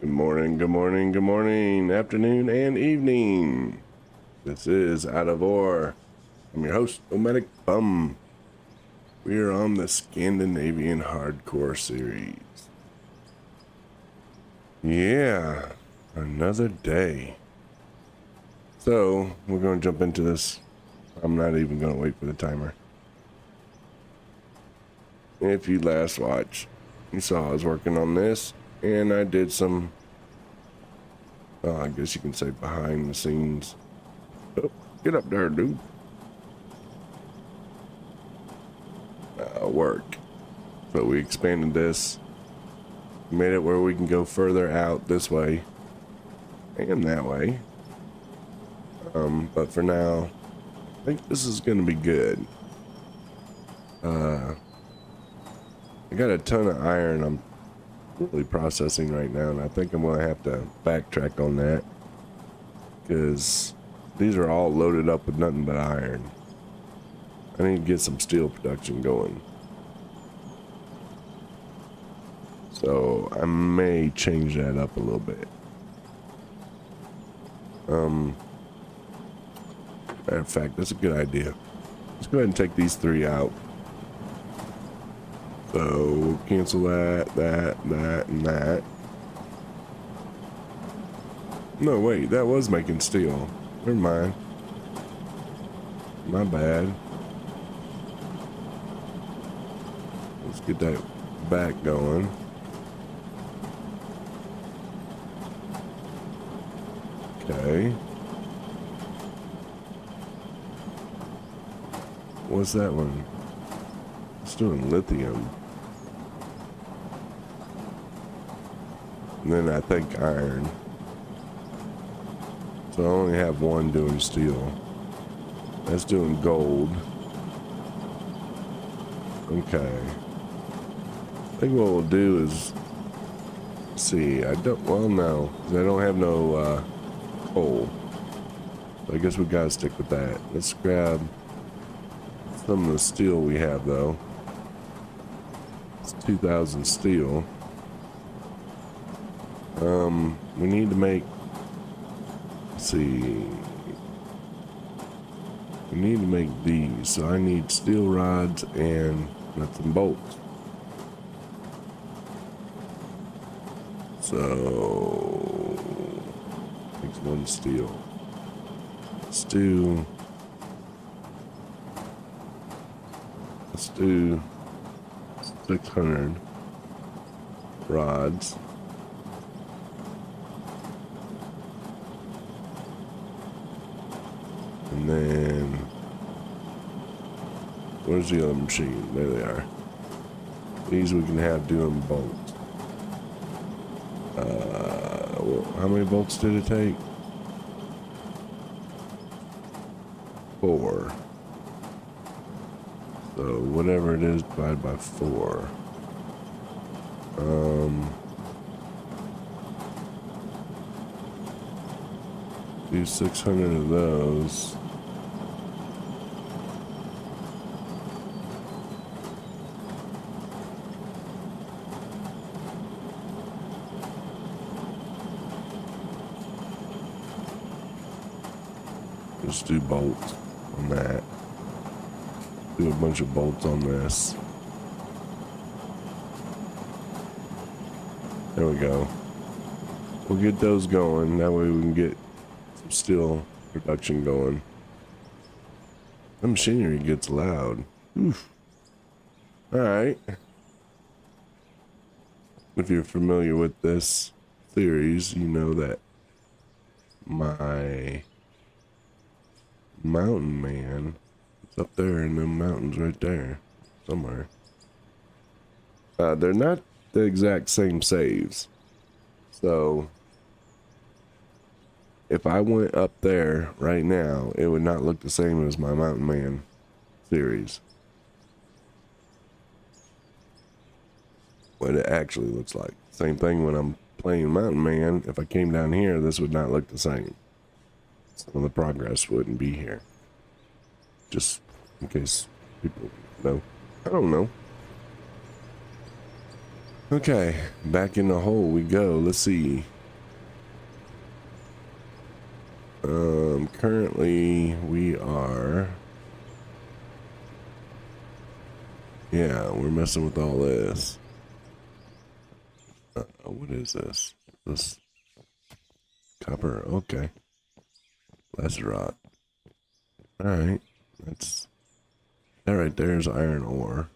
Good morning, good morning, good morning, afternoon, and evening. This is Out of Ore. I'm your host, Nomadic Bum. We are on the Scandinavian Hardcore series. Yeah, another day. So, we're going to jump into this. I'm not even going to wait for the timer. If you last watched, you saw I was working on this, and I did some, I guess you can say behind the scenes. Oh, get up there, dude. Work. But we expanded this, made it where we can go further out this way and that way. But for now, I think this is going to be good. I got a ton of iron I'm really processing right now, and I think I'm going to have to backtrack on that because these are all loaded up with nothing but iron. I need to get some steel production going. So I may change that up a little bit. Matter of fact, that's a good idea. Let's go ahead and take these three out. So we'll cancel that, and that. No, wait, that was making steel. Never mind. My bad. Let's get that back going. Okay. What's that one? It's doing lithium. And then I think iron. So I only have one doing steel. That's doing gold. Okay. I think what we'll do is see. I don't. Well, no, 'cause I don't have no coal. So I guess we gotta stick with that. Let's grab some of the steel we have though. It's 2,000 steel. We need to make. Let's see. We need to make these. So I need steel rods and nuts and bolts. So takes one steel. Let's do 600 rods. And then where's the other machine? There they are. These we can have doing bolts. How many bolts did it take? 4. So whatever it is, divided by 4. Do 600 of those. Just do bolts on that. Do a bunch of bolts on this. There we go. We'll get those going. That way we can get some steel production going. The machinery gets loud. Oof. Alright. If you're familiar with this series, you know that my mountain man is up there in them mountains right there somewhere. They're not the exact same saves. So if I went up there right now, it would not look the same as my mountain man series. What it actually looks like. Same thing when I'm playing mountain man. If I came down here, this would not look the same. Some of the progress wouldn't be here. Just in case people know. I don't know. Okay, back in the hole we go. Let's see. Currently we are, yeah, we're messing with all this. What is this? This copper, okay. Lacerot. Alright, that right there is iron ore.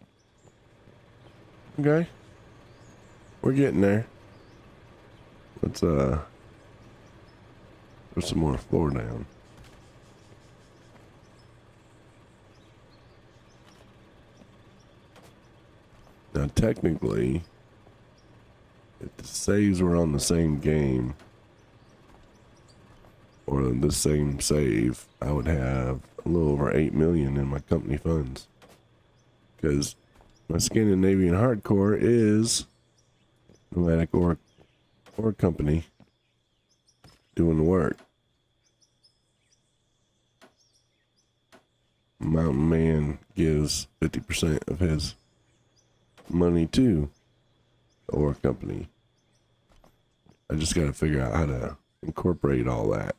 Okay. We're getting there. Let's, put some more floor down. Now, technically, if the saves were on the same game, or the same save, I would have a little over 8 million in my company funds. Because my Scandinavian hardcore is nomadic ore company doing the work. Mountain Man gives 50% of his money to the ore company. I just got to figure out how to incorporate all that.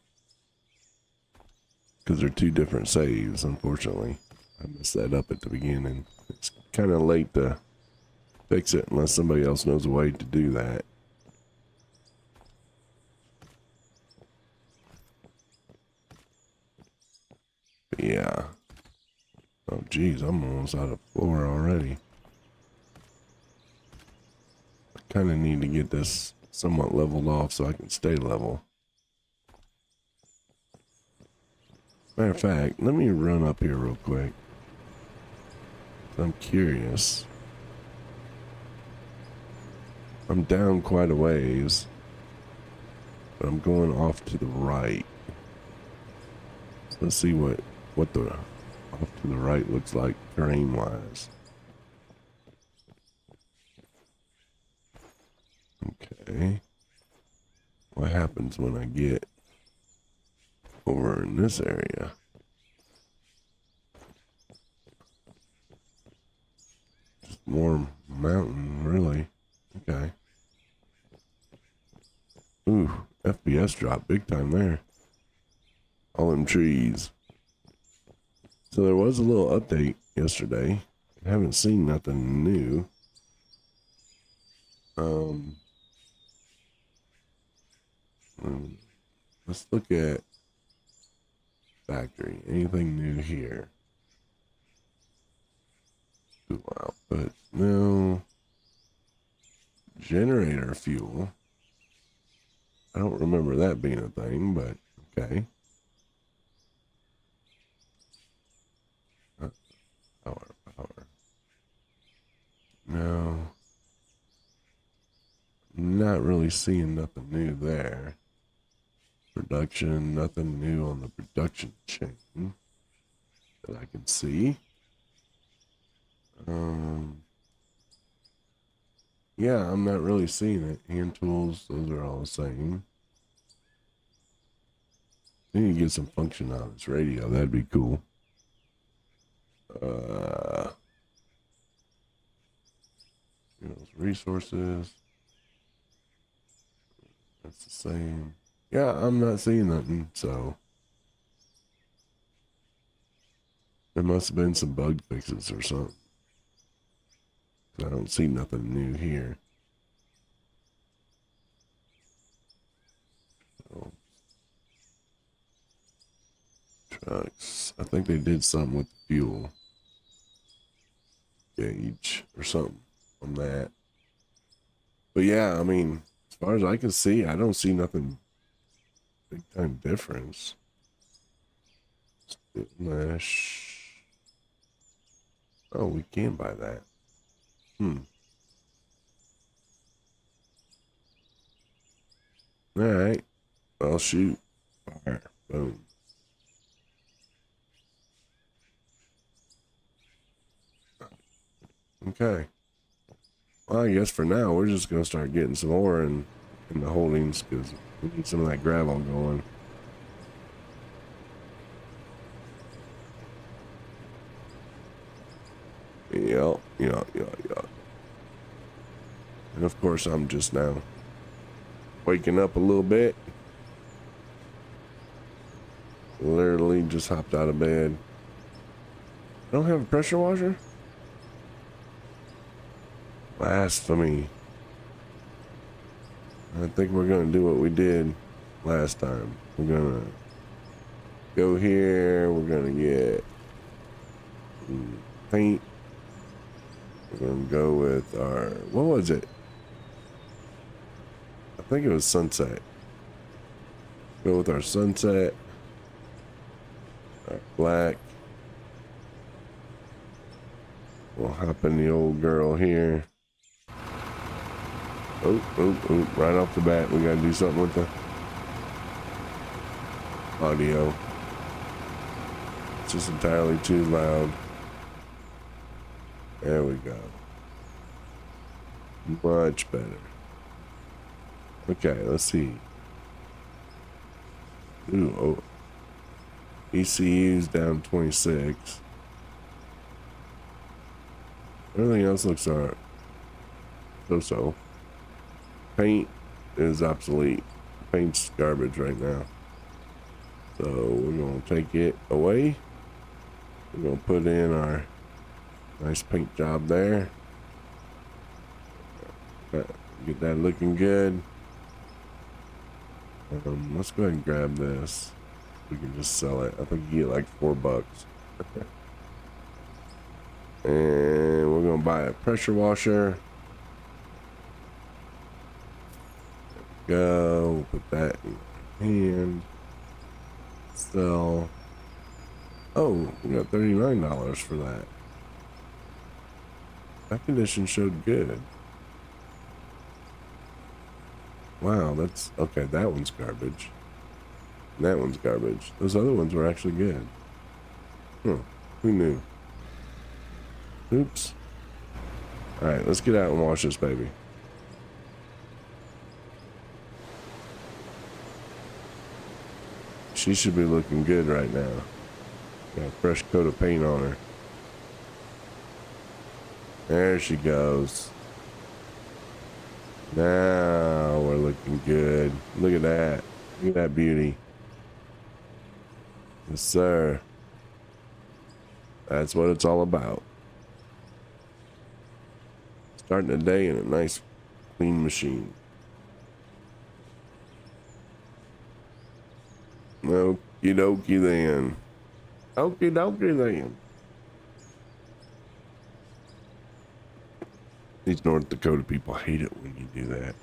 Because they're two different saves, unfortunately. I messed that up at the beginning. It's kind of late to fix it unless somebody else knows a way to do that. But yeah. Oh, geez, I'm almost out of floor already. I kind of need to get this somewhat leveled off so I can stay level. Matter of fact, let me run up here real quick. I'm curious. I'm down quite a ways, but I'm going off to the right. So let's see what the off to the right looks like terrain wise. Okay. What happens when I get over in this area? Just more mountain, really. Okay. Ooh, FPS drop big time there. All them trees. So there was a little update yesterday. I haven't seen nothing new. Let's look at factory. Anything new here? Fuel output. No. Generator fuel. I don't remember that being a thing, but okay. Power. No. Not really seeing nothing new there. Production, nothing new on the production chain that I can see. Yeah, I'm not really seeing it. Hand tools, those are all the same. I need to get some function out of this radio. That'd be cool. Resources. That's the same. Yeah, I'm not seeing nothing, so there must have been some bug fixes or something. I don't see nothing new here. So, trucks. I think they did something with the fuel gauge or something on that. But yeah, I mean, as far as I can see, I don't see nothing big time difference. Mesh. Oh, we can buy that. All right. Well, shoot. Fire. Boom. Okay. Well, I guess for now, we're just going to start getting some ore in the holdings because we need some of that gravel going. Yep. And of course, I'm just now waking up a little bit. Literally just hopped out of bed. I don't have a pressure washer? Blasphemy. I think we're gonna do what we did last time. We're gonna go here. We're gonna get paint. We're gonna go with our, what was it? I think it was sunset. Go with our sunset. Our black. We'll hop in the old girl here. Oh, right off the bat, we gotta do something with the audio. It's just entirely too loud. There we go. Much better. Okay, let's see. Ooh, oh. ECU's down 26. Everything else looks alright. So. Paint is obsolete. Paint's garbage right now. So we're gonna take it away. We're gonna put in our nice paint job there. Get that looking good. Let's go ahead and grab this. We can just sell it. I think you get like $4. And we're gonna buy a pressure washer. Go, put that in your hand. Sell. Oh, we got $39 for that. That condition showed good. Wow, that's okay. That one's garbage. That one's garbage. Those other ones were actually good. Huh, who knew? Oops. All right, let's get out and wash this baby. She should be looking good right now. Got a fresh coat of paint on her. There she goes. Now we're looking good. Look at that. Look at that beauty. Yes, sir. That's what it's all about. Starting the day in a nice, clean machine. Okie dokie then. Okie dokie then. These North Dakota people hate it when you do that.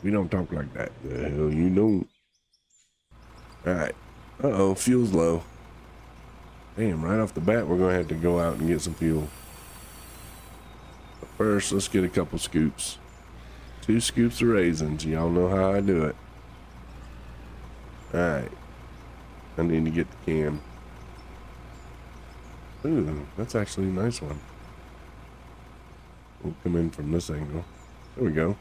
We don't talk like that. The hell you don't. Alright. Uh-oh, fuel's low. Damn, right off the bat, we're going to have to go out and get some fuel. But first, let's get a couple scoops. 2 scoops of raisins. Y'all know how I do it. Alright. I need to get the can. Ooh, that's actually a nice one. We'll come in from this angle. There we go.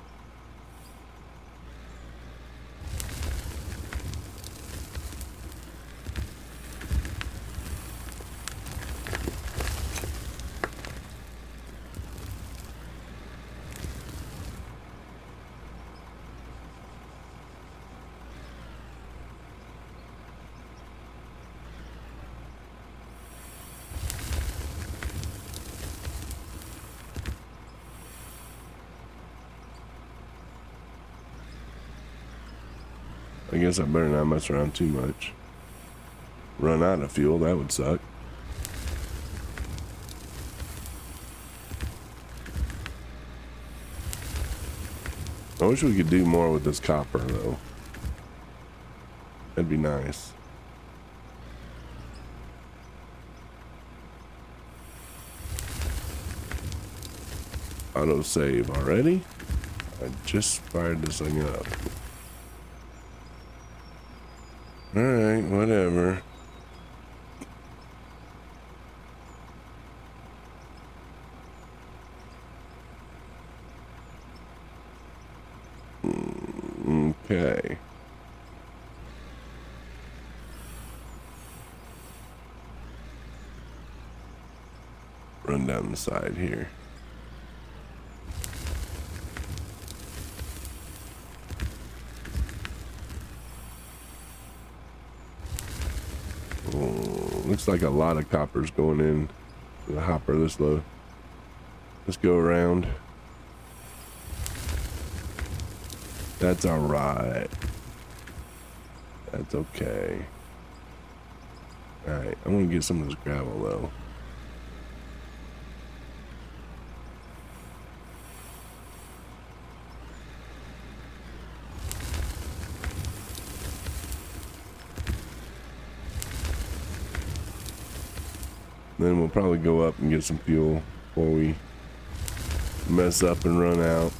I guess I better not mess around too much. Run out of fuel, that would suck. I wish we could do more with this copper though. That'd be nice. Auto save already? I just fired this thing up. Alright, whatever. Okay. Run down the side here. Looks like a lot of coppers going in the hopper this low. Let's go around. That's all right. That's okay. All right, I want to get some of this gravel though. Then we'll probably go up and get some fuel before we mess up and run out.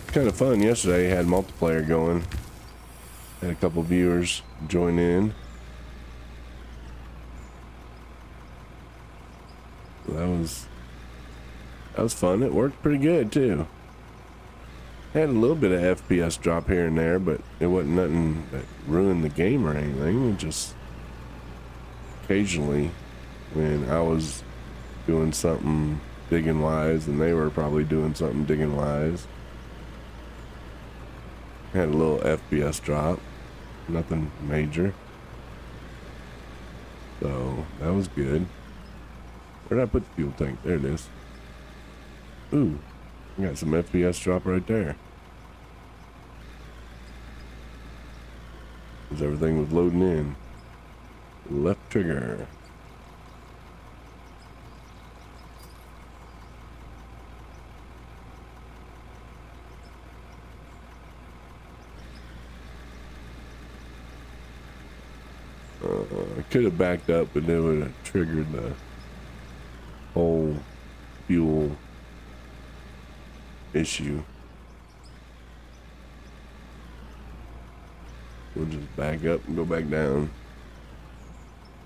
Kind of fun yesterday. Had multiplayer going. Had a couple viewers join in. That was fun. It worked pretty good too. Had a little bit of FPS drop here and there, but it wasn't nothing that ruined the game or anything. It just occasionally, when I was doing something digging wise and they were probably doing something digging wise, had a little FPS drop. Nothing major. So that was good. Where did I put the fuel tank? There it is. Ooh. Got some FPS drop right there. As everything was loading in. Left trigger. I could have backed up, but it would have triggered the whole fuel issue. We'll just back up and go back down.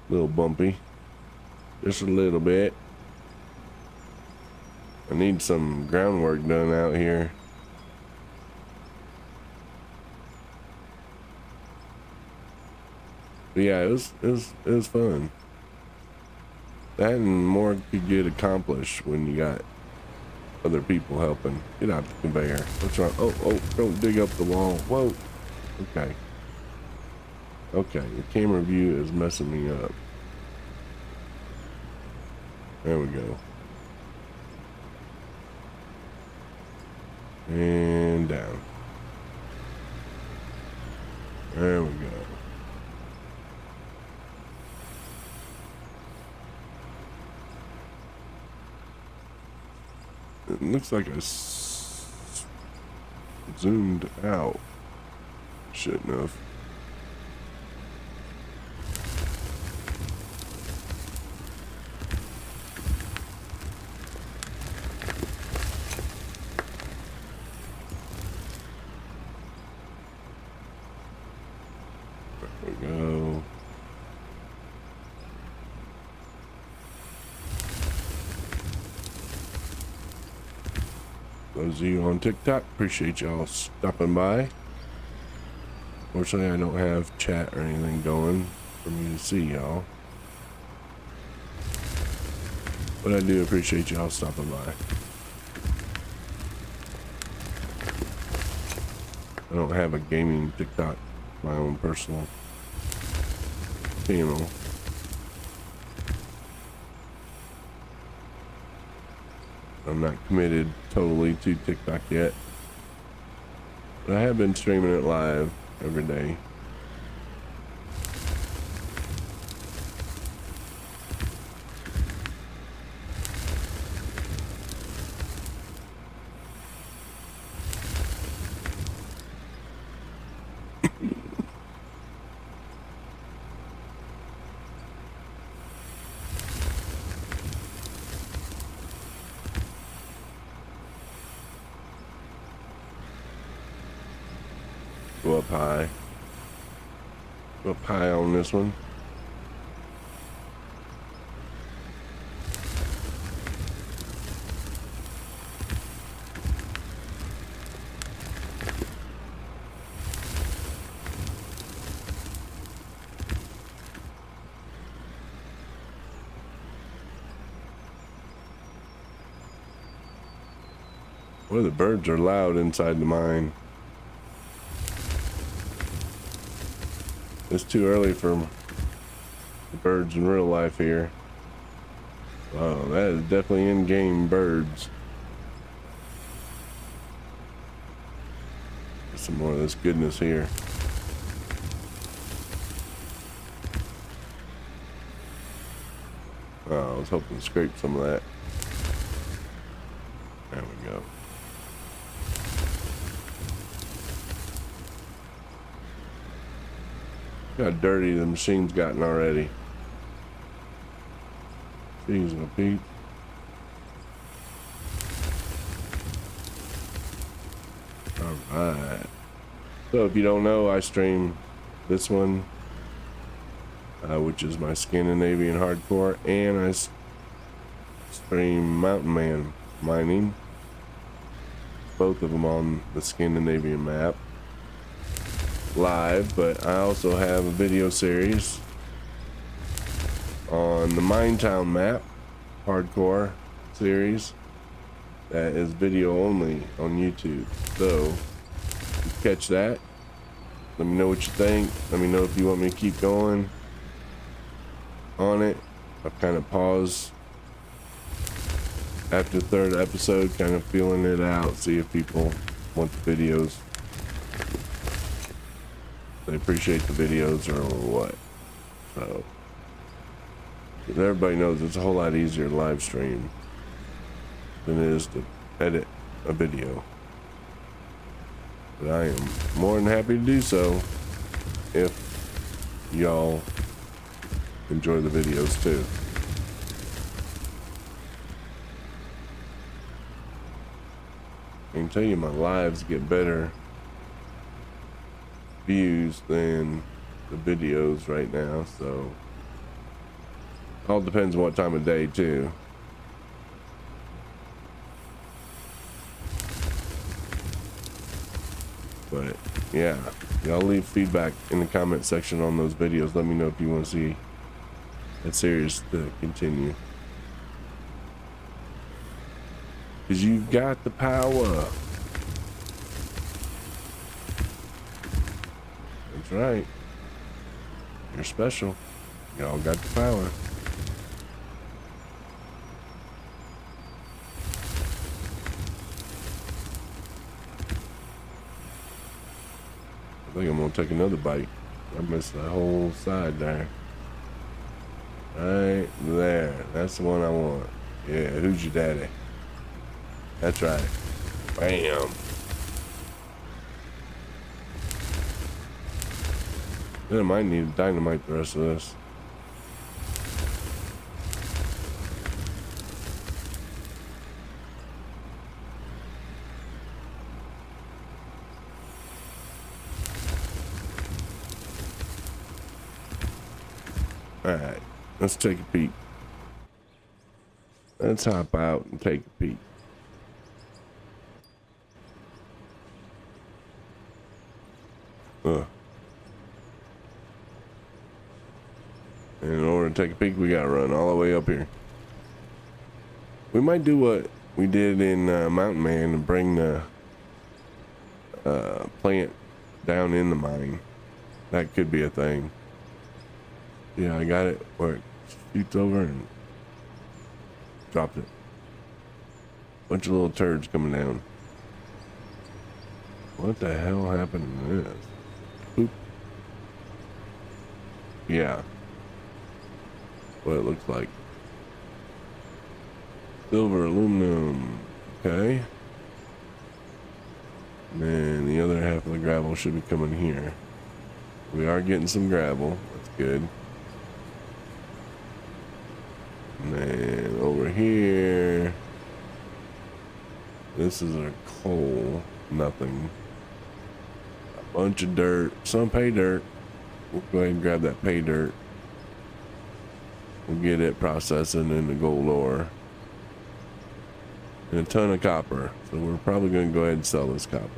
A little bumpy. Just a little bit. I need some groundwork done out here. But yeah, it was fun. That and more could get accomplished when you got other people helping. Get out the conveyor. What's wrong? Oh, don't dig up the wall. Whoa. Okay. Okay, the camera view is messing me up. There we go. And down. There we go. It looks like I zoomed out. Shouldn't have. There we go. Those of you on TikTok, appreciate y'all stopping by. Fortunately, I don't have chat or anything going for me to see y'all. But I do appreciate y'all stopping by. I don't have a gaming TikTok, my own personal channel. I'm not committed totally to TikTok yet, but I have been streaming it live every day. Go up high. Go up high on this one. Boy, the birds are loud inside the mine. It's too early for the birds in real life here. Oh, that is definitely in-game birds. Get some more of this goodness here. Oh, I was hoping to scrape some of that. There we go. Look how dirty the machine's gotten already. Jeez, no Pete. Alright. So if you don't know, I stream this one, which is my Scandinavian hardcore, and I stream Mountain Man mining. Both of them on the Scandinavian map live, but I also have a video series on the Minetown map hardcore series that is video only on YouTube. So you catch that, let me know what you think. Let me know if you want me to keep going on it. I've kind of paused after the third episode, kind of feeling it out, see if people want the videos, they appreciate the videos or what. So everybody knows it's a whole lot easier to live stream than it is to edit a video, but I am more than happy to do so if y'all enjoy the videos too. I can tell you my lives get better views than the videos right now, so all depends on what time of day too. But yeah, y'all leave feedback in the comment section on those videos. Let me know if you want to see that series to continue, because you've got the power. That's right, you're special. Y'all got the power. I think I'm gonna take another bite. I missed the whole side there. Right there. That's the one I want. Yeah, who's your daddy? That's right. Bam. Then I might need to dynamite the rest of this. Alright, let's take a peek. Let's hop out and take a peek. And in order to take a peek, we gotta run all the way up here. We might do what we did in Mountain Man and bring the plant down in the mine. That could be a thing. Yeah, I got it where it shoots over and dropped it. Bunch of little turds coming down. What the hell happened to this? Oop. Yeah. What it looks like. Silver, aluminum. Okay. And then the other half of the gravel should be coming here. We are getting some gravel. That's good. And then over here, this is our coal. Nothing. A bunch of dirt. Some pay dirt. We'll go ahead and grab that pay dirt. We'll get it processing into gold ore. And a ton of copper. So we're probably going to go ahead and sell this copper.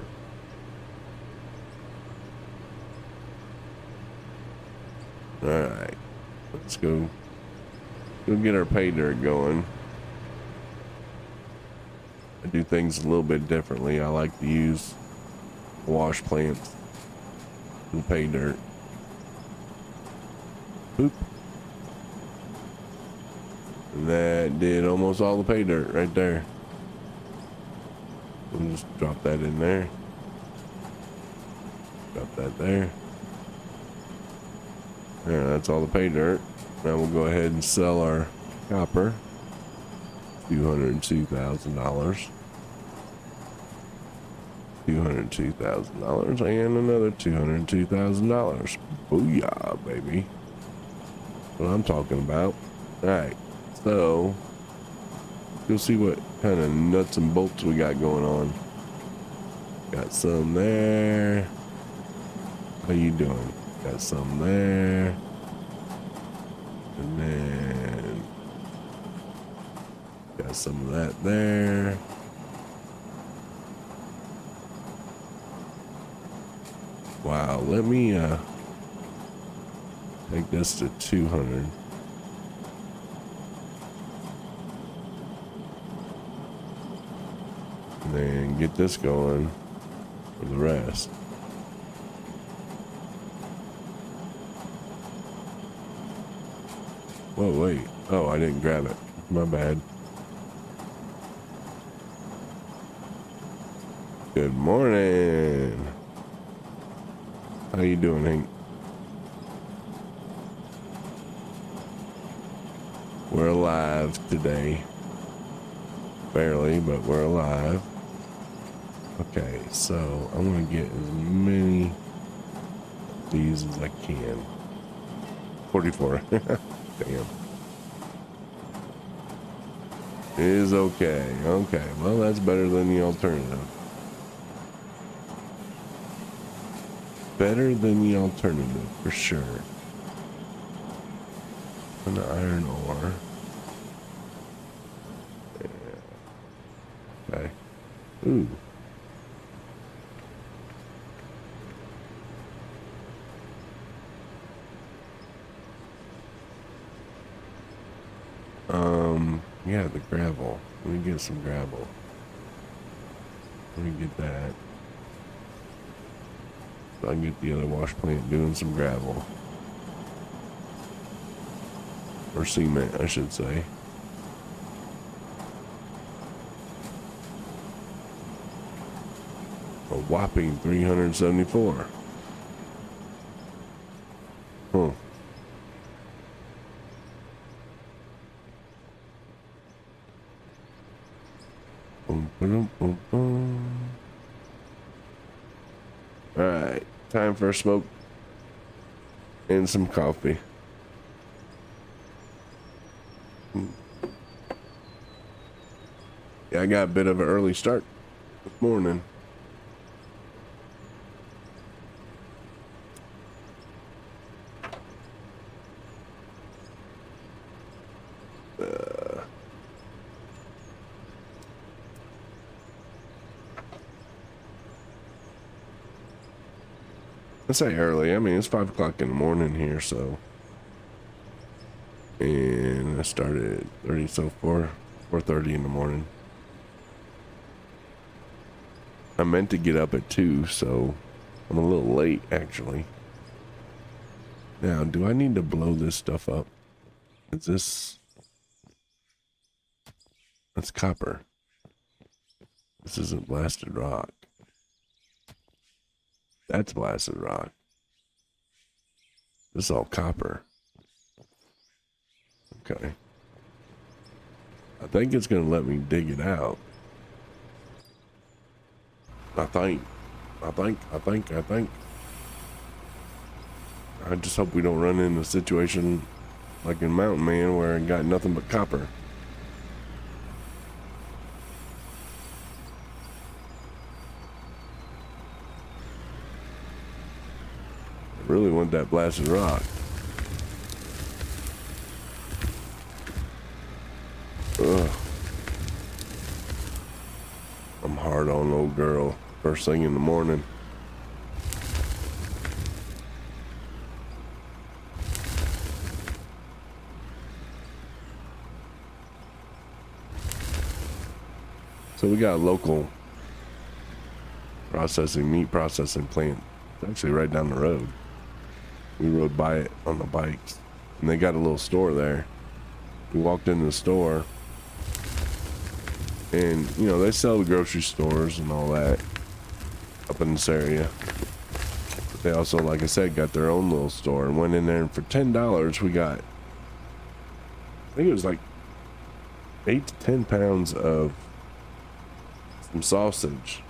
Alright. Let's go. Go get our pay dirt going. I do things a little bit differently. I like to use wash plants and pay dirt. Boop. And that did almost all the pay dirt right there. We'll just drop that in there. Drop that there. Yeah, that's all the pay dirt. Now we'll go ahead and sell our copper. $202,000. $202,000 and another $202,000. Booyah, baby. That's what I'm talking about. Alright, so you'll see what kind of nuts and bolts we got going on. Got some there. How you doing? Got some there. And then got some of that there. Wow, let me take this to 200. And then get this going for the rest. Whoa, wait. Oh, I didn't grab it. My bad. Good morning. How you doing, Hank? We're alive today. Barely, but we're alive. Okay, so I'm gonna get as many of these as I can. 44. Damn. Is okay. Okay, well, that's better than the alternative. Better than the alternative, for sure. An iron ore. Yeah. Okay. Ooh. Yeah, the gravel. Let me get some gravel. Let me get that. So I can get the other wash plant doing some gravel. Or cement, I should say. A whopping 374. Huh. Boom, boom, boom, boom. All right, time for a smoke and some coffee. Yeah, I got a bit of an early start this morning. I say early. I mean, it's 5 o'clock in the morning here, so. And I started at 30, so 4:30 in the morning. I meant to get up at 2, so I'm a little late, actually. Now, do I need to blow this stuff up? Is this... That's copper. This isn't blasted rock. That's blasted rock. This is all copper. Okay. I think it's gonna let me dig it out. I think. I just hope we don't run into a situation like in Mountain Man where I got nothing but copper. I really want that blasted rock. Ugh. I'm hard on old girl first thing in the morning. So we got a local meat processing plant. It's actually right down the road. We rode by it on the bikes. and they got a little store there. We walked into the store, and you know, they sell the grocery stores and all that up in this area. But they also, like I said, got their own little store, and went in there, and for $10 we got, I think it was like 8 to 10 pounds of some sausage.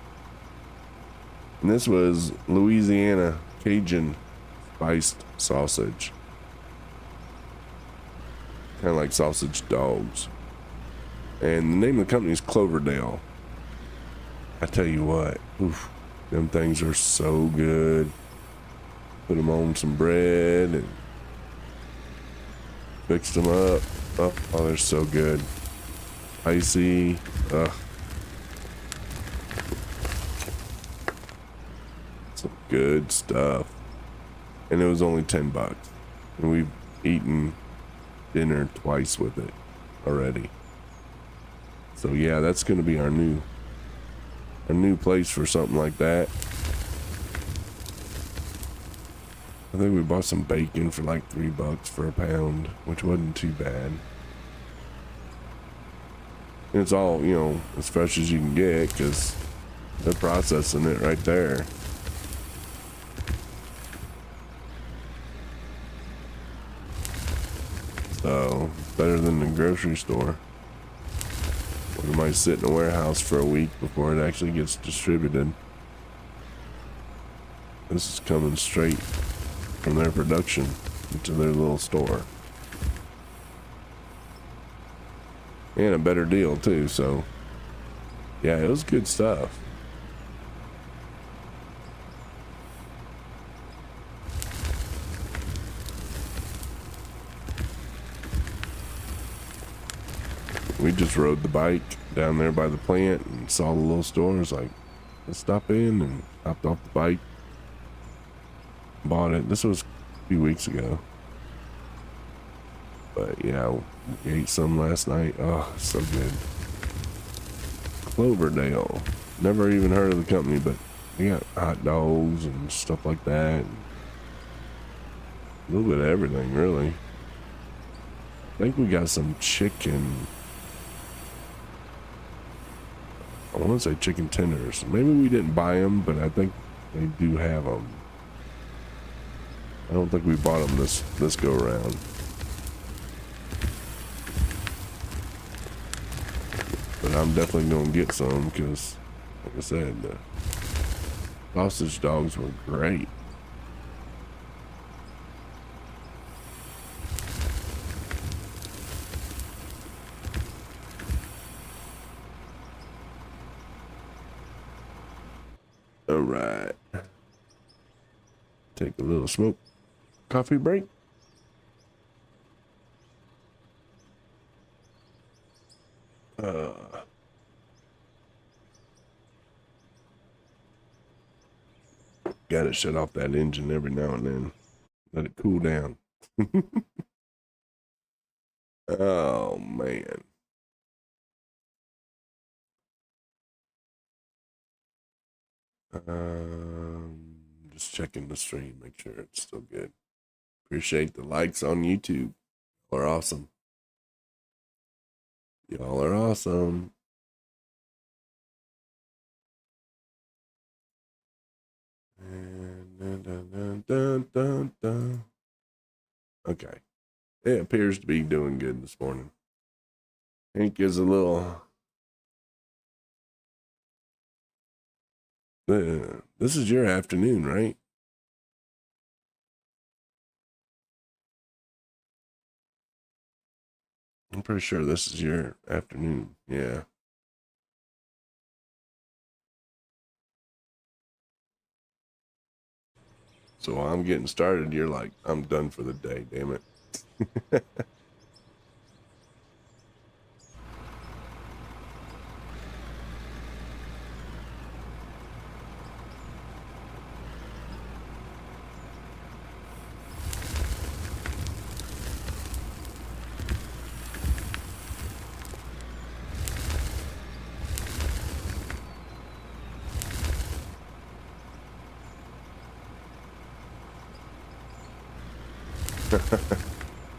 And this was Louisiana Cajun spiced sausage. Kind of like sausage dogs. And the name of the company is Cloverdale. I tell you what, oof, them things are so good. Put them on some bread and mixed them up. Oh, they're so good. Icy. Ugh. Some good stuff. And it was only $10. And we've eaten dinner twice with it already. So yeah, that's gonna be our new place for something like that. I think we bought some bacon for like $3 for a pound, which wasn't too bad. And it's all, you know, as fresh as you can get, because they're processing it right there. So, better than the grocery store. Or it might sit in a warehouse for a week before it actually gets distributed. This is coming straight from their production into their little store. And a better deal too, so yeah, it was good stuff. We just rode the bike down there by the plant and saw the little store. I was like, let's stop in, and hopped off the bike, bought it. This was a few weeks ago. But yeah, we ate some last night. Oh, so good. Cloverdale. Never even heard of the company, but they got hot dogs and stuff like that. A little bit of everything, really. I think we got some chicken. I want to say chicken tenders. Maybe we didn't buy them, but I think they do have them. I don't think we bought them this go around. But I'm definitely gonna get some because, like I said, the sausage dogs were great. All right, take a little smoke coffee break. Gotta shut off that engine every now and then. Let it cool down. Oh man. Just checking the stream, make sure it's still good. Appreciate the likes on YouTube. Y'all are awesome. Y'all are awesome. Okay. It appears to be doing good this morning. Hank is a little... this is your afternoon, right? I'm pretty sure this is your afternoon. Yeah. So while I'm getting started, you're like, I'm done for the day, damn it.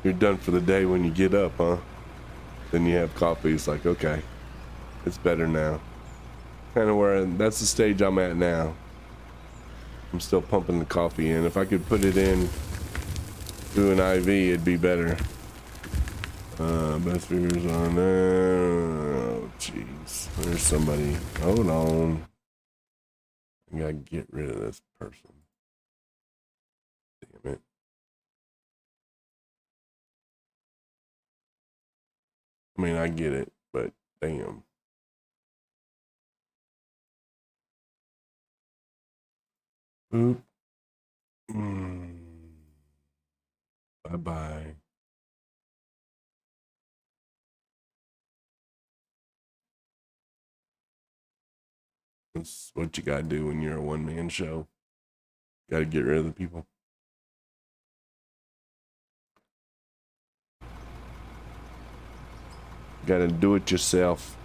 you're done for the day when you get up, huh? Then you have coffee. It's like, okay, it's better now. Kind of where that's the stage I'm at now. I'm still pumping the coffee in. If I could put it in through an IV, it'd be better. Best figures on there. Oh, jeez. There's somebody. Hold on. I gotta get rid of this person. Damn it. I mean, I get it, but damn. Boop. Bye-bye. That's what you gotta do when you're a one-man show. Gotta get rid of the people. Gotta do it yourself.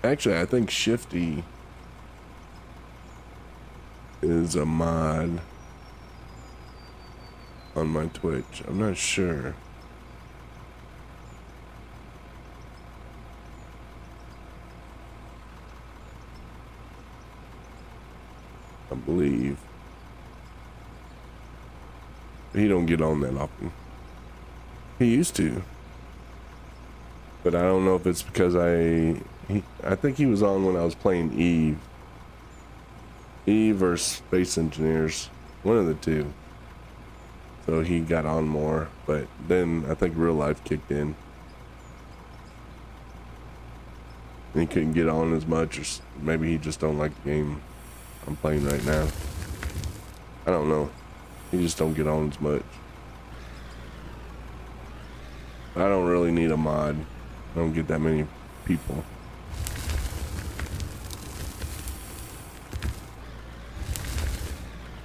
Actually, I think Shifty is a mod on my Twitch. I'm not sure. I believe. He don't get on that often. He used to. But I don't know if it's because I think he was on when I was playing Eve. Eve or Space Engineers. One of the two. So he got on more. But then I think real life kicked in. And he couldn't get on as much, or maybe he just don't like the game I'm playing right now. I don't know. He just don't get on as much. I don't really need a mod. I don't get that many people.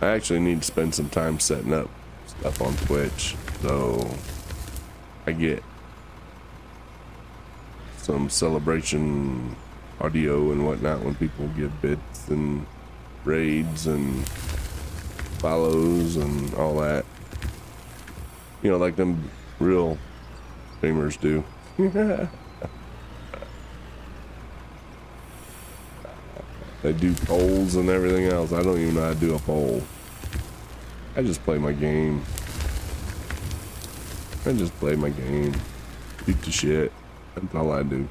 I actually need to spend some time setting up stuff on Twitch, so I get some celebration audio and whatnot when people give bits and raids and follows and all that. You know, like them real streamers do. They do polls and everything else. I don't even know how to do a poll. I just play my game. Shoot the shit. That's all I do.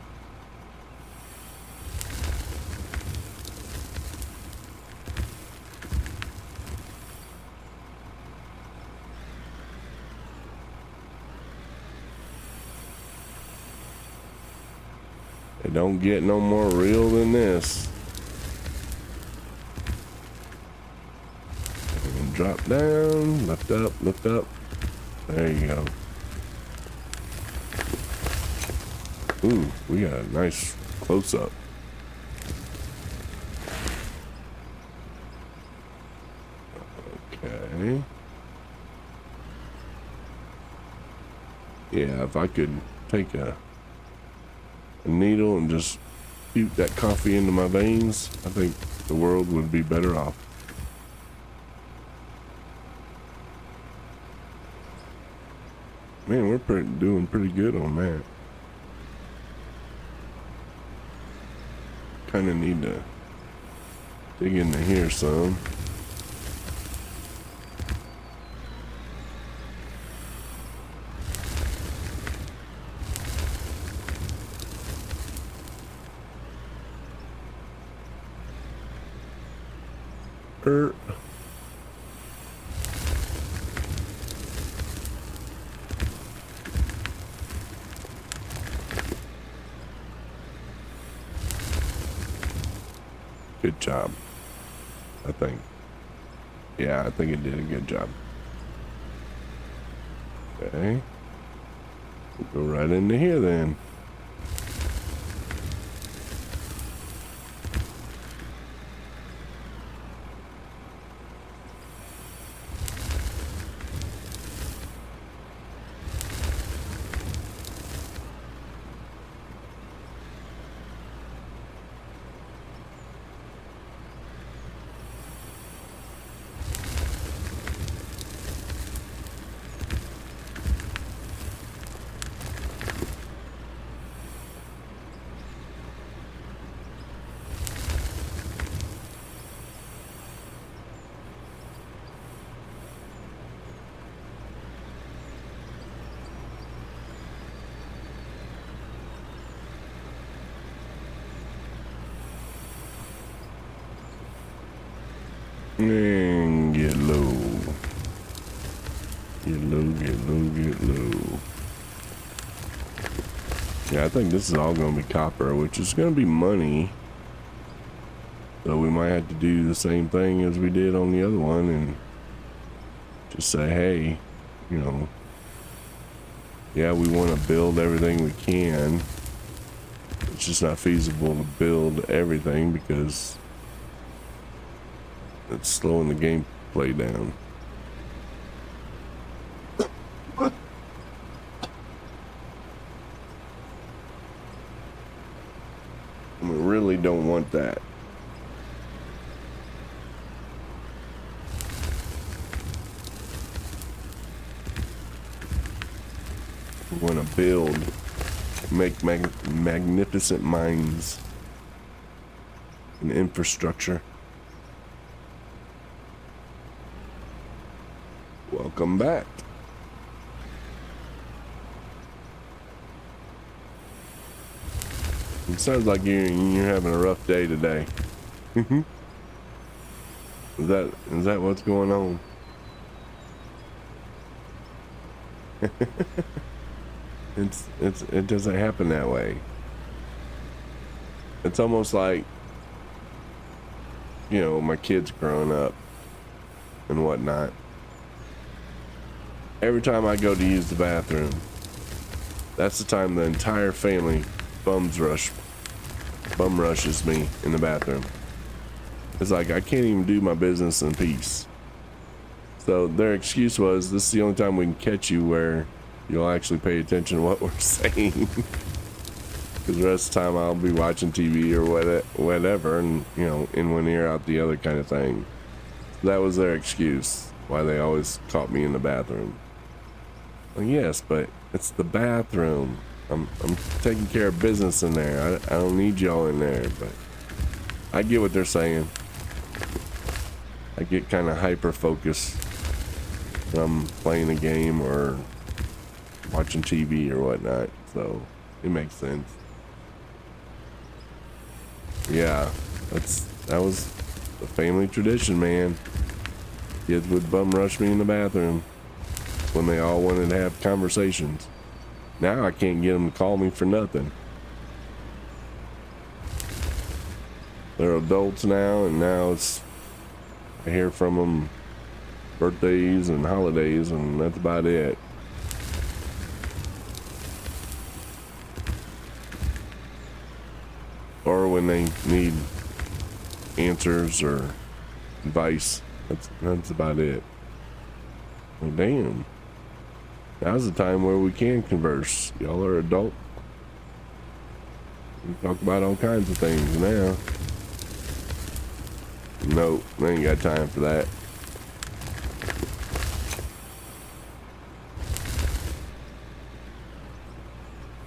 It don't get no more real than this. And drop down, lift up, lift up. There you go. Ooh, we got a nice close up. Okay. Yeah, if I could take a needle and just shoot that coffee into my veins, I think the world would be better off. Man, we're doing pretty good on that. Kind of need to dig into here some. Good job, I think. Yeah, I think it did a good job. Okay. We'll go right into here then. And get low. Get low, get low, get low. Yeah, I think this is all going to be copper, which is going to be money. So we might have to do the same thing as we did on the other one and just say, hey, you know, yeah, we want to build everything we can. It's just not feasible to build everything because it's slowing the gameplay down. We really don't want that. We want to build, make magnificent mines and infrastructure. Welcome back. It sounds like you're having a rough day today. Is that what's going on? It doesn't happen that way. It's almost like, you know, my kids growing up and whatnot. Every time I go to use the bathroom, that's the time the entire family bum rushes me in the bathroom. It's like I can't even do my business in peace. So their excuse was, this is the only time we can catch you where you'll actually pay attention to what we're saying. Because the rest of the time I'll be watching TV or whatever, and, you know, in one ear out the other kind of thing. So that was their excuse why they always caught me in the bathroom. Well, yes, but it's the bathroom. I'm taking care of business in there. I don't need y'all in there, but I get what they're saying. I get kind of hyper focused when I'm playing a game or watching TV or whatnot, so it makes sense. Yeah, that was a family tradition, man. Kids would bum rush me in the bathroom when they all wanted to have conversations. Now I can't get them to call me for nothing. They're adults now, and now I hear from them birthdays and holidays, and that's about it. Or when they need answers or advice. That's about it. Well, damn. Now's the time where we can converse. Y'all are adult. We talk about all kinds of things now. Nope, I ain't got time for that.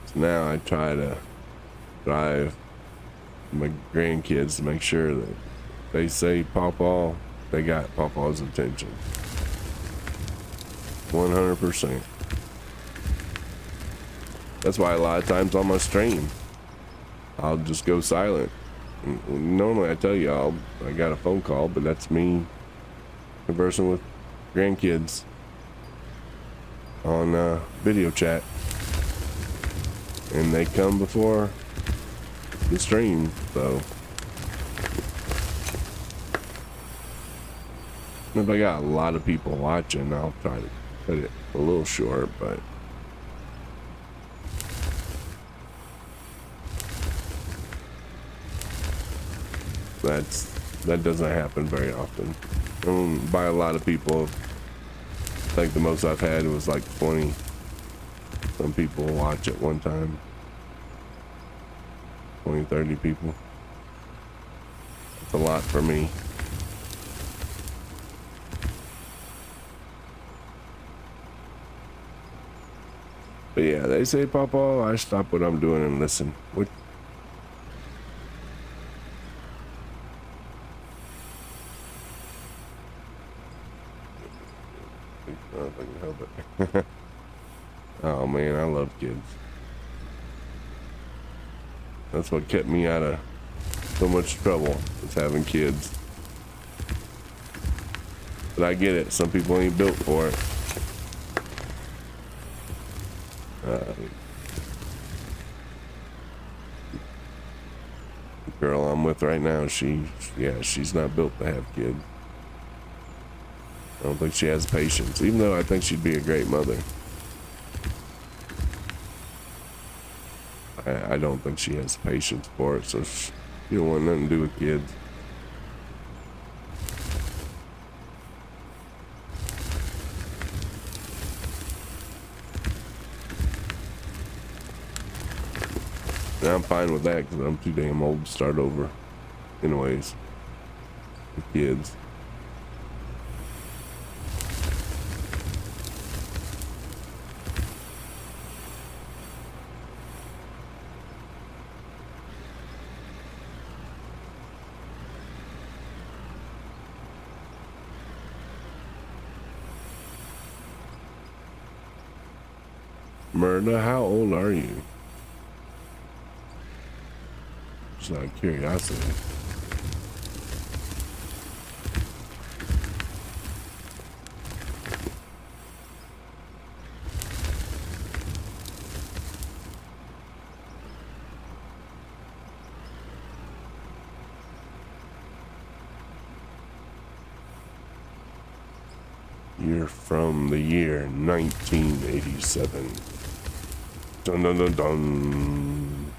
So now I try to drive my grandkids to make sure that they say Pawpaw, they got Pawpaw's attention. 100%. That's why a lot of times on my stream, I'll just go silent. Normally I tell you I got a phone call, but that's me conversing with grandkids on video chat, and they come before the stream. So if I got a lot of people watching, I'll try to cut it a little short, but that doesn't happen very often. By a lot of people, I think the most I've had was like 20. Some people watch at one time. 20, 30 people. That's a lot for me. But yeah, they say, Papa, I stop what I'm doing and listen. What? I don't think I can help it. Oh man, I love kids. That's what kept me out of so much trouble, is having kids. But I get it. Some people ain't built for it. Girl I'm with right now, she's not built to have kids. I don't think she has patience, even though I think she'd be a great mother. I don't think she has patience for it, so she don't want nothing to do with kids. And I'm fine with that because I'm too damn old to start over anyways with kids. Myrna, how old are you? Just out of curiosity. You're from the year 1987. Dun dun dun dun.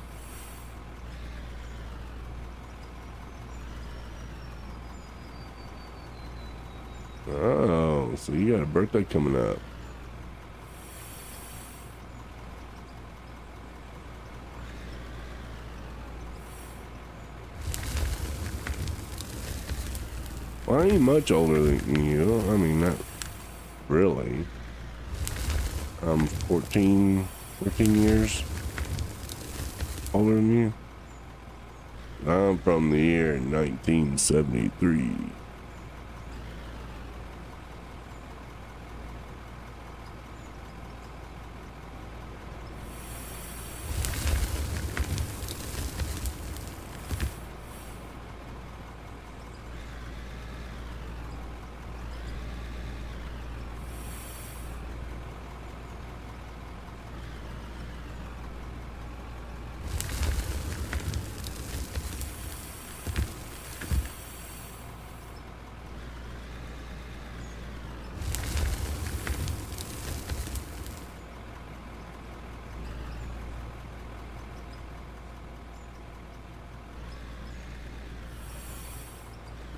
Oh, so you got a birthday coming up. Well, I ain't much older than you. I mean, not really. I'm 14 years older than you. I'm from the year 1973.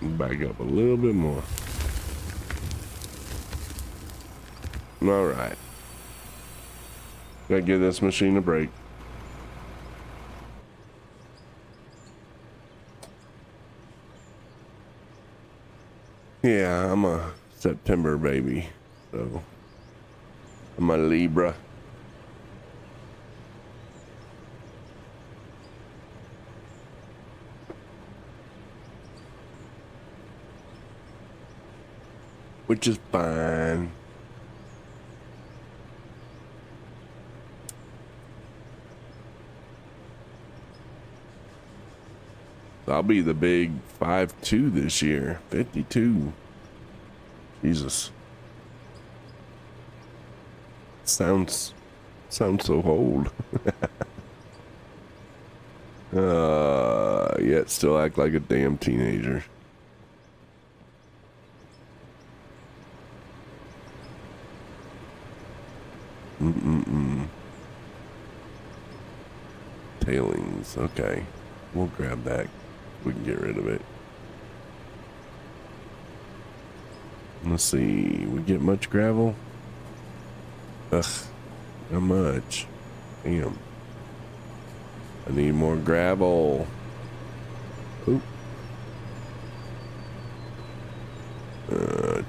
Back up a little bit more. All right. Gotta give this machine a break. Yeah, I'm a September baby, so I'm a Libra. Which is fine. I'll be the big 5'2" this year. 52. Jesus. Sounds so old. Yet still act like a damn teenager. Tailings, okay. We'll grab that. We can get rid of it. Let's see, we get much gravel? Ugh, not much. Damn. I need more gravel. Oop.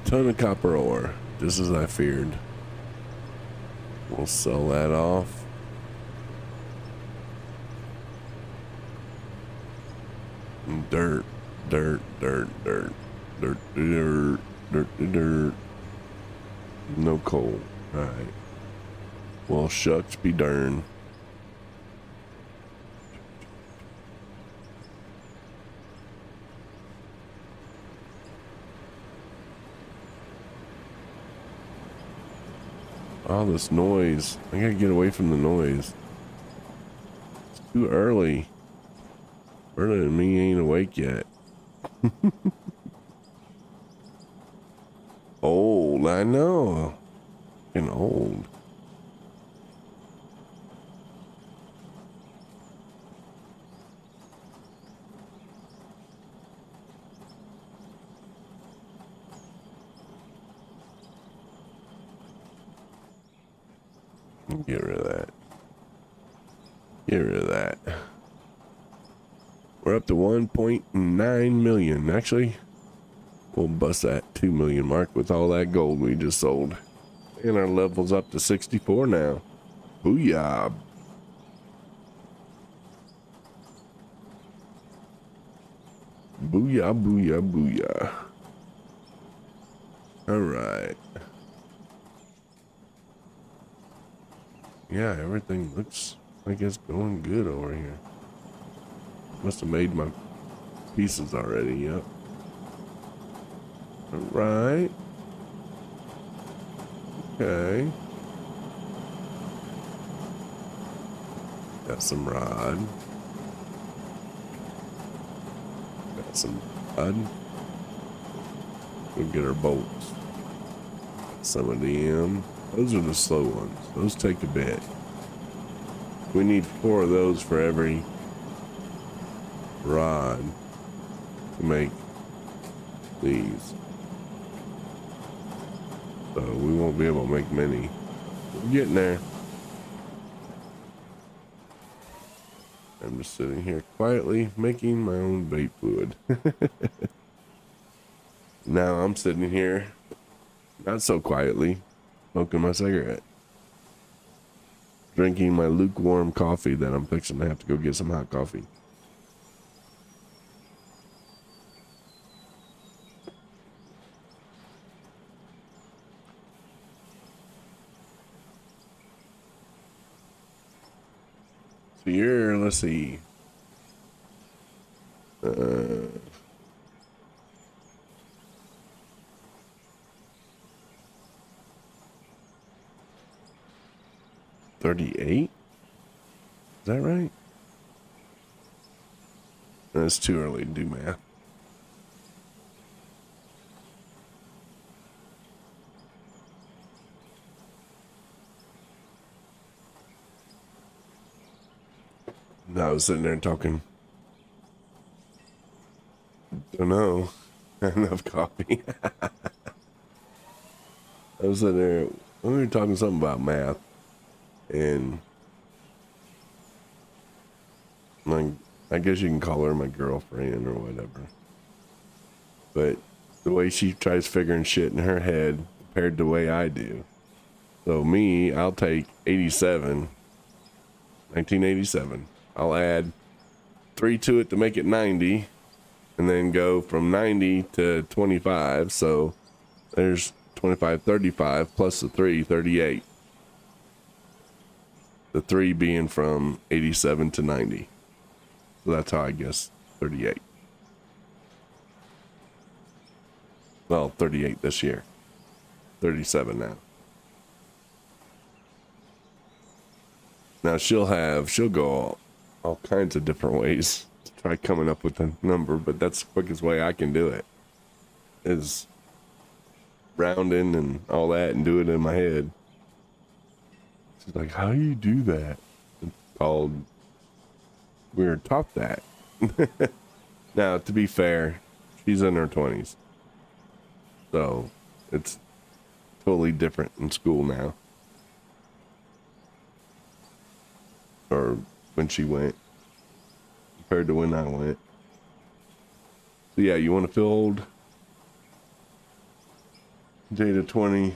Ton of copper ore, just as I feared. We'll sell that off. Dirt. No coal. Alright. Well, shucks be darn. All this noise. I gotta get away from the noise. It's too early. Earlier than me ain't awake yet. Old, I know. Getting old. Get rid of that. Get rid of that. We're up to 1.9 million. Actually, we'll bust that 2 million mark with all that gold we just sold. And our level's up to 64 now. Booyah. Booyah, booyah, booyah. All right. Yeah, everything looks like it's going good over here. Must have made my pieces already, yep. All right. Okay. Got some rod. Got some rod. We'll get our bolts. Some of them. Those are the slow ones. Those take a bit. We need 4 of those for every rod to make these. So we won't be able to make many. We're getting there. I'm just sitting here quietly making my own bait fluid. Now I'm sitting here, not so quietly, smoking my cigarette. Drinking my lukewarm coffee that I'm fixing to have to go get some hot coffee. So you're, let's see. 38? Is that right? No, it's too early to do math. No, I was sitting there talking. Don't know. Enough coffee. I was sitting there. We were talking something about math. And like, I guess you can call her my girlfriend or whatever. But the way she tries figuring shit in her head compared to the way I do. So me, I'll take 1987. I'll add 3 to it to make it 90. And then go from 90 to 25. So there's 25, 35 plus the 3, 38. The 3 being from 87 to 90. So that's how I guess 38. Well, 38 this year. 37 now. Now she'll go all kinds of different ways to try coming up with a number, but that's the quickest way I can do it. Is rounding and all that and do it in my head. She's like, how do you do that? It's called, we were taught that. Now, to be fair, she's in her 20s. So, it's totally different in school now. Or when she went, compared to when I went. So yeah, you want to feel old? Date a 20.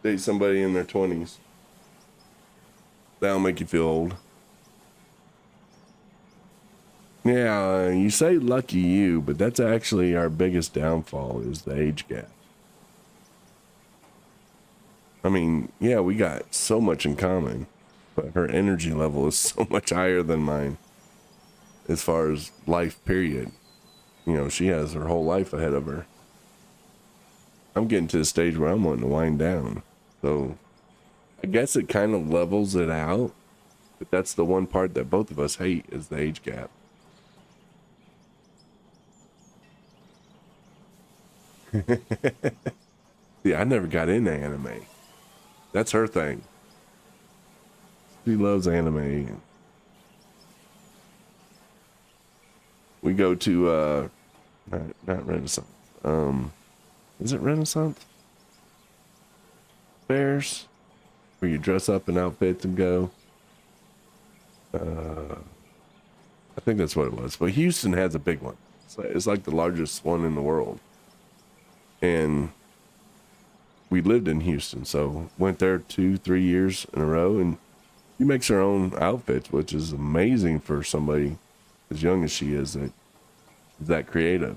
Date somebody in their 20s. That'll make you feel old. Yeah, you say lucky you, but that's actually our biggest downfall is the age gap. I mean, yeah, we got so much in common, but her energy level is so much higher than mine as far as life, period. You know, she has her whole life ahead of her. I'm getting to the stage where I'm wanting to wind down. So I guess it kind of levels it out, but that's the one part that both of us hate is the age gap. Yeah, I never got into anime. That's her thing. She loves anime. We go to not Renaissance. Is it Renaissance fairs where you dress up in outfits and go? I think that's what it was. But Houston has a big one. It's like the largest one in the world. And we lived in Houston, so went there 2-3 years in a row, and she makes her own outfits, which is amazing for somebody as young as she is that creative.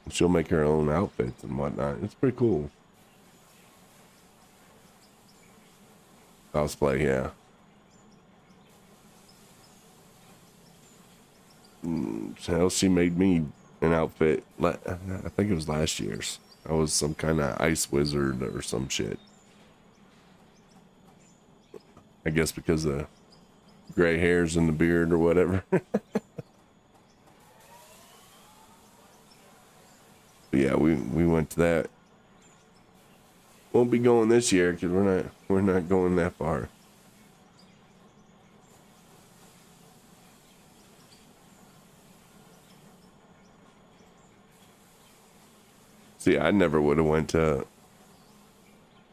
She'll make her own outfits and whatnot. It's pretty cool. Cosplay, yeah. Hell, she made me an outfit. I think it was last year's. I was some kind of ice wizard or some shit. I guess because of gray hairs and the beard or whatever. But yeah, we went to that. Won't be going this year because we're not going that far. See, I never would have went to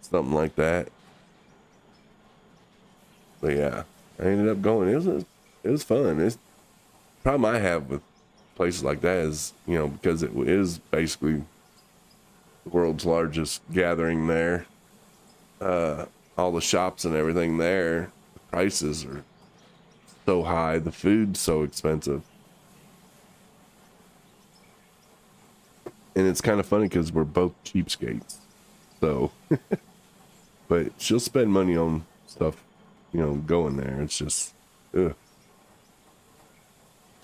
something like that. But yeah, I ended up going. It was fun. It's problem I have with places like that is, you know, because it is basically the world's largest gathering there. All the shops and everything there, the prices are so high, the food's so expensive. And it's kind of funny because we're both cheapskates. So, but she'll spend money on stuff, you know, going there. It's just, ugh.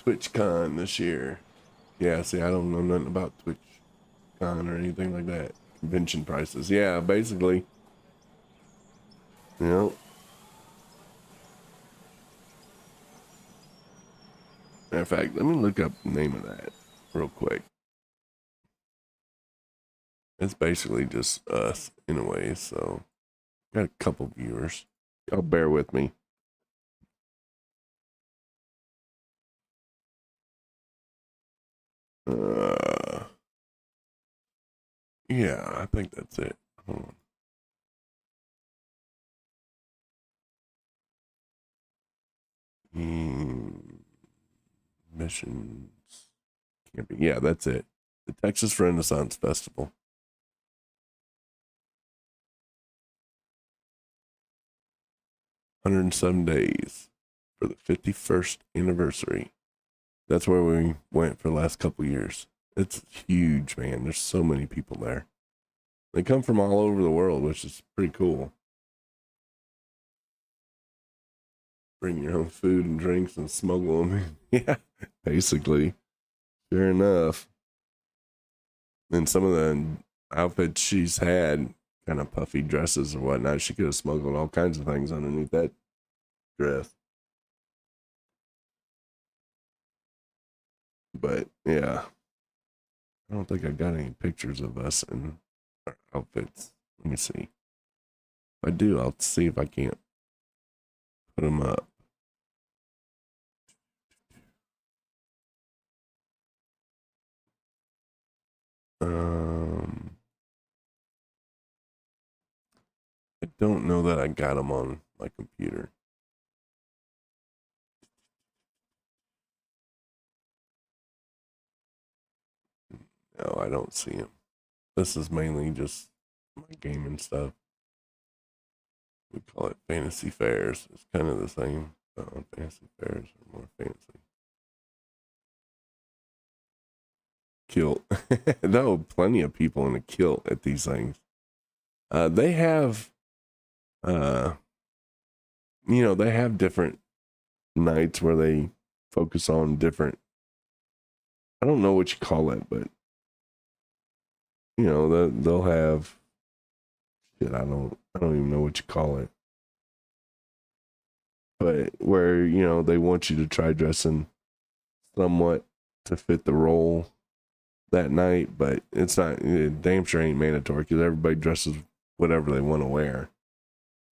TwitchCon this year. Yeah, see, I don't know nothing about TwitchCon or anything like that. Convention prices. Yeah, basically. You know. Matter of fact, let me look up the name of that real quick. It's basically just us in a way, so got a couple viewers. Y'all bear with me. Yeah, I think that's it. Hold on. Missions camping. Yeah, that's it. The Texas Renaissance Festival. 107 days for the 51st anniversary. That's where we went for the last couple years. It's huge, man. There's so many people there. They come from all over the world, which is pretty cool. Bring your own food and drinks and smuggle them in. Yeah, basically. Sure enough. And some of the outfits she's had, kind of puffy dresses or whatnot, she could have smuggled all kinds of things underneath that dress. But yeah, I don't think I got any pictures of us in our outfits. Let me see. If I do, I'll see if I can't put them up. I don't know that I got them on my computer. No, I don't see them. This is mainly just my gaming stuff. We call it fantasy fairs. It's kind of the same. Fantasy fairs are more fancy. Kilt. No, plenty of people in a kilt at these things. They have, you know, they have different nights where they focus on different. I don't know what you call it, but you know, they'll have. Shit, I don't even know what you call it. but where, you know, they want you to try dressing somewhat to fit the role that night, but it's not, it damn sure ain't mandatory because everybody dresses whatever they want to wear.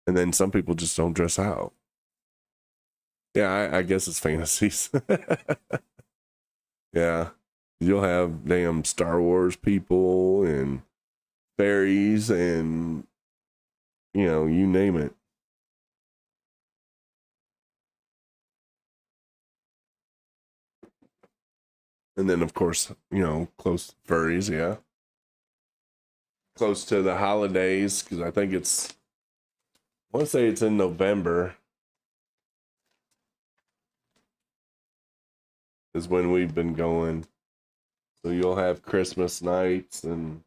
And then some people just don't dress out. Yeah, I guess it's fantasies. Yeah. You'll have damn Star Wars people and fairies and, you know, you name it. And then, of course, you know, close furries, yeah. Close to the holidays, because I think it's, I want to say it's in November is when we've been going. So you'll have Christmas nights and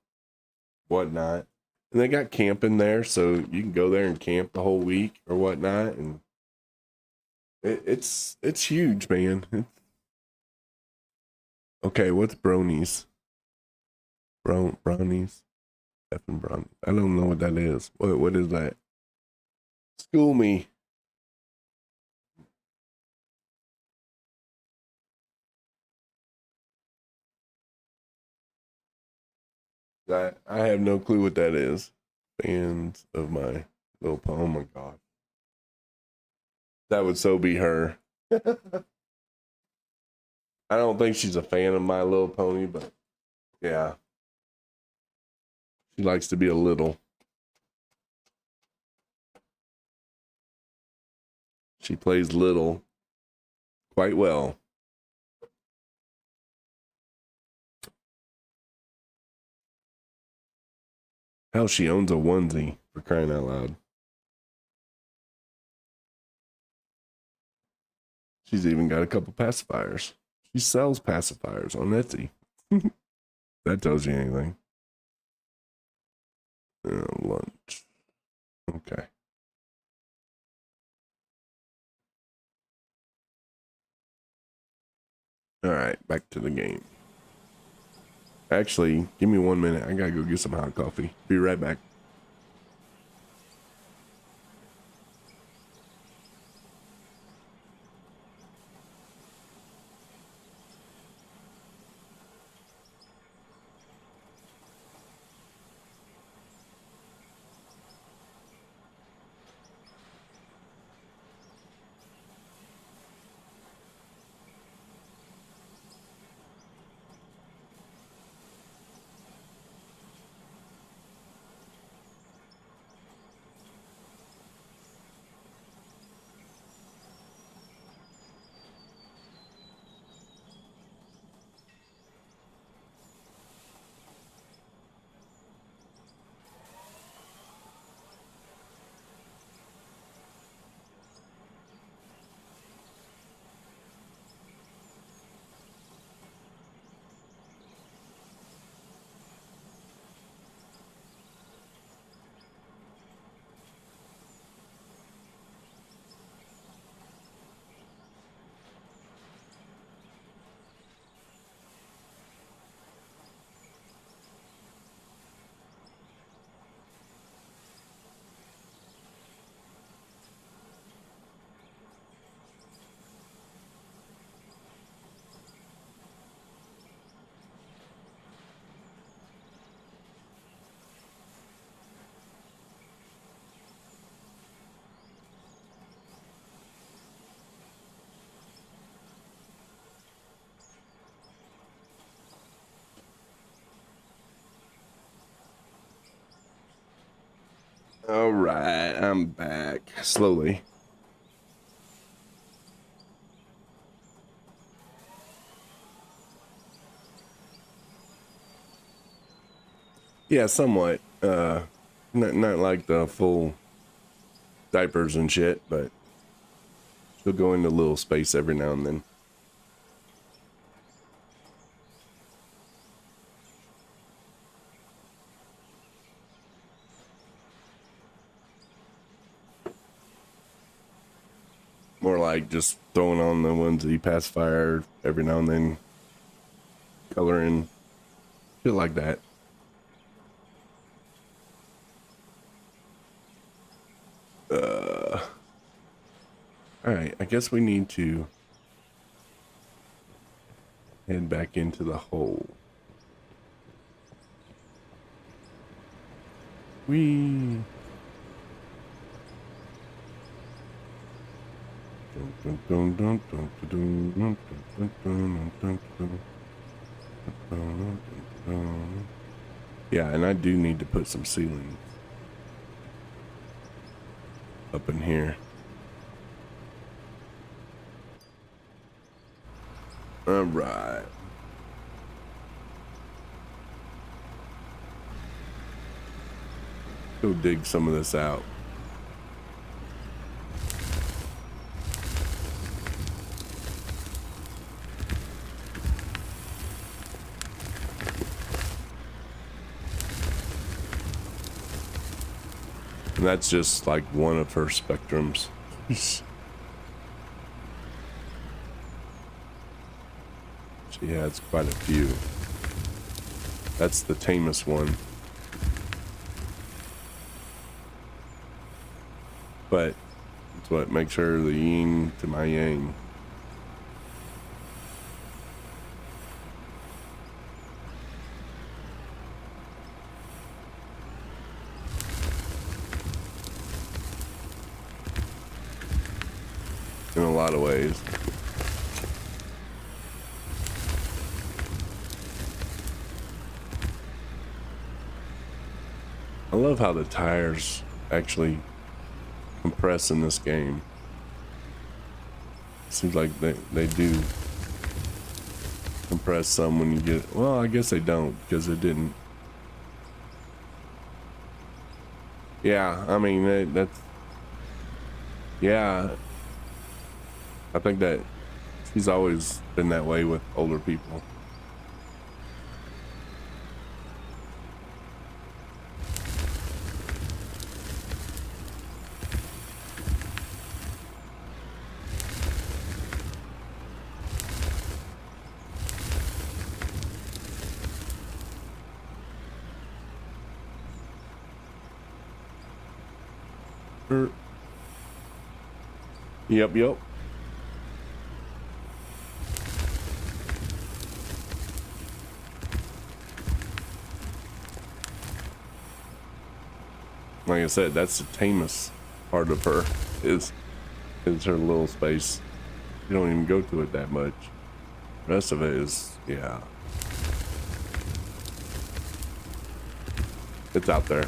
whatnot. And they got camping there, so you can go there and camp the whole week or whatnot. And it's huge, man. Okay, what's bronies? Brownies? Effing brownies. I don't know what that is. What is that? School me. I have no clue what that is. Fans of my little poem. Oh my god. That would so be her. I don't think she's a fan of My Little Pony, but yeah. She likes to be a little. She plays little quite well. Hell, she owns a onesie for crying out loud. She's even got a couple pacifiers. She sells pacifiers on Etsy. That tells you anything. Lunch. Okay. All right, back to the game. Actually, give me 1 minute. I gotta go get some hot coffee. Be right back. All right, I'm back slowly. Yeah, somewhat. Not like the full diapers and shit, but she'll go into a little space every now and then. More like just throwing on the onesie pacifier every now and then, coloring, shit like that. Uh, Alright, I guess we need to head back into the hole. Whee! Yeah, and I do need to put some ceiling up in here. All right. Go dig some of this out. And that's just like one of her spectrums. She has quite a few. That's the tamest one. But it's what makes her the yin to my yang. In a lot of ways. I love how the tires actually compress in this game. Seems like they do compress some when you get, well, I guess they don't because it didn't. Yeah, I mean, that's, yeah, I think that she's always been that way with older people. Yep. Like I said, that's the tamest part of her is her little space. You don't even go to it that much. The rest of it is, yeah. It's out there.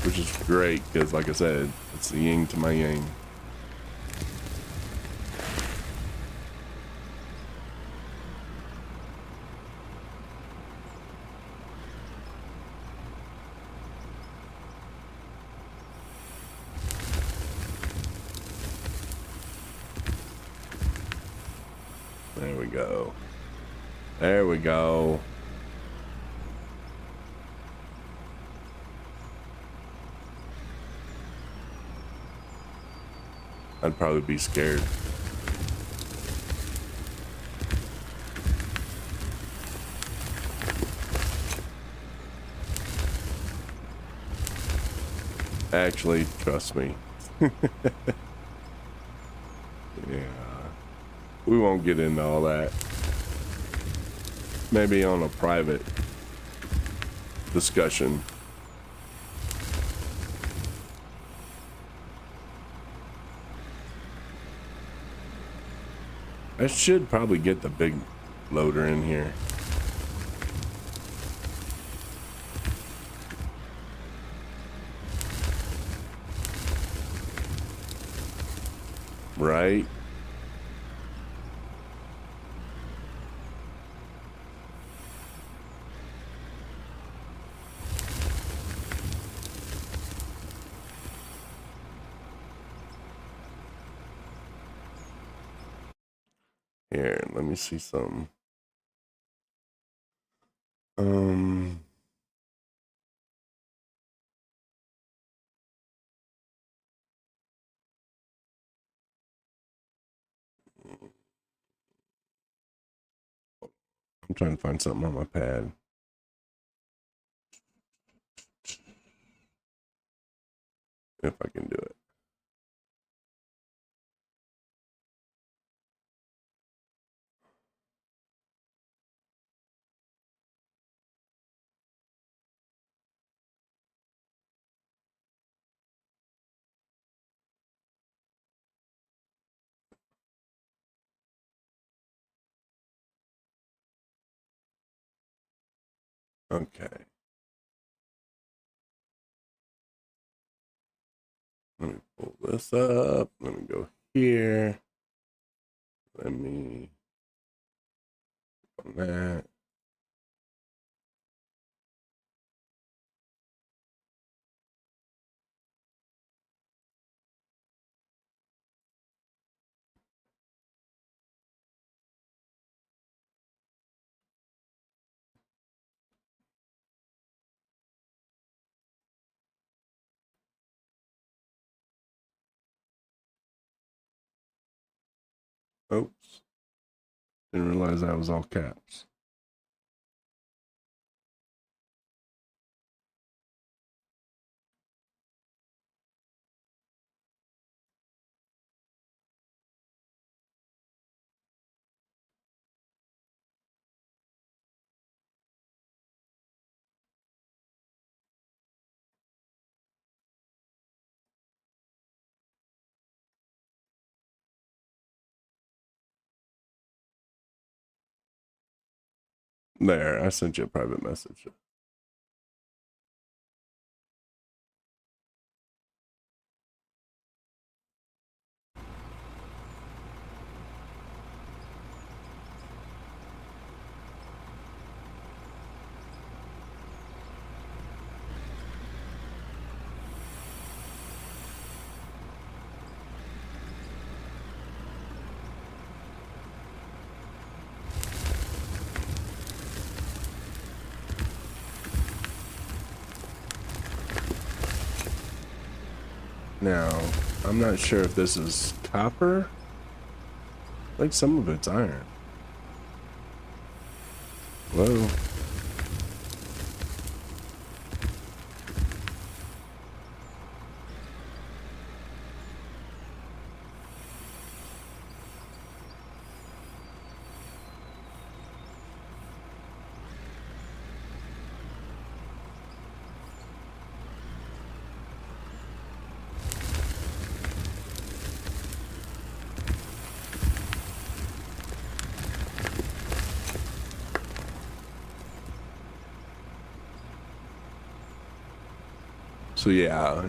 Which is great, because like I said, it's the yin to my yang. There we go. There we go. I'd probably be scared. Actually, trust me. Yeah. We won't get into all that. Maybe on a private discussion. I should probably get the big loader in here. Right? Here, let me see something. I'm trying to find something on my pad. If I can do it. Okay. Let me pull this up. Let me go here. Let me on that. Oops. Didn't realize that was all caps. There, I sent you a private message. Now, I'm not sure if this is copper. I think some of it's iron. Whoa. So yeah,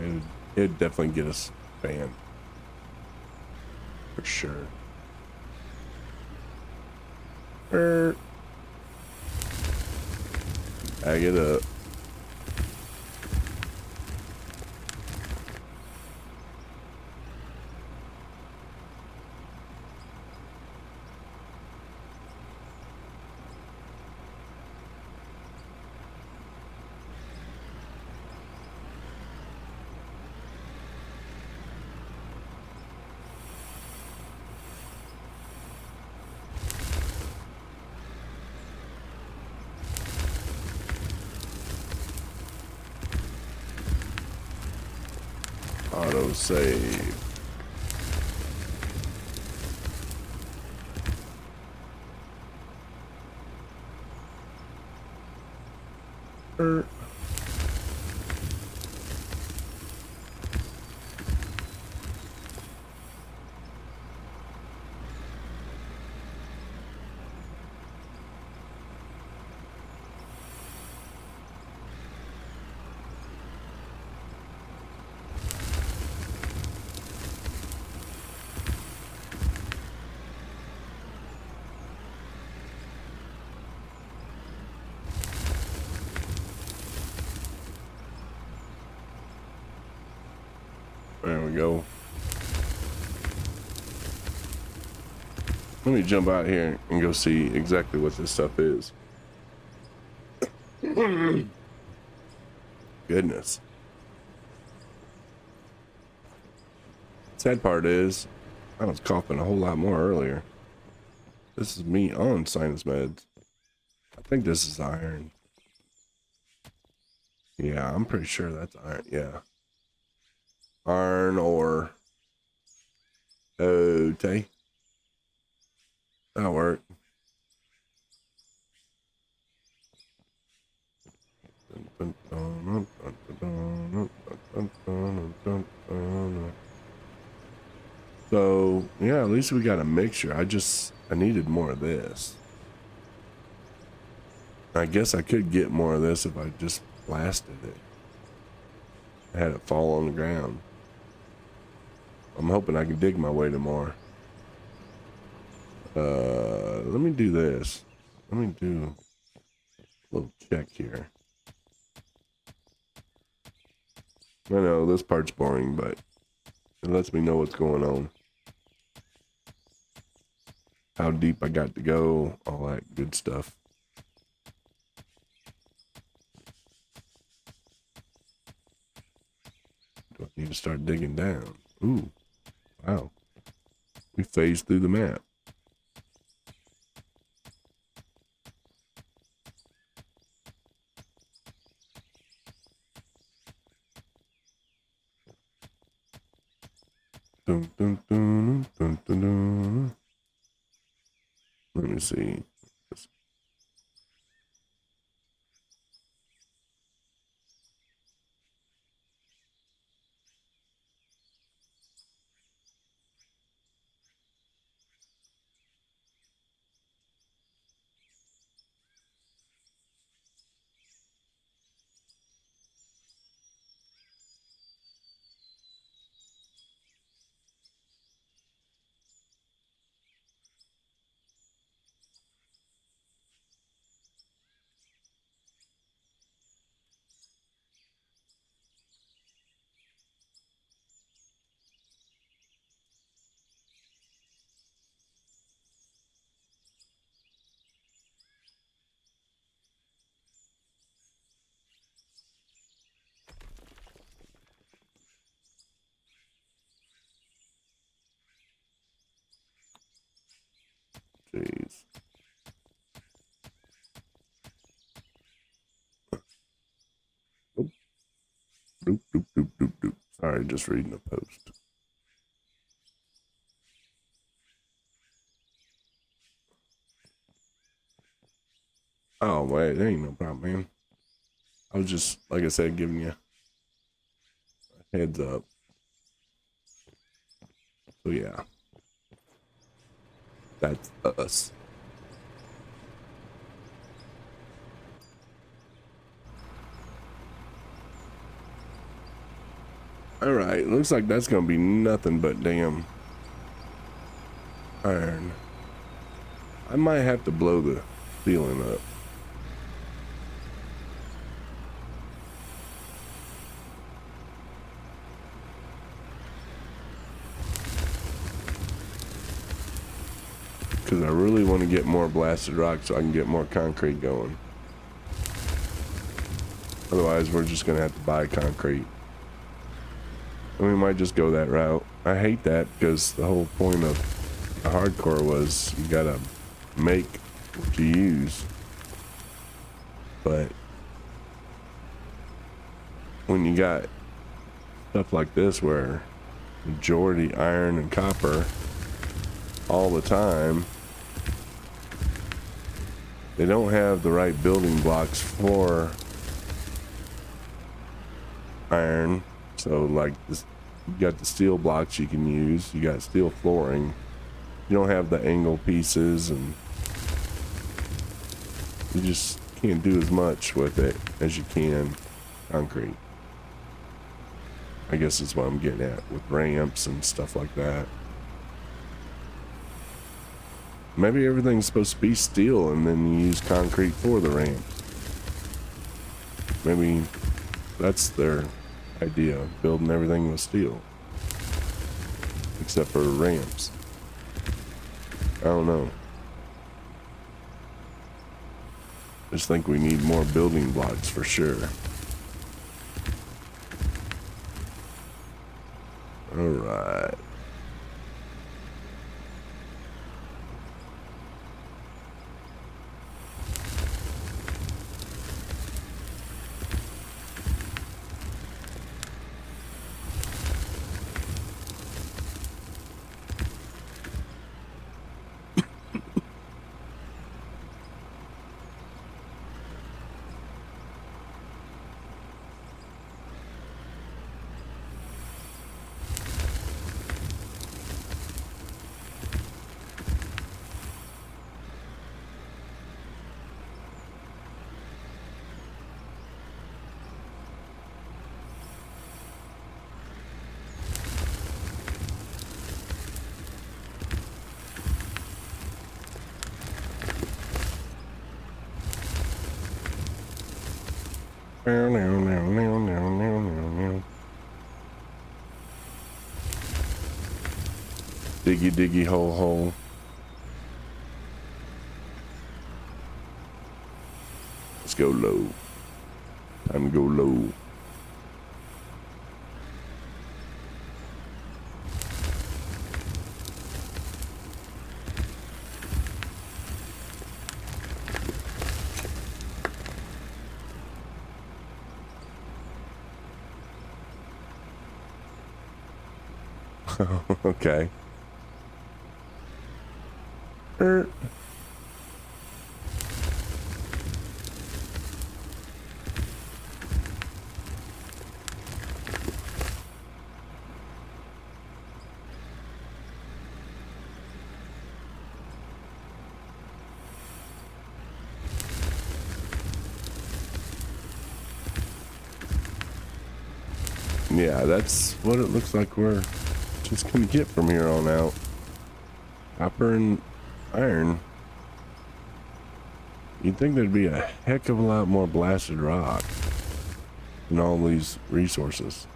it'd definitely get us banned. For sure. Bag it up. Auto save. There we go. Let me jump out here and go see exactly what this stuff is. Goodness. Sad part is, I was coughing a whole lot more earlier. This is me on sinus meds. I think this is iron. Yeah, I'm pretty sure that's iron. Yeah. Iron ore. Okay. That'll work. So, yeah, at least we got a mixture. I needed more of this. I guess I could get more of this if I just blasted it. I had it fall on the ground. I'm hoping I can dig my way to more. Let me do this. Let me do a little check here. I know this part's boring, but it lets me know what's going on. How deep I got to go, all that good stuff. Do I need to start digging down? Ooh, wow. We phased through the map. Dun, dun, dun, dun, dun, dun. Let me see. Jeez. Oop. Doop, doop, doop, doop, doop. Sorry, just reading a post. Oh, wait, there ain't no problem, man. I was just, like I said, giving you a heads up. So, yeah. That's us. Alright, looks like that's gonna be nothing but damn iron. I might have to blow the ceiling up. Because I really want to get more blasted rock so I can get more concrete going. Otherwise, we're just going to have to buy concrete. And we might just go that route. I hate that because the whole point of the hardcore was you got to make what you use. But when you got stuff like this where majority iron and copper all the time, they don't have the right building blocks for iron. So like this, you got the steel blocks you can use, you got steel flooring, you don't have the angle pieces, and you just can't do as much with it as you can concrete. I guess that's what I'm getting at with ramps and stuff like that. Maybe everything's supposed to be steel and then you use concrete for the ramps. Maybe that's their idea, building everything with steel. Except for ramps. I don't know. Just think we need more building blocks for sure. Alright. Diggy diggy hole hole. Let's go low. Time to go low. Okay. Yeah, that's what it looks like we're just gonna get from here on out. Copper and iron. You'd think there'd be a heck of a lot more blasted rock in all these resources.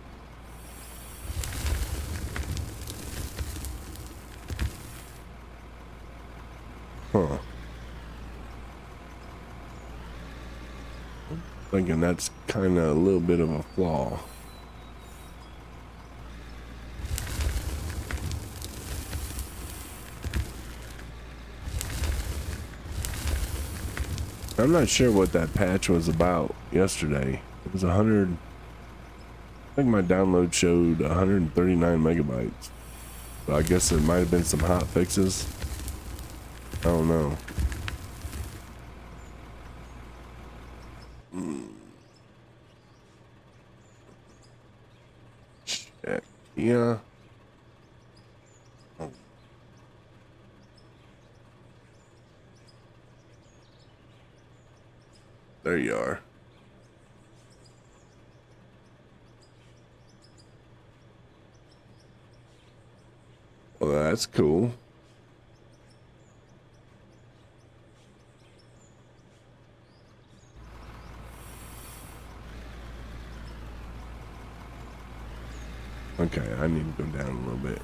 Huh. Thinking that's kind of a little bit of a flaw. I'm not sure what that patch was about yesterday. It was 100. I think my download showed 139 megabytes. So I guess there might have been some hot fixes. I don't know. Shit. Yeah. Oh. There you are. Well, that's cool. Okay, I need to go down a little bit.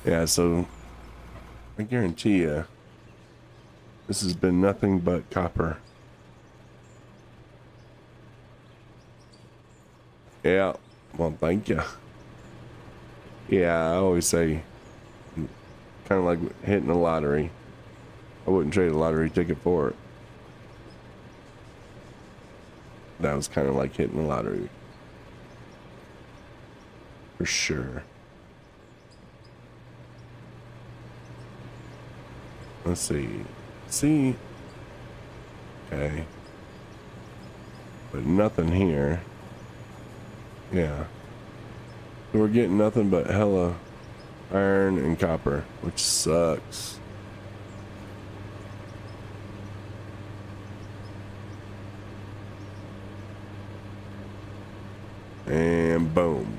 Yeah, so I guarantee you this has been nothing but copper. Yeah, well, thank you. Yeah, I always say kind of like hitting a lottery. I wouldn't trade a lottery ticket for it. That was kind of like hitting the lottery. For sure. Let's see. See? Okay. But nothing here. Yeah. So we're getting nothing but hella iron and copper, which sucks. And boom.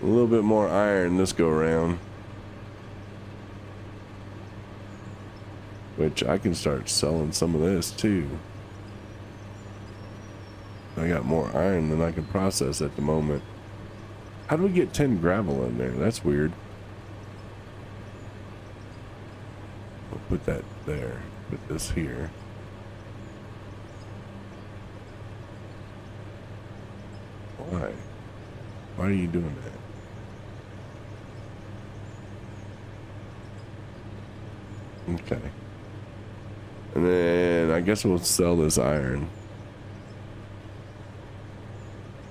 A little bit more iron this go around. Which I can start selling some of this too. I got more iron than I can process at the moment. How do we get 10 gravel in there? That's weird. I'll put that there. Put this here. Why? Why are you doing that? Okay. And then I guess we'll sell this iron.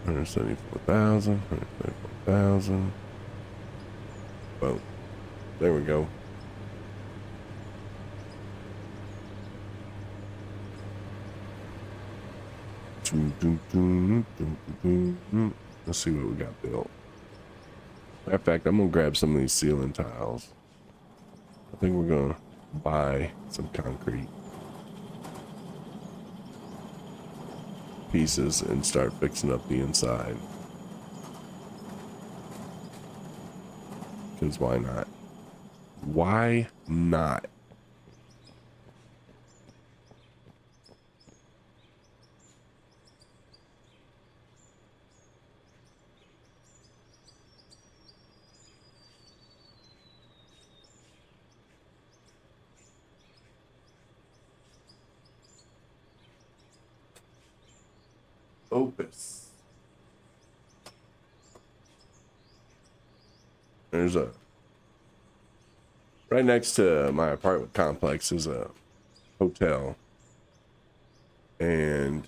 174,000, 174,000. Boom. There we go. Let's see what we got built. Matter of fact, I'm gonna grab some of these ceiling tiles. I think we're gonna buy some concrete pieces and start fixing up the inside. Because why not? Why not? Opus. There's a right next to my apartment complex is a hotel, and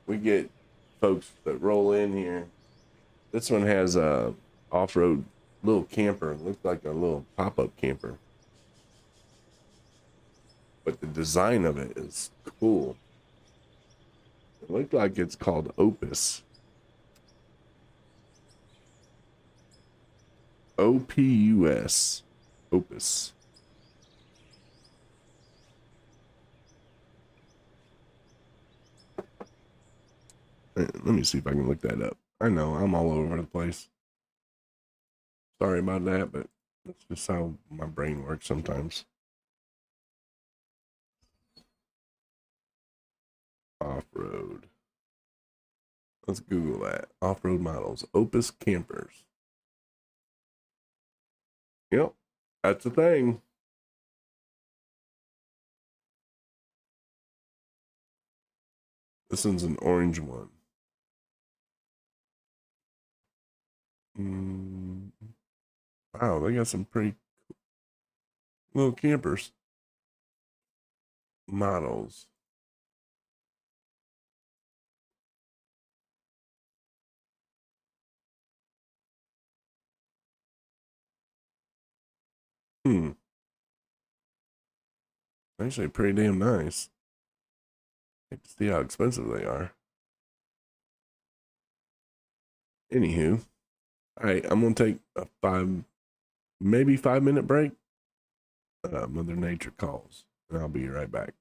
we get folks that roll in here. This one has a off-road little camper. It looks like a little pop-up camper, but the design of it is cool. It looked like it's called Opus. OPUS. Opus. Let me see if I can look that up. I know I'm all over the place. Sorry about that, but that's just how my brain works sometimes. Off-road. Let's Google that. Off-road models. Opus campers. Yep, that's the thing. This one's an orange one. Wow, they got some pretty little campers. Models. Actually pretty damn nice. I can see how expensive they are. Anywho, all right, I'm gonna take a maybe 5 minute break. Mother Nature calls, and I'll be right back.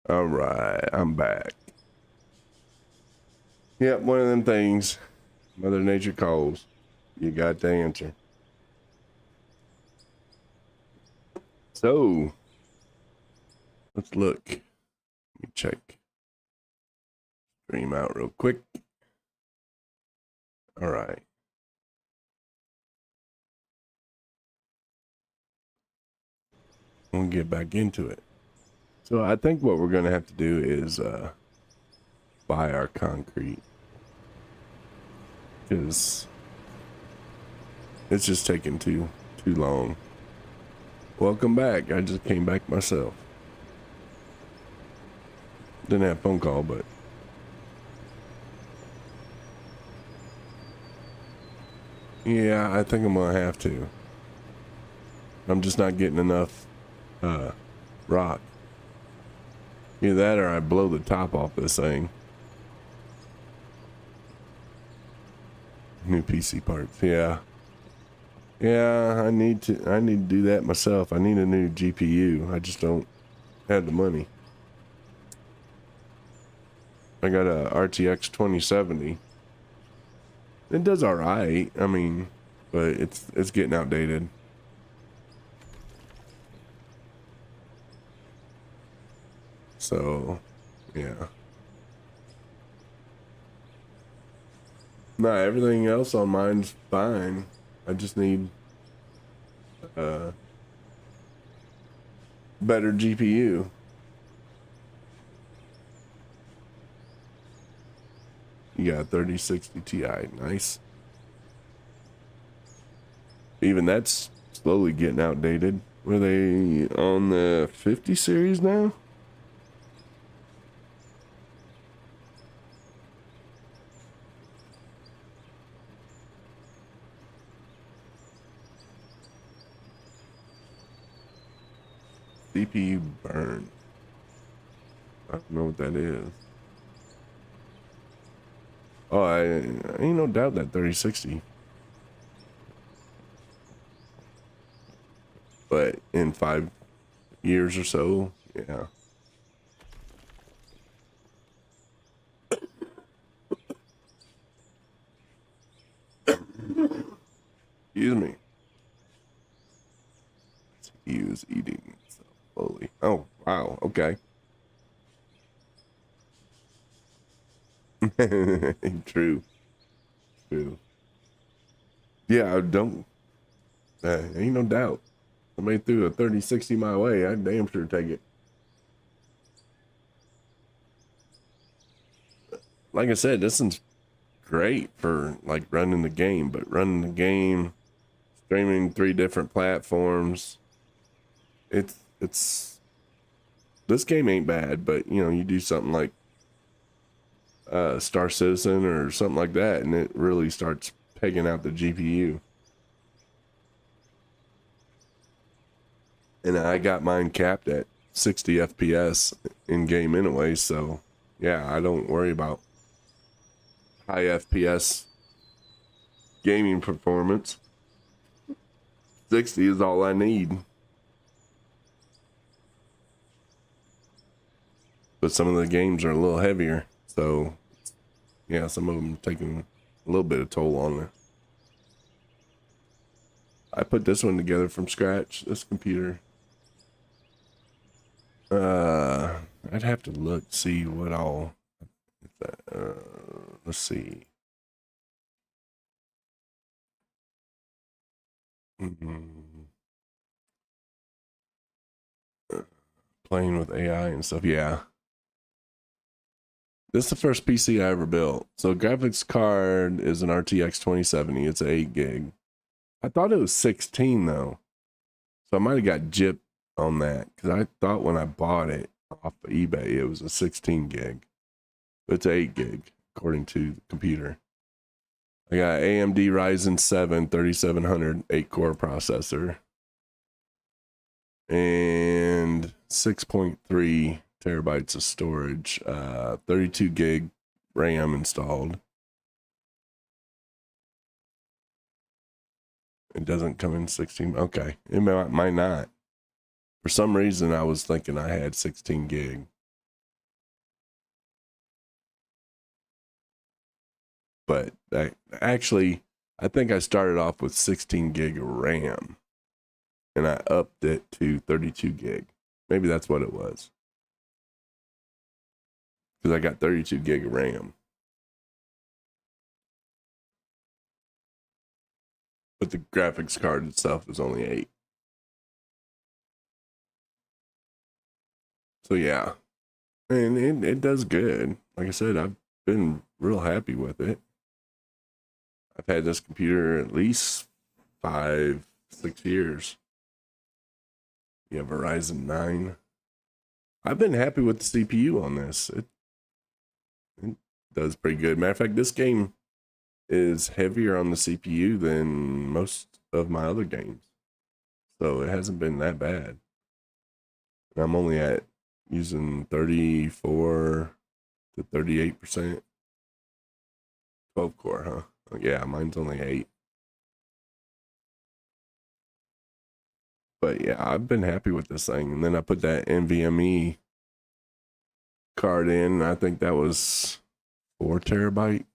All right, I'm back. Yep, one of them things. Mother Nature calls. You got the answer. So, let's look. Let me check. Stream out real quick. All right. We'll get back into it. So I think what we're going to have to do is buy our concrete. Because it's just taking too long. Welcome back. I just came back myself. Didn't have a phone call, but yeah, I think I'm gonna have to. I'm just not getting enough rock. Either that or I blow the top off this thing. New PC parts, yeah. Yeah, I need to do that myself. I need a new GPU. I just don't have the money. I got a RTX 2070. It does all right. I mean, but it's getting outdated. So, yeah. No, everything else on mine's fine. I just need better GPU. You got 3060 Ti, nice. Even that's slowly getting outdated. Were they on the 50 series now? CPU burn. I don't know what that is. Oh, I ain't no doubt that 3060. But in 5 years or so, yeah. Excuse me. He was eating so slowly. Oh, wow. Okay. True. True. Yeah, I don't. Ain't no doubt. Somebody threw a 3060 my way. I damn sure take it. Like I said, this one's great for like running the game, but running the game, streaming 3 different platforms. It's this game ain't bad, but you know, you do something like Star Citizen or something like that, and it really starts pegging out the GPU. And I got mine capped at 60 FPS in game anyway, so yeah, I don't worry about high FPS gaming performance. 60 is all I need. But some of the games are a little heavier, so yeah, some of them taking a little bit of toll on it. I put this one together from scratch, this computer. I'd have to look, see what all, let's see. Playing with AI and stuff, yeah. This is the first PC I ever built. So graphics card is an RTX 2070. It's 8 gig. I thought it was 16 though. So I might have got gypped on that because I thought when I bought it off of eBay it was a 16 gig. But it's 8 gig according to the computer. I got AMD Ryzen 7 3700 8-core processor and 6.3 terabytes of storage, 32 gig RAM installed. It doesn't come in 16. Okay, it might not. For some reason, I was thinking I had 16 gig. but actually, I think I started off with 16 gig of RAM and I upped it to 32 gig. Maybe that's what it was. Because I got 32 gig of RAM. But the graphics card itself is only 8. So yeah. And it does good. Like I said, I've been real happy with it. I've had this computer at least 5-6 years. Yeah, Verizon 9. I've been happy with the CPU on this. It does pretty good. Matter of fact, this game is heavier on the CPU than most of my other games. So it hasn't been that bad. And I'm only at using 34 to 38%. 12 core, huh? Yeah, mine's only 8. But yeah, I've been happy with this thing. And then I put that NVMe card in. I think that was 4 terabyte.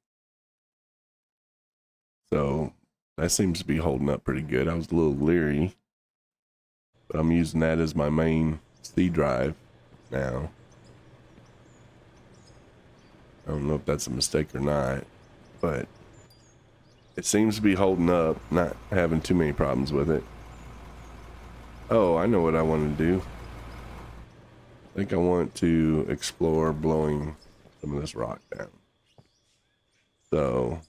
So that seems to be holding up pretty good. I was a little leery, but I'm using that as my main C drive now. I don't know if that's a mistake or not, but it seems to be holding up, not having too many problems with it. Oh, I know what I want to do. I think I want to explore blowing some of this rock down. So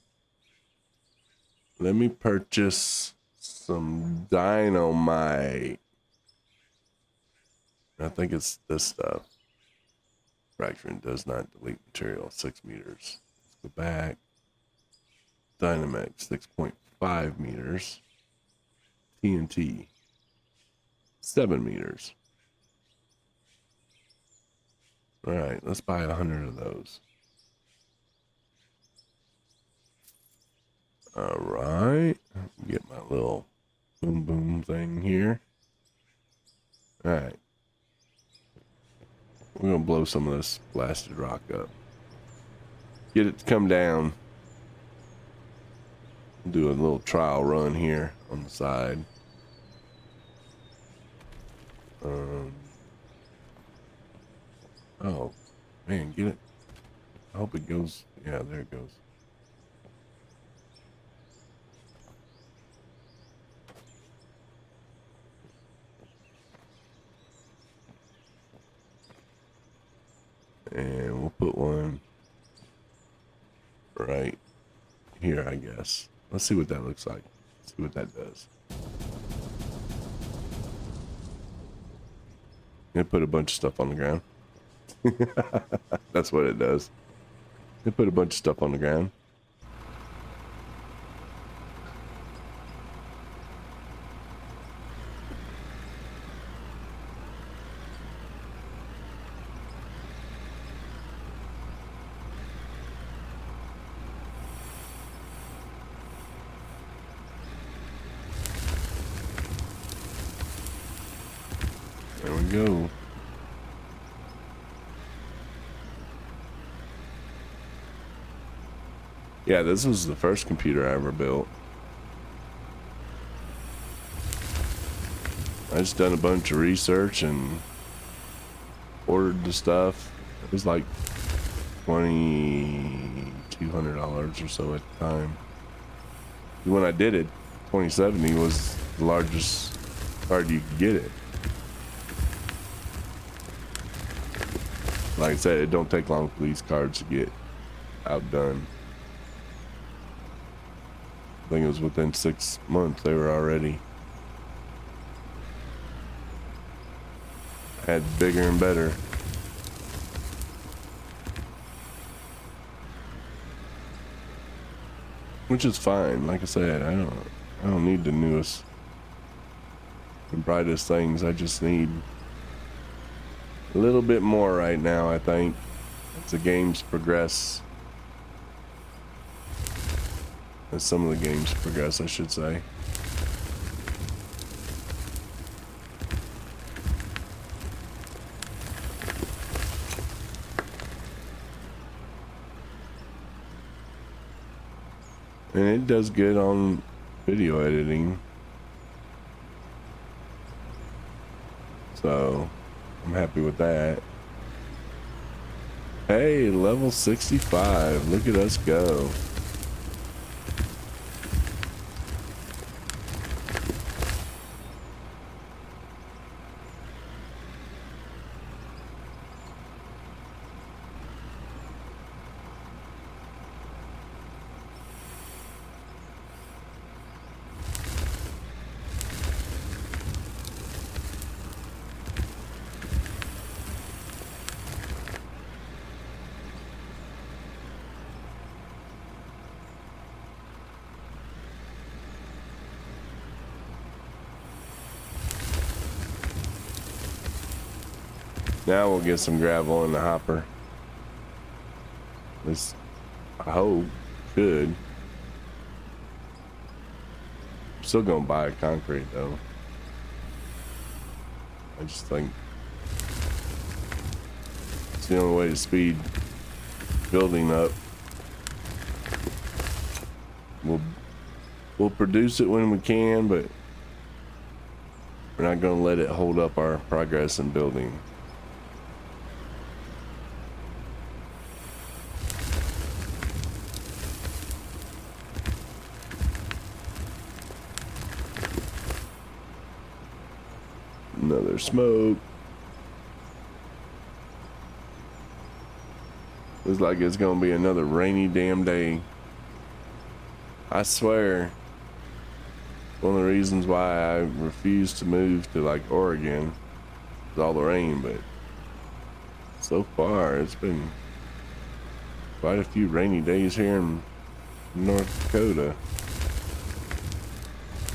let me purchase some dynamite. I think it's this stuff. Fracturing does not delete material. 6 meters. Let's go back. Dynamite 6.5 meters. TNT 7 meters. All right, let's buy 100 of those. All right, get my little boom boom thing here. All right, we're gonna blow some of this blasted rock up. Get it to come down. Do a little trial run here on the side. Oh man, get it. I hope it goes. Yeah, there it goes. And we'll put one right here, I guess. Let's see what that looks like. See what that does. It put a bunch of stuff on the ground. That's what it does. It put a bunch of stuff on the ground. There we go. Yeah, this was the first computer I ever built. I just done a bunch of research and ordered the stuff. It was like $2,200 or so at the time. When I did it, 2070 was the largest card you could get it. Like I said, it don't take long for these cards to get outdone. I think it was within 6 months they were already had bigger and better. Which is fine. Like I said, I don't need the newest and brightest things. I just need a little bit more right now, I think, as the games progress. As some of the games progress, I should say. And it does good on video editing. So I'm happy with that. Hey, level 65. Look at us go. Now we'll get some gravel in the hopper. At least I hope. Good. Still gonna buy concrete though. I just think it's the only way to speed building up. We'll produce it when we can, but we're not gonna let it hold up our progress in building. Another smoke. Looks like it's gonna be another rainy damn day. I swear, one of the reasons why I refused to move to like Oregon is all the rain, but so far it's been quite a few rainy days here in North Dakota.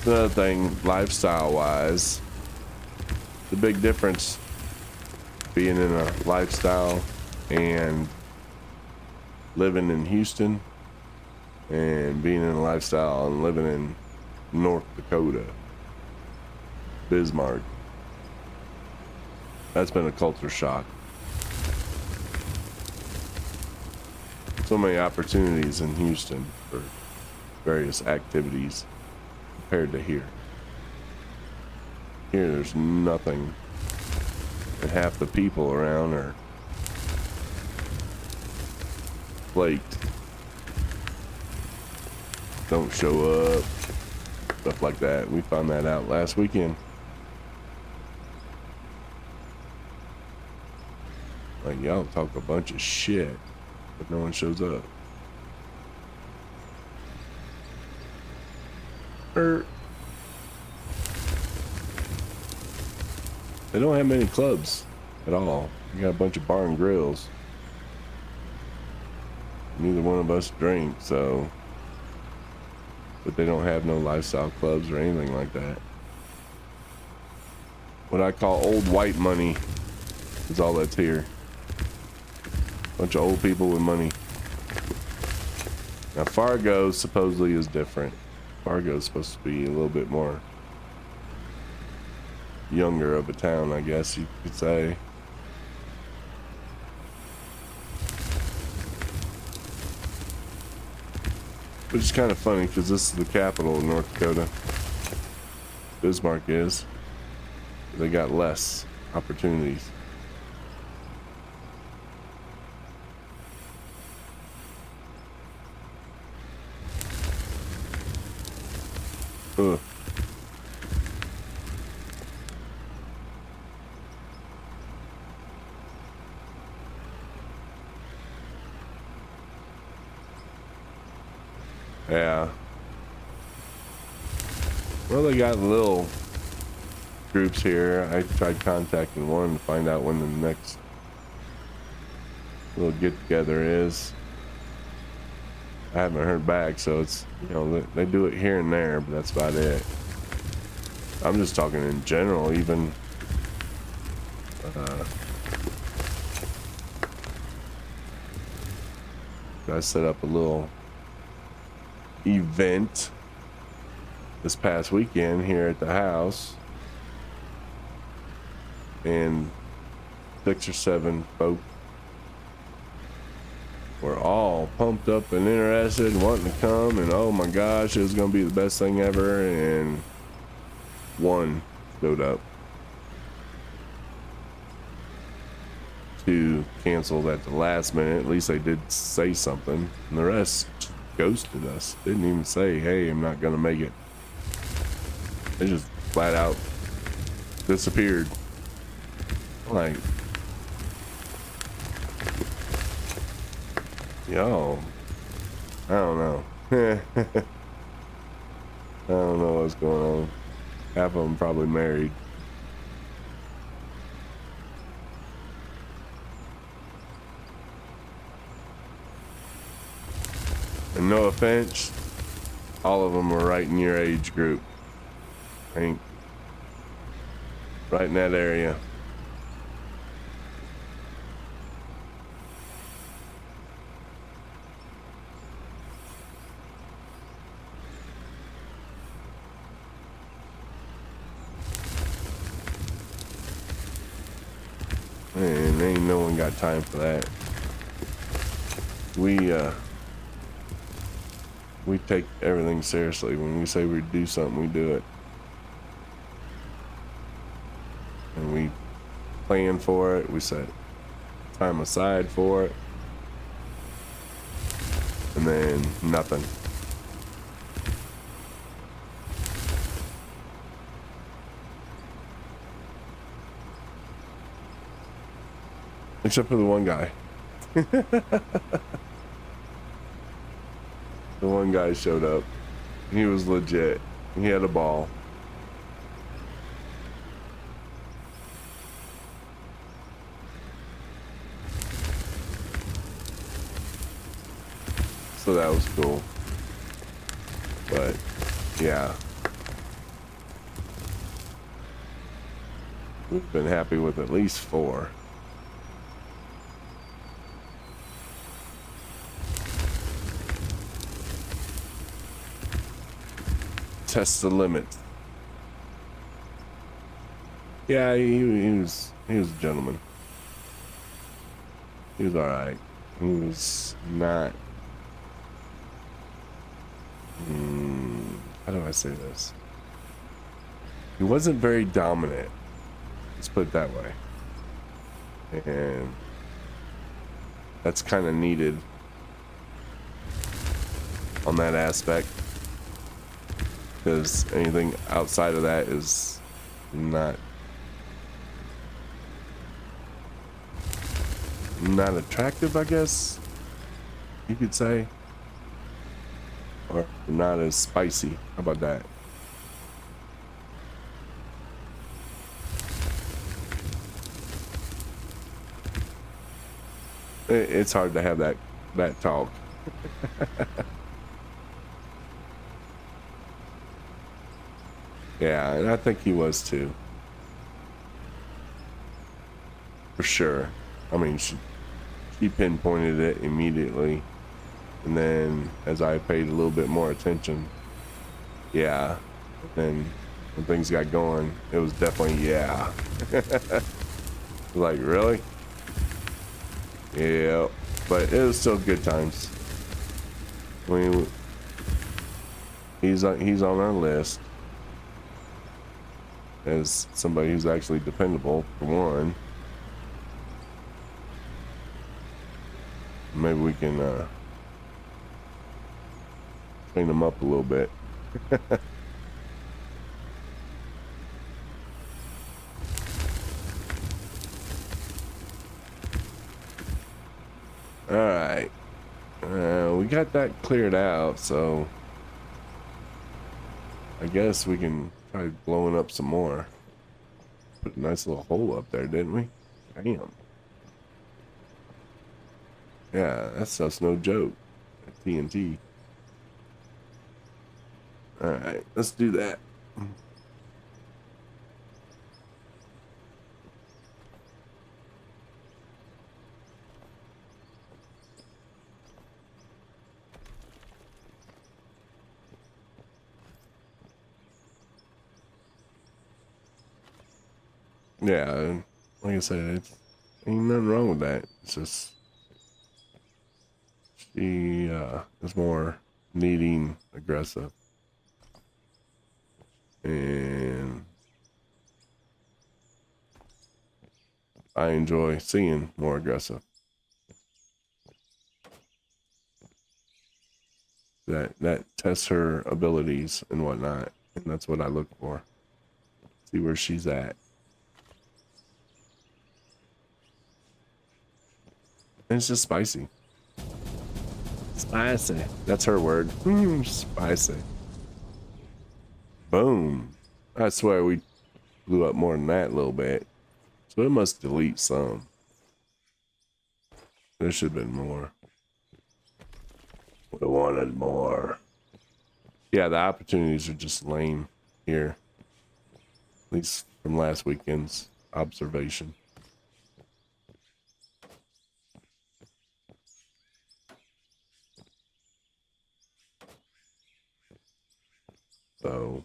Another thing, lifestyle wise, the big difference being in a lifestyle and living in Houston and being in a lifestyle and living in North Dakota, Bismarck. That's been a culture shock. So many opportunities in Houston for various activities compared to here. Here there's nothing, and half the people around are flaked, don't show up, stuff like that. We found that out last weekend. Like, y'all talk a bunch of shit, but no one shows up. They don't have many clubs at all. You got a bunch of bar and grills. Neither one of us drink, so. But they don't have no lifestyle clubs or anything like that. What I call old white money is all that's here. Bunch of old people with money. Now Fargo supposedly is different. Fargo is supposed to be a little bit more younger of a town, I guess you could say. Which is kind of funny because this is the capital of North Dakota. Bismarck is. They got less opportunities. Ugh. Yeah. Well, they got little groups here. I tried contacting one to find out when the next little get together is. I haven't heard back, so it's, you know, they do it here and there, but that's about it. I'm just talking in general, even I set up a little event this past weekend here at the house, and 6 or 7 folk were all pumped up and interested and wanting to come, and oh my gosh, it was gonna be the best thing ever, and one showed up. Two canceled at the last minute. At least they did say something, and the rest ghosted us. Didn't even say, hey, I'm not gonna make it. They just flat out disappeared. Like, yo, I don't know. I don't know what's going on. Half of them probably married. And no offense, all of them are right in your age group. I think right in that area. Man, ain't no one got time for that. We take everything seriously. When we say we do something, we do it. And we plan for it. We set time aside for it. And then nothing. Except for the one guy. The one guy showed up. He was legit. He had a ball. So that was cool. But yeah. We've been happy with at least 4. Test the limit. Yeah, he was a gentleman. He was all right. He was not. How do I say this? He wasn't very dominant. Let's put it that way. And that's kind of needed on that aspect. Because anything outside of that is not attractive, I guess you could say, or not as spicy. How about that? It's hard to have that talk. Yeah, and I think he was too. For sure. I mean, she pinpointed it immediately. And then as I paid a little bit more attention, yeah. Then when things got going, it was definitely, yeah. Like, really? Yeah. But it was still good times. I mean, he's on our list as somebody who's actually dependable, for one. Maybe we can clean him up a little bit. All right, we got that cleared out, so I guess we can try blowing up some more. Put a nice little hole up there, didn't we? Damn. Yeah, that's no joke. TNT. All right, let's do that. Yeah, like I said, ain't nothing wrong with that. It's just She is more needing aggressive. And I enjoy seeing more aggressive. That tests her abilities and whatnot, and that's what I look for. See where she's at. And it's just spicy. Spicy. That's her word. Spicy. Boom. I swear we blew up more than that a little bit. So it must delete some. There should have been more. We wanted more. Yeah, the opportunities are just lame here. At least from last weekend's observation. So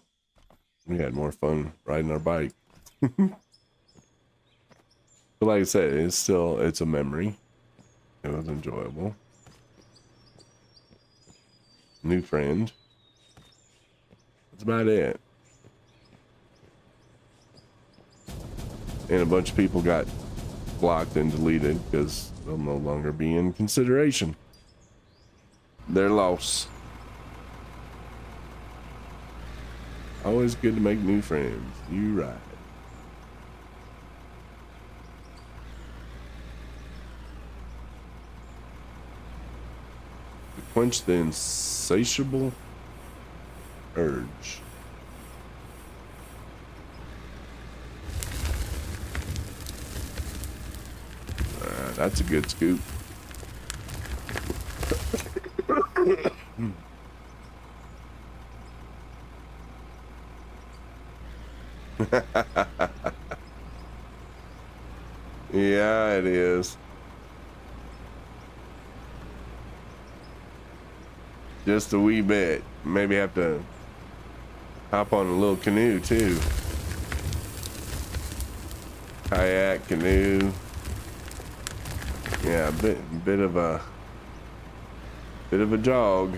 we had more fun riding our bike. But like I said, it's a memory. It was enjoyable. New friend. That's about it. And a bunch of people got blocked and deleted because they'll no longer be in consideration. Their loss. Always good to make new friends. You right. To quench the insatiable urge. That's a good scoop. Yeah, it is. Just a wee bit. Maybe have to hop on a little canoe too. Kayak, canoe. Yeah, bit of a jog.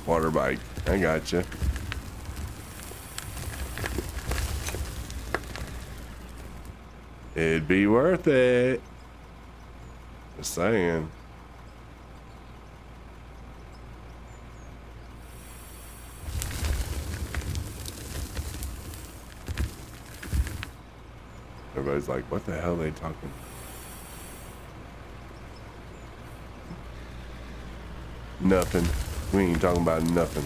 Water bike. I gotcha. It'd be worth it. Just saying. Everybody's like, what the hell are they talking? Nothing. We ain't talking about nothing.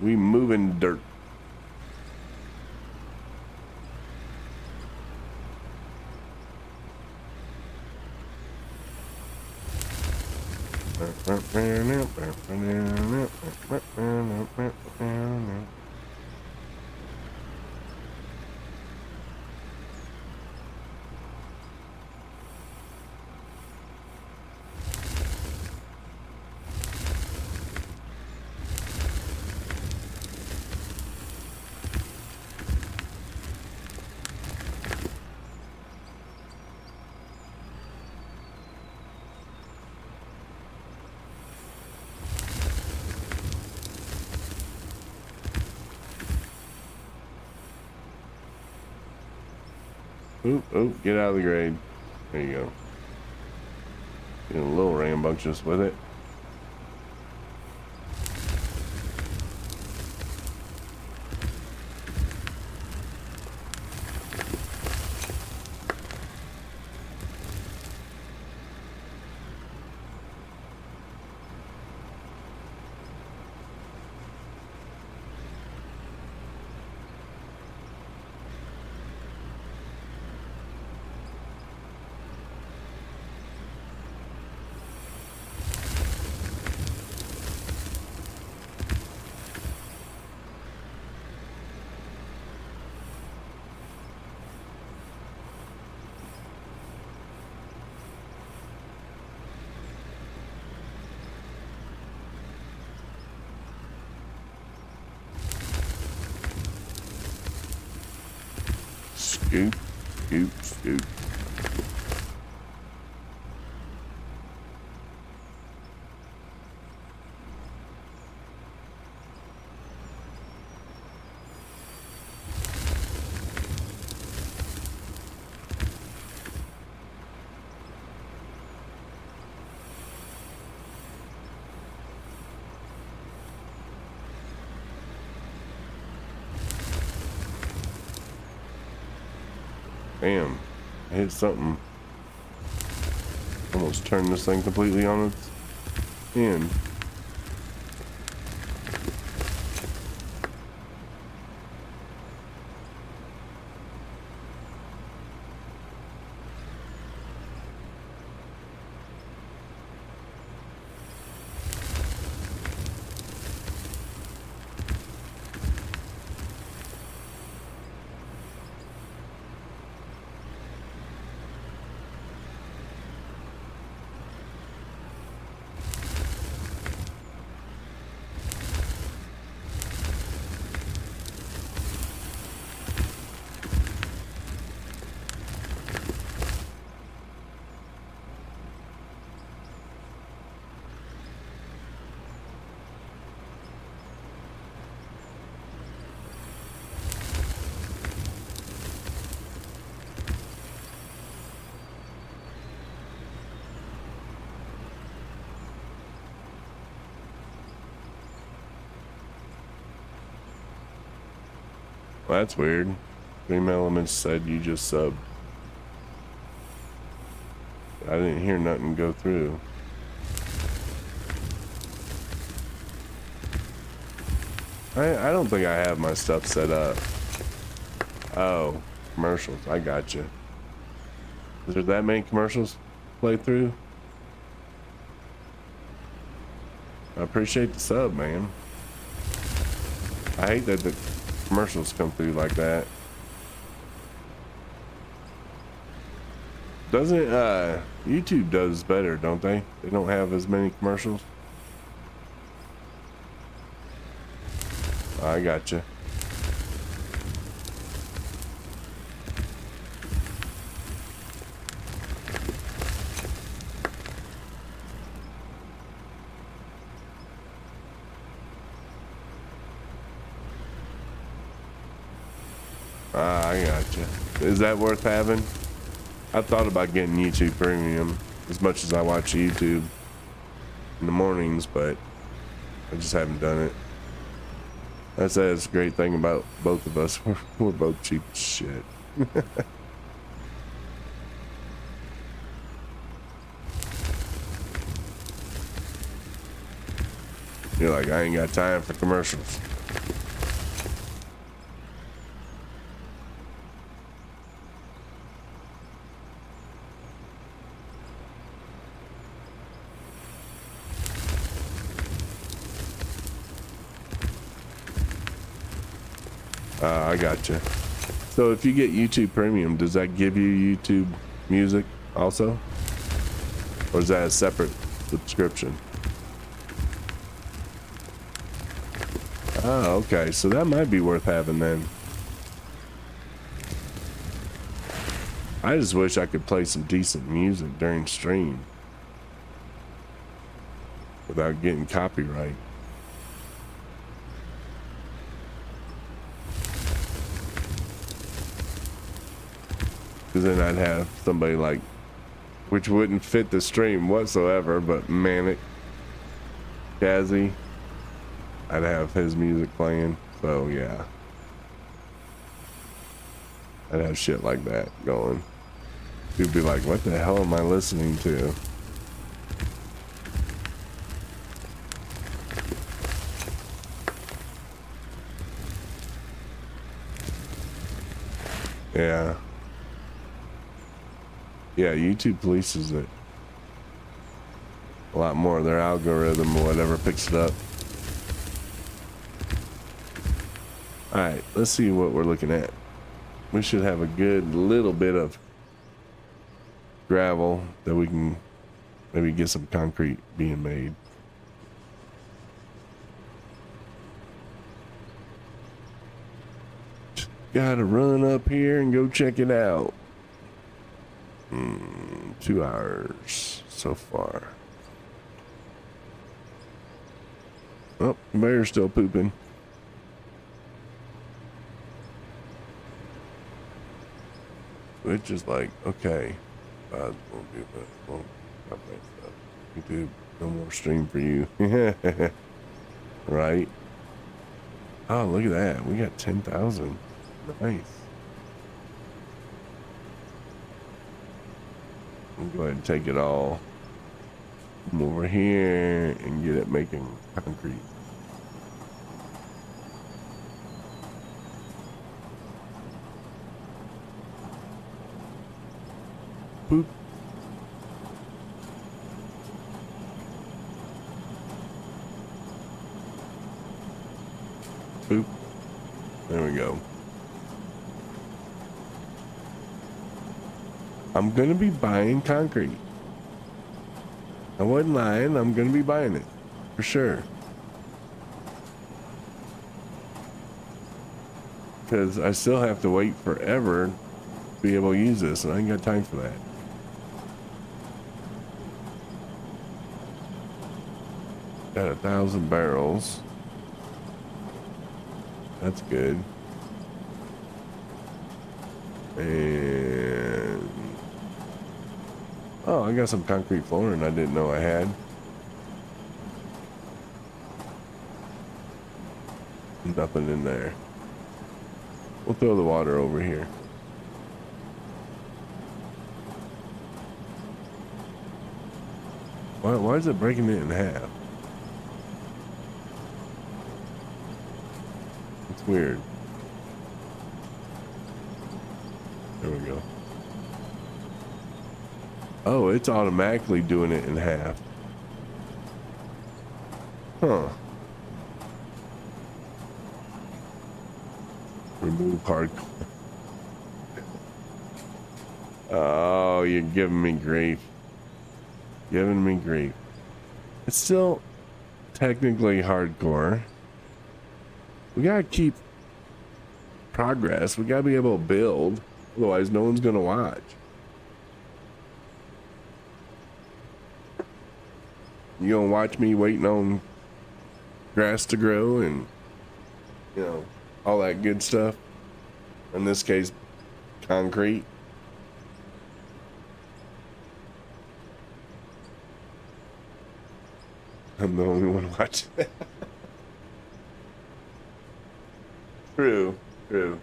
We moving dirt. Oop, get out of the grade. There you go. Getting a little rambunctious with it. Scoop, scoop, scoop. Damn, I hit something. Almost turned this thing completely on its end. Well, that's weird. Dream Elements said you just subbed. I didn't hear nothing go through. I don't think I have my stuff set up. Oh, commercials. I got you. Is there that many commercials to play through? I appreciate the sub, man. I hate that the commercials come through like that. Doesn't YouTube does better, don't they? They don't have as many commercials. I got you. I got you. Is that worth having? I thought about getting YouTube Premium as much as I watch YouTube in the mornings, but I just haven't done it. That's a great thing about both of us. We're both cheap as shit. You're like, I ain't got time for commercials. I gotcha. So if you get YouTube Premium, does that give you YouTube Music also? Or is that a separate subscription? Oh, okay. So that might be worth having then. I just wish I could play some decent music during stream without getting copyright. Because then I'd have somebody like, which wouldn't fit the stream whatsoever, but Manic, Jazzy, I'd have his music playing. So yeah, I'd have shit like that going. You'd be like, what the hell am I listening to? Yeah. Yeah, YouTube polices it a lot more. Their algorithm or whatever picks it up. All right, let's see what we're looking at. We should have a good little bit of gravel that we can maybe get some concrete being made. Gotta run up here and go check it out. 2 hours so far. Oh, the bear's still pooping. Which is like, okay. Won't do that. Won't stop that stuff. YouTube, no more stream for you. Right? Oh, look at that. We got 10,000. Nice. I'll go ahead and take it all. Come over here and get it making concrete. Boop. Boop. There we go. I'm gonna be buying concrete. I wasn't lying. I'm gonna be buying it for sure. Because I still have to wait forever to be able to use this, and I ain't got time for that. Got 1,000 barrels. That's good. And oh, I got some concrete flooring I didn't know I had. Nothing in there. We'll throw the water over here. Why is it breaking it in half? It's weird. There we go. Oh, it's automatically doing it in half. Huh. Remove hardcore. Oh, you're giving me grief. Giving me grief. It's still technically hardcore. We gotta keep progress. We gotta be able to build. Otherwise, no one's gonna watch. You gonna watch me waiting on grass to grow and, you know, all that good stuff. In this case, concrete. I'm the only one watching. True, true.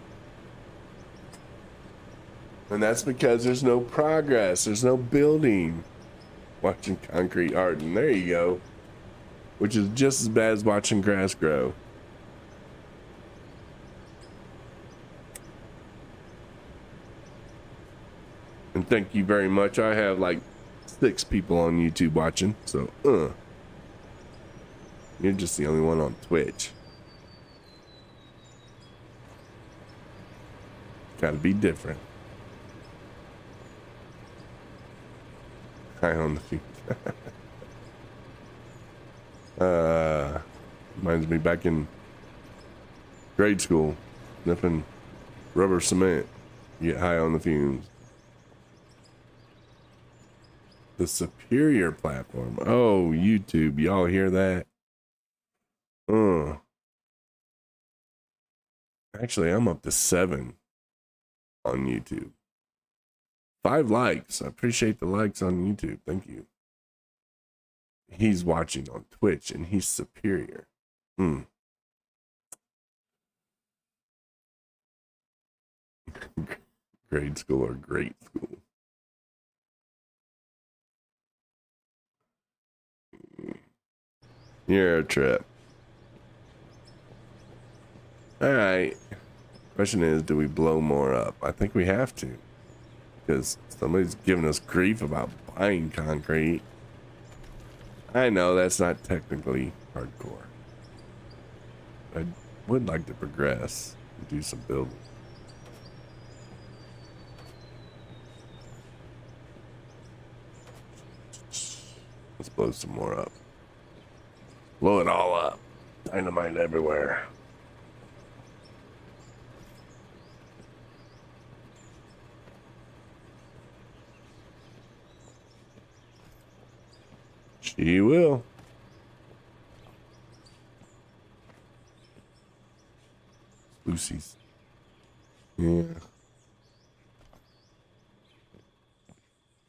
And that's because there's no progress. There's no building. Watching concrete harden. There you go. Which is just as bad as watching grass grow. And thank you very much. I have like 6 people on YouTube watching. So, you're just the only one on Twitch. Gotta be different. I own the feet. Reminds me back in grade school, sniffing rubber cement. You get high on the fumes. The superior platform. Oh, YouTube. Y'all hear that? Actually, I'm up to 7 on YouTube. 5 likes. I appreciate the likes on YouTube. Thank you. He's watching on Twitch and he's superior. Grade school or great school. You're a trip. All right. Question is, do we blow more up? I think we have to. Because somebody's giving us grief about buying concrete. I know that's not technically hardcore. I would like to progress and do some building. Let's blow some more up. Blow it all up. Dynamite everywhere. She will. Lucy's. Yeah.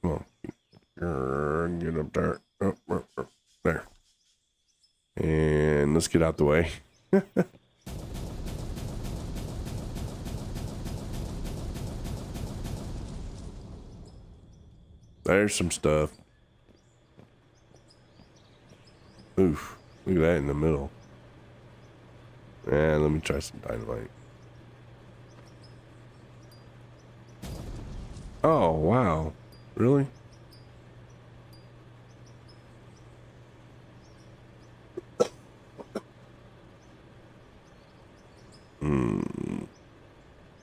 Come on. Get up there. There. And let's get out the way. There's some stuff. Oof. Look at that in the middle. And let me try some dynamite. Oh, wow. Really?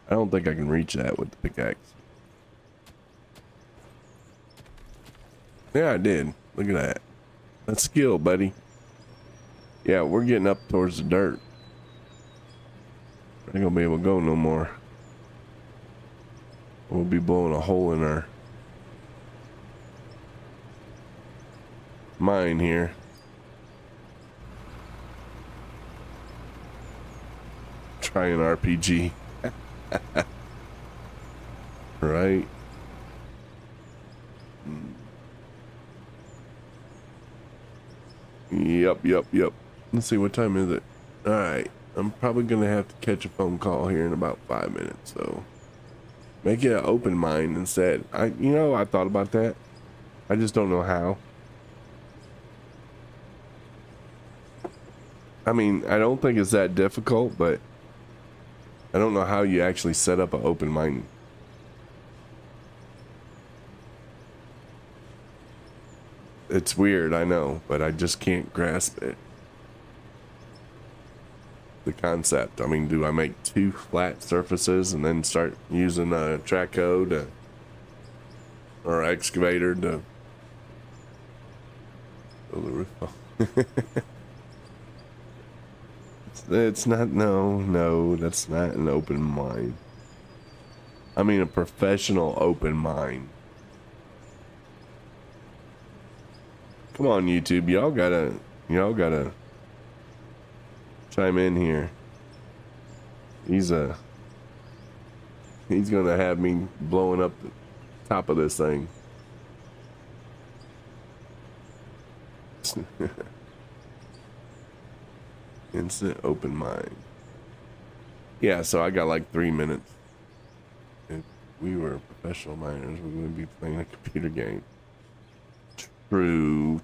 I don't think I can reach that with the pickaxe. Yeah, I did. Look at that. That's skill, buddy. Yeah, we're getting up towards the dirt. I ain't gonna be able to go no more. We'll be blowing a hole in our mine here. Try an RPG. Right? Yep. Let's see, what time is it? Alright. I'm probably gonna have to catch a phone call here in about 5 minutes, so make it an open mind instead. I thought about that. I just don't know how. I mean, I don't think it's that difficult, but I don't know how you actually set up an open mind. It's weird, I know, but I just can't grasp it. The concept. I mean, do I make 2 flat surfaces and then start using a track code or excavator to build the roof? It's not. No, that's not an open mine. I mean, a professional open mine. Come on, YouTube, y'all gotta chime in here. He's gonna have me blowing up the top of this thing. Instant open mine. Yeah, so I got like 3 minutes. If we were professional miners, we wouldn't be playing a computer game. True.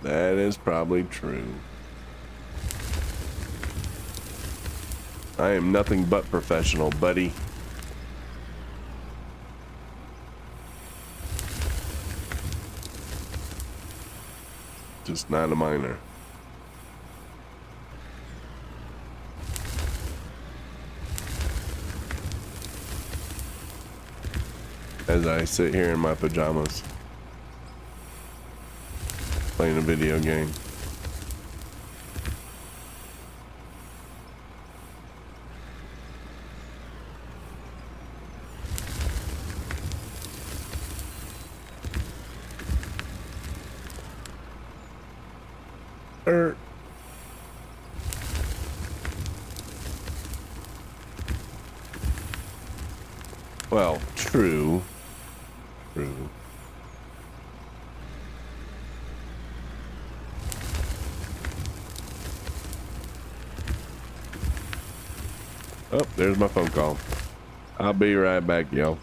That is probably true. I am nothing but professional, buddy. Just not a miner. As I sit here in my pajamas playing a video game. Well, true. Oh, there's my phone call. I'll be right back, y'all.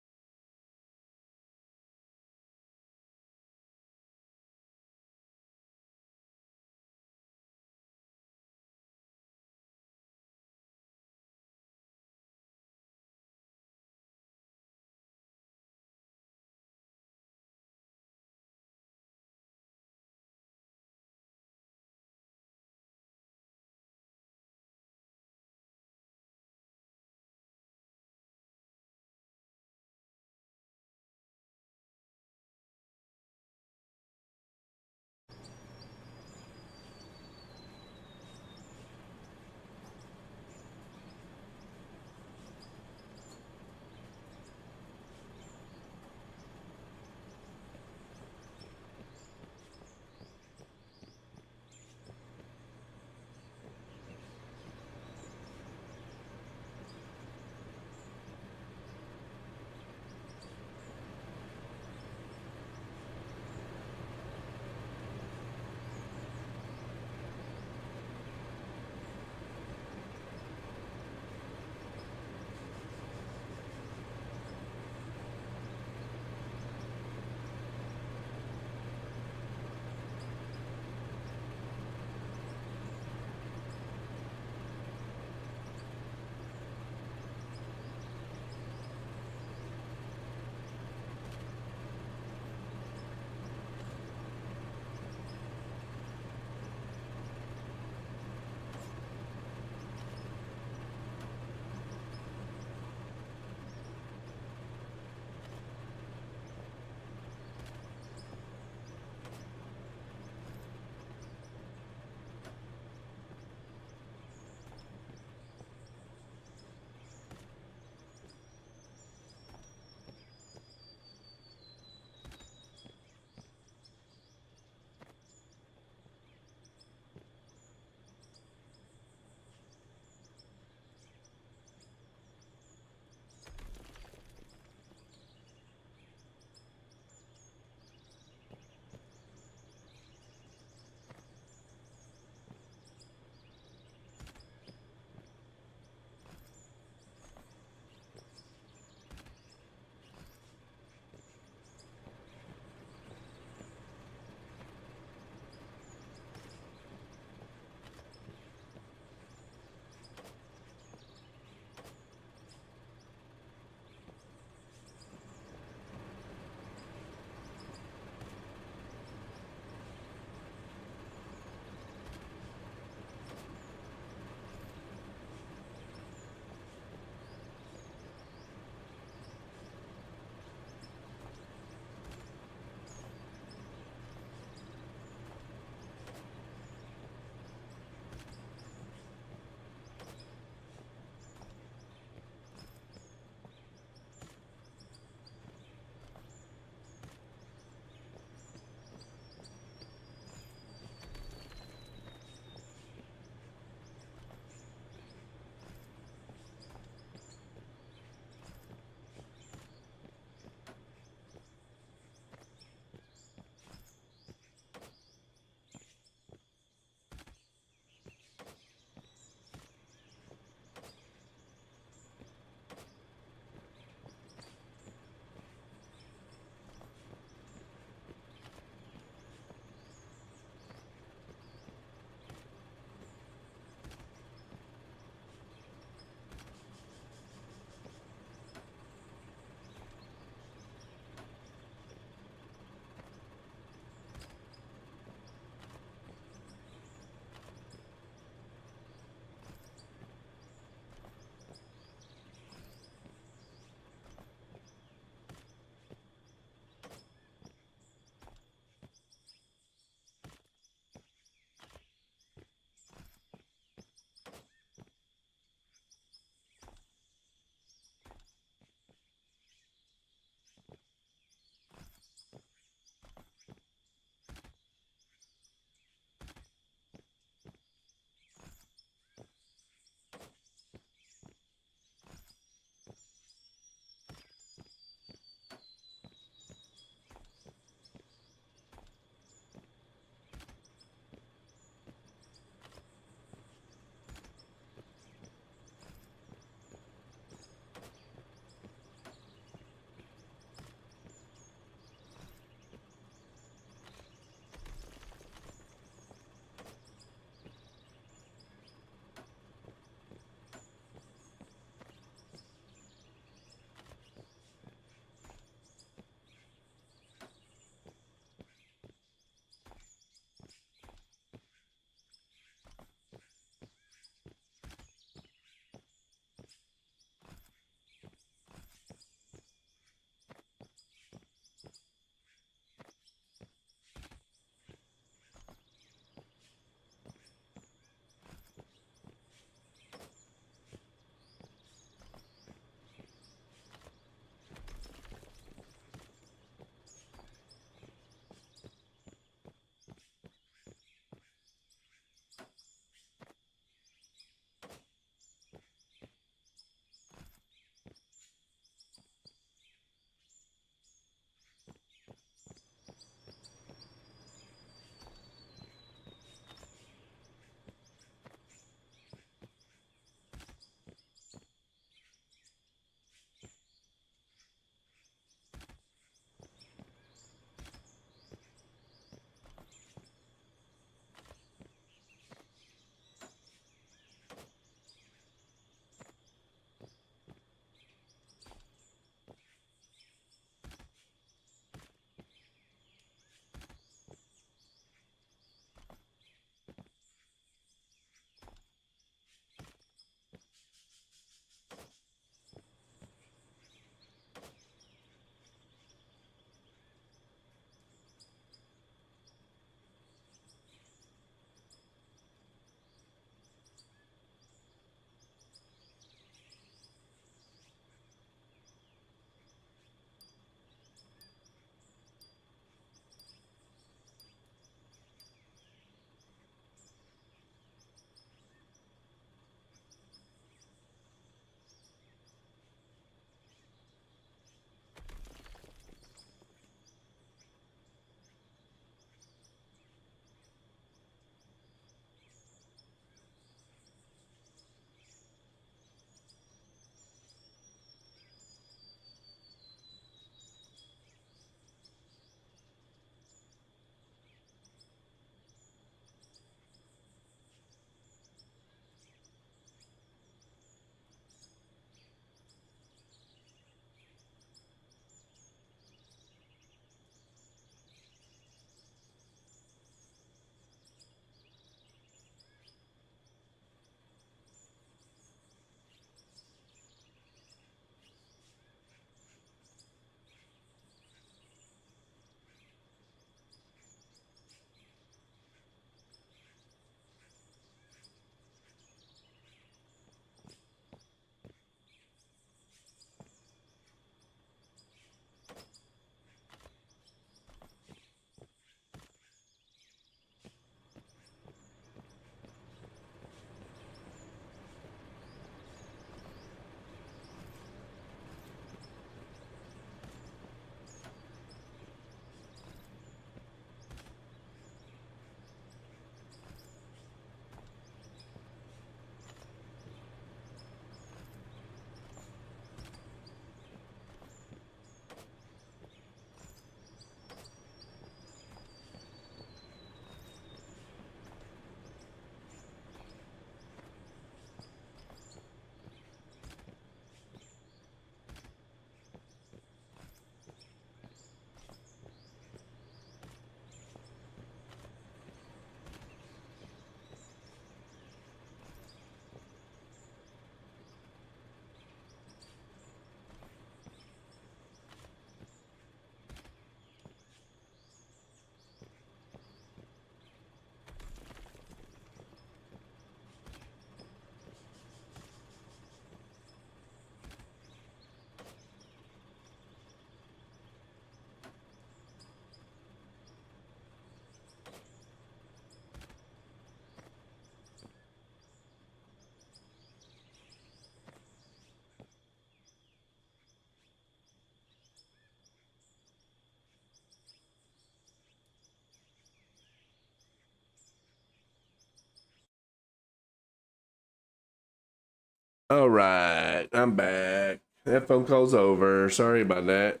All right, I'm back. That phone call's over. Sorry about that.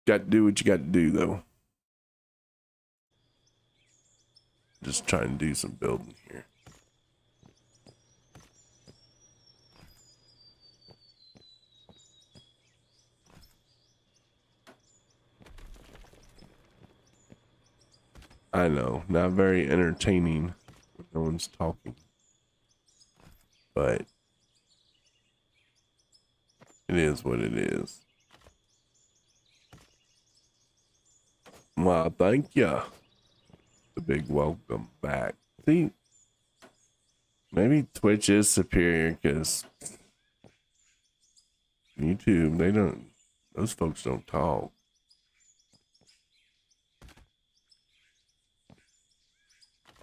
Got to do what you got to do, though. Just trying to do some building here. I know, not very entertaining when no one's talking, but it is what it is. Well, thank you. The big welcome back. See, maybe Twitch is superior because YouTube, they don't, those folks don't talk.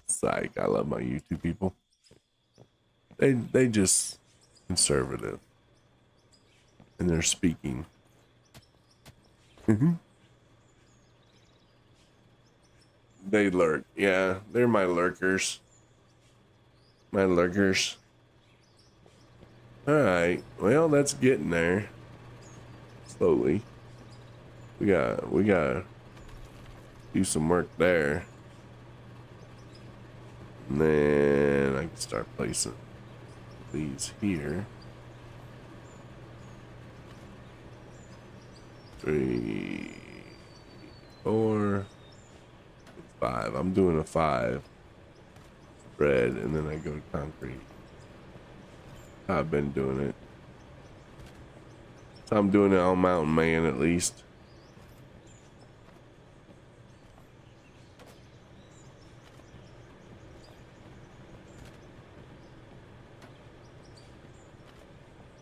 Psych, I love my YouTube people. They just conservative in their speaking. They lurk. Yeah, they're my lurkers. My lurkers. All right. Well, that's getting there. Slowly. We gotta do some work there. And then I can start placing these here. 3, 4, 5. I'm doing a 5 spread, and then I go to concrete. I've been doing it. So I'm doing it on Mountain Man at least.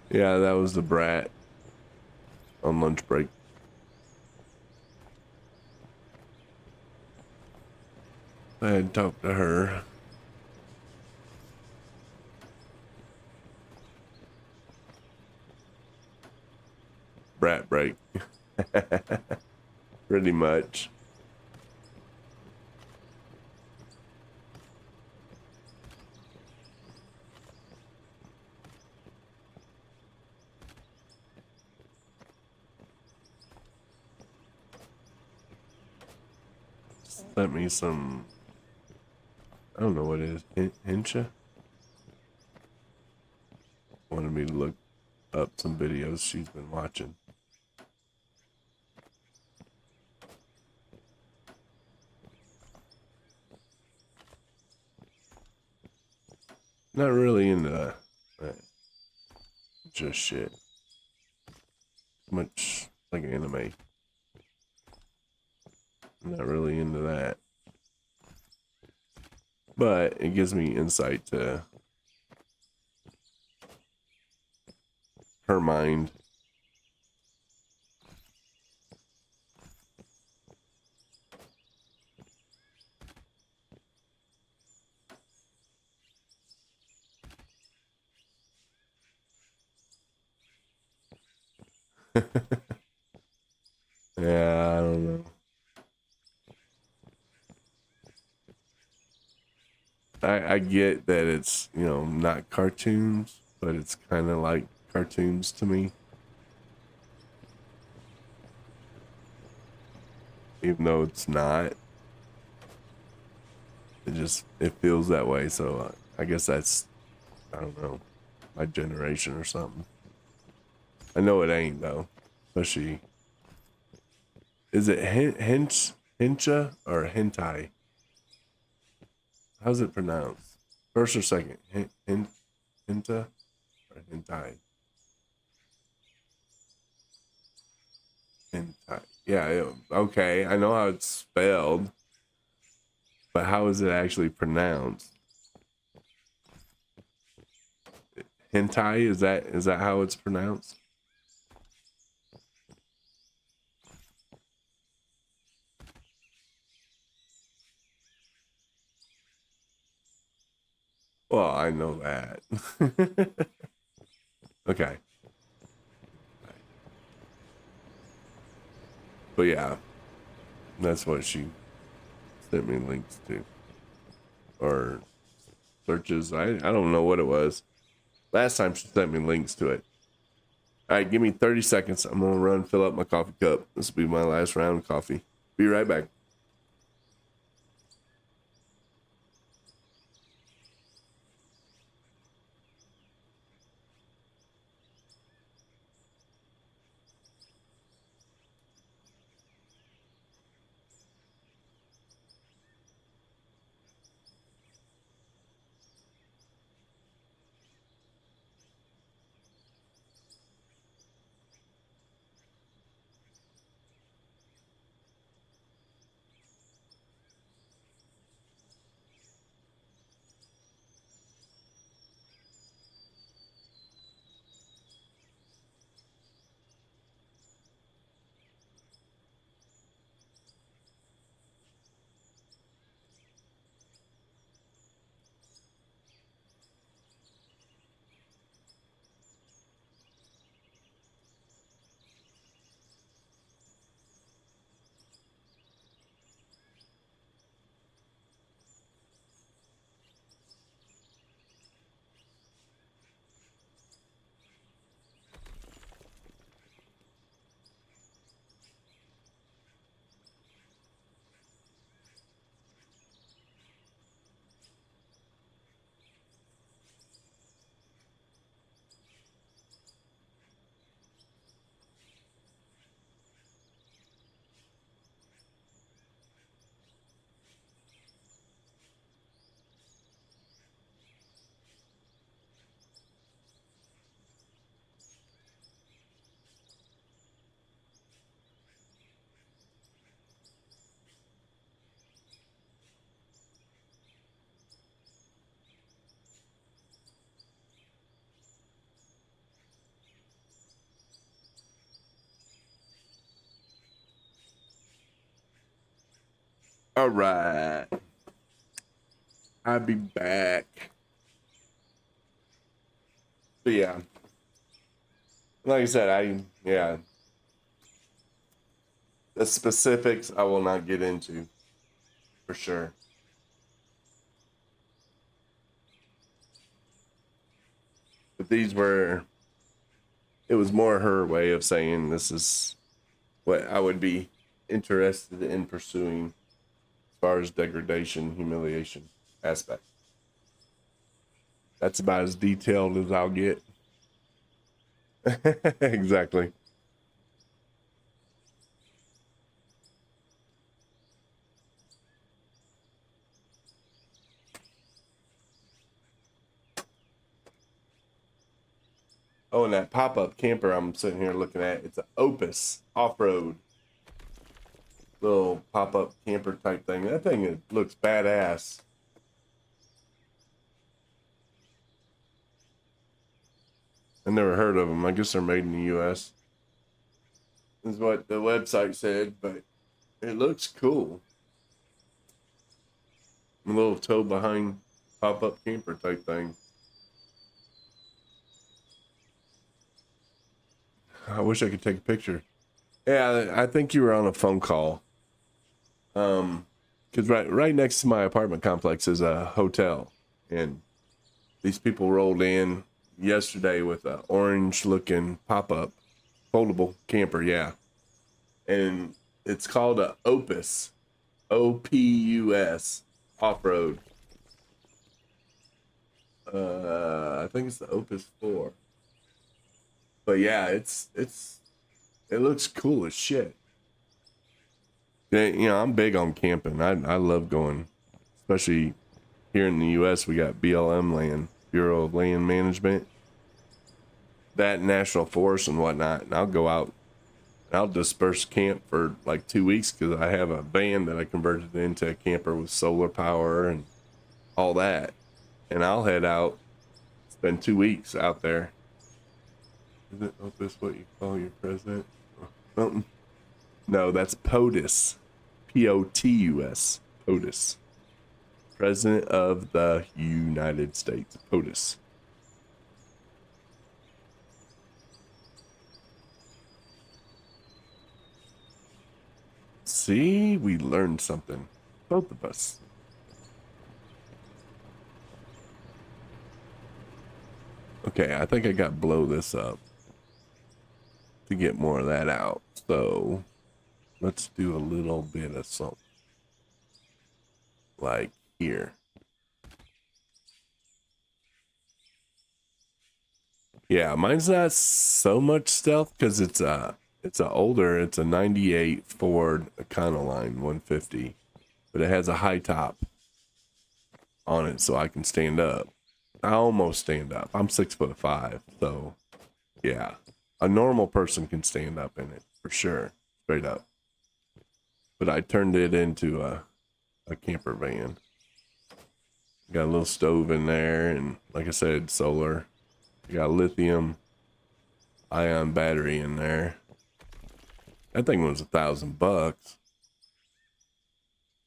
Yeah, that was the brat on lunch break. I had talked to her. Brat break. Pretty much. Sent me some, I don't know what it is, Hincha? Wanted me to look up some videos she's been watching. Not really into just shit. Much like anime. Not really into that. But it gives me insight to her mind. Yeah, I don't know. I get that it's, you know, not cartoons, but it's kind of like cartoons to me. Even though it's not. It feels that way, so I guess that's, I don't know, my generation or something. I know it ain't though, especially. Is it hincha or hentai? How's it pronounced? First or second? Hinta or hentai? Hentai. Yeah, okay. I know how it's spelled, but how is it actually pronounced? Hentai, is that how it's pronounced? Well, I know that. Okay. But yeah, that's what she sent me links to. Or searches. I don't know what it was. Last time she sent me links to it. All right, give me 30 seconds. I'm gonna run, fill up my coffee cup. This will be my last round of coffee. Be right back. All right. I'll be back. But yeah. Like I said, yeah. The specifics I will not get into for sure. But it was more her way of saying this is what I would be interested in pursuing as far as degradation, humiliation aspect. That's about as detailed as I'll get. Exactly. Oh, and that pop-up camper I'm sitting here looking at, it's an Opus off-road little pop-up camper type thing. That thing looks badass. I never heard of them. I guess they're made in the U.S. is what the website said, but it looks cool. A little tow behind pop-up camper type thing. I wish I could take a picture. Yeah, I think you were on a phone call. Because right next to my apartment complex is a hotel, and these people rolled in yesterday with a orange-looking pop-up foldable camper. Yeah, and it's called a Opus, Opus, off-road. I think it's the Opus 4. But yeah, it looks cool as shit. You know, I'm big on camping. I love going, especially here in the U.S. We got BLM land, Bureau of Land Management, that national forest and whatnot. And I'll go out, and I'll disperse camp for like 2 weeks because I have a van that I converted into a camper with solar power and all that. And I'll head out, spend 2 weeks out there. Is it Opus what you call your president? Mountain? No, that's POTUS. POTUS. POTUS. President of the United States. POTUS. See, we learned something. Both of us. Okay, I think I got to blow this up to get more of that out. So let's do a little bit of something like here. Yeah, mine's not so much stealth because it's a older, it's a 98 Ford Econoline 150, but it has a high top on it so I can stand up. I almost stand up. I'm 6'5", so yeah, a normal person can stand up in it for sure, straight up. But I turned it into a camper van. Got a little stove in there, and like I said, solar. You got a lithium ion battery in there. That thing was $1,000.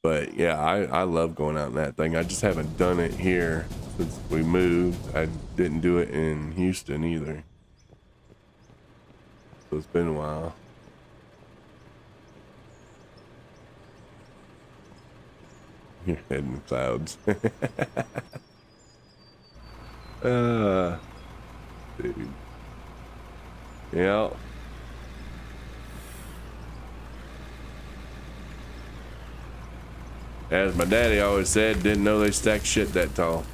But yeah, I love going out in that thing. I just haven't done it here since we moved. I didn't do it in Houston either. So it's been a while. You're heading the clouds. Dude. Yeah. As my daddy always said, didn't know they stacked shit that tall.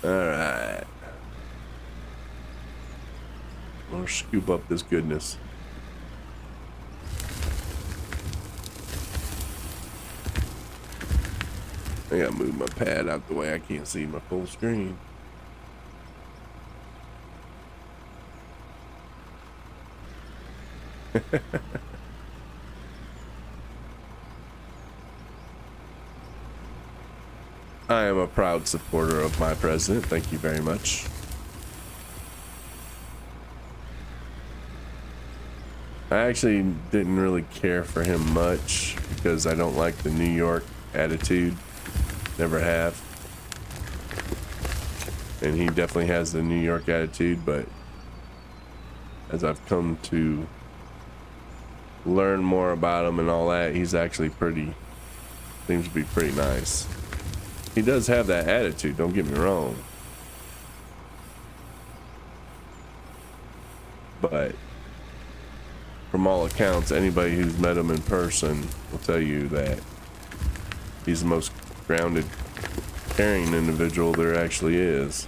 Alright. I'm gonna scoop up this goodness. I gotta move my pad out the way. I can't see my full screen. I am a proud supporter of my president. Thank you very much. I actually didn't really care for him much because I don't like the New York attitude. Never have. And he definitely has the New York attitude, but as I've come to learn more about him and all that, he's actually seems to be pretty nice. He does have that attitude, don't get me wrong. But from all accounts, anybody who's met him in person will tell you that he's the most grounded, caring individual there actually is.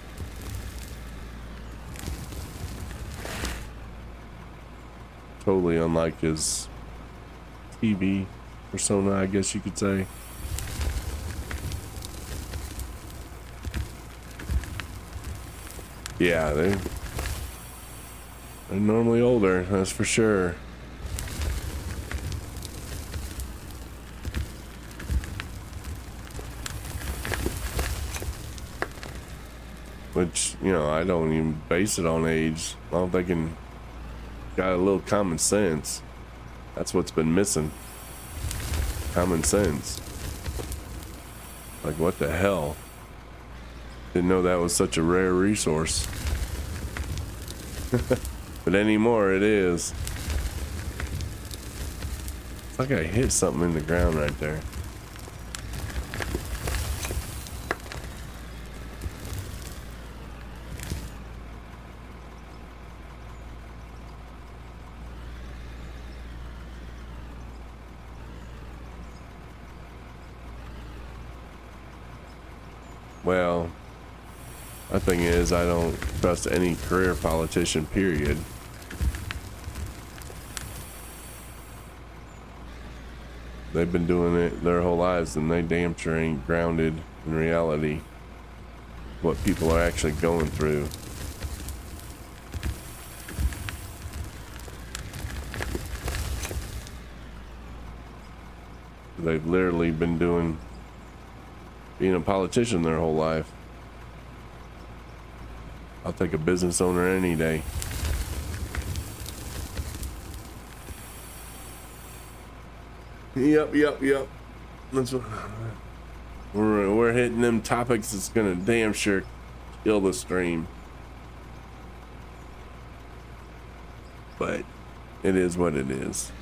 Totally unlike his TV persona, I guess you could say. Yeah, they're normally older, that's for sure. Which, you know, I don't even base it on age. I don't think they got a little common sense. That's what's been missing. Common sense. Like, what the hell? Didn't know that was such a rare resource. But anymore it is. It's like I hit something in the ground right there. Well, my thing is, I don't trust any career politician, period. They've been doing it their whole lives, and they damn sure ain't grounded in reality. What people are actually going through. They've literally been being a politician their whole life. I'll take a business owner any day. Yep. That's what we're hitting them topics that's gonna damn sure kill the stream. But it is what it is.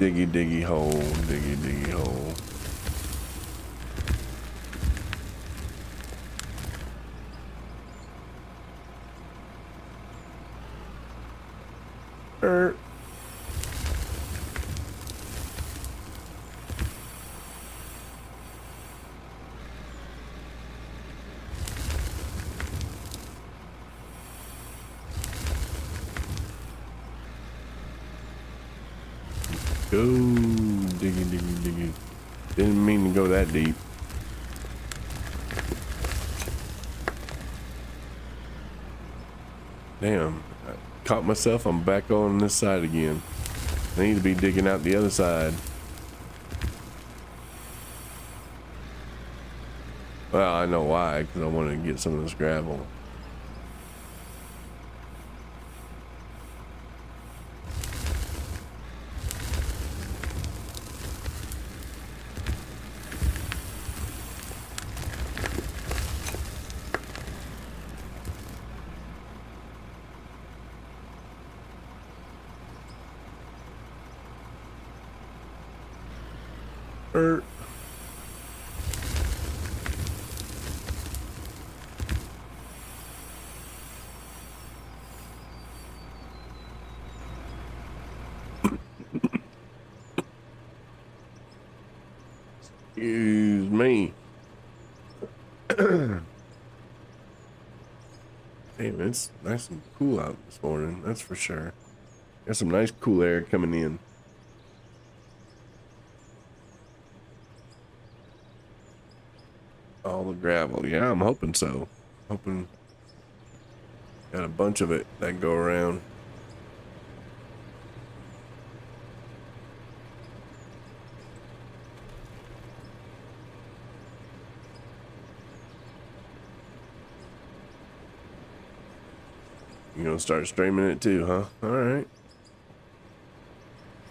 Diggy, diggy hole, diggy, diggy hole. Go, diggy, diggy, diggy. Didn't mean to go that deep. Damn, I caught myself. I'm back on this side again. I need to be digging out the other side. Well, I know why, because I want to get some of this gravel. Excuse me. Damn, it's nice and cool out this morning, that's for sure. Got some nice cool air coming in. All the gravel, yeah, I'm hoping so. Hoping got a bunch of it that go around. You gonna start streaming it too, huh? All right.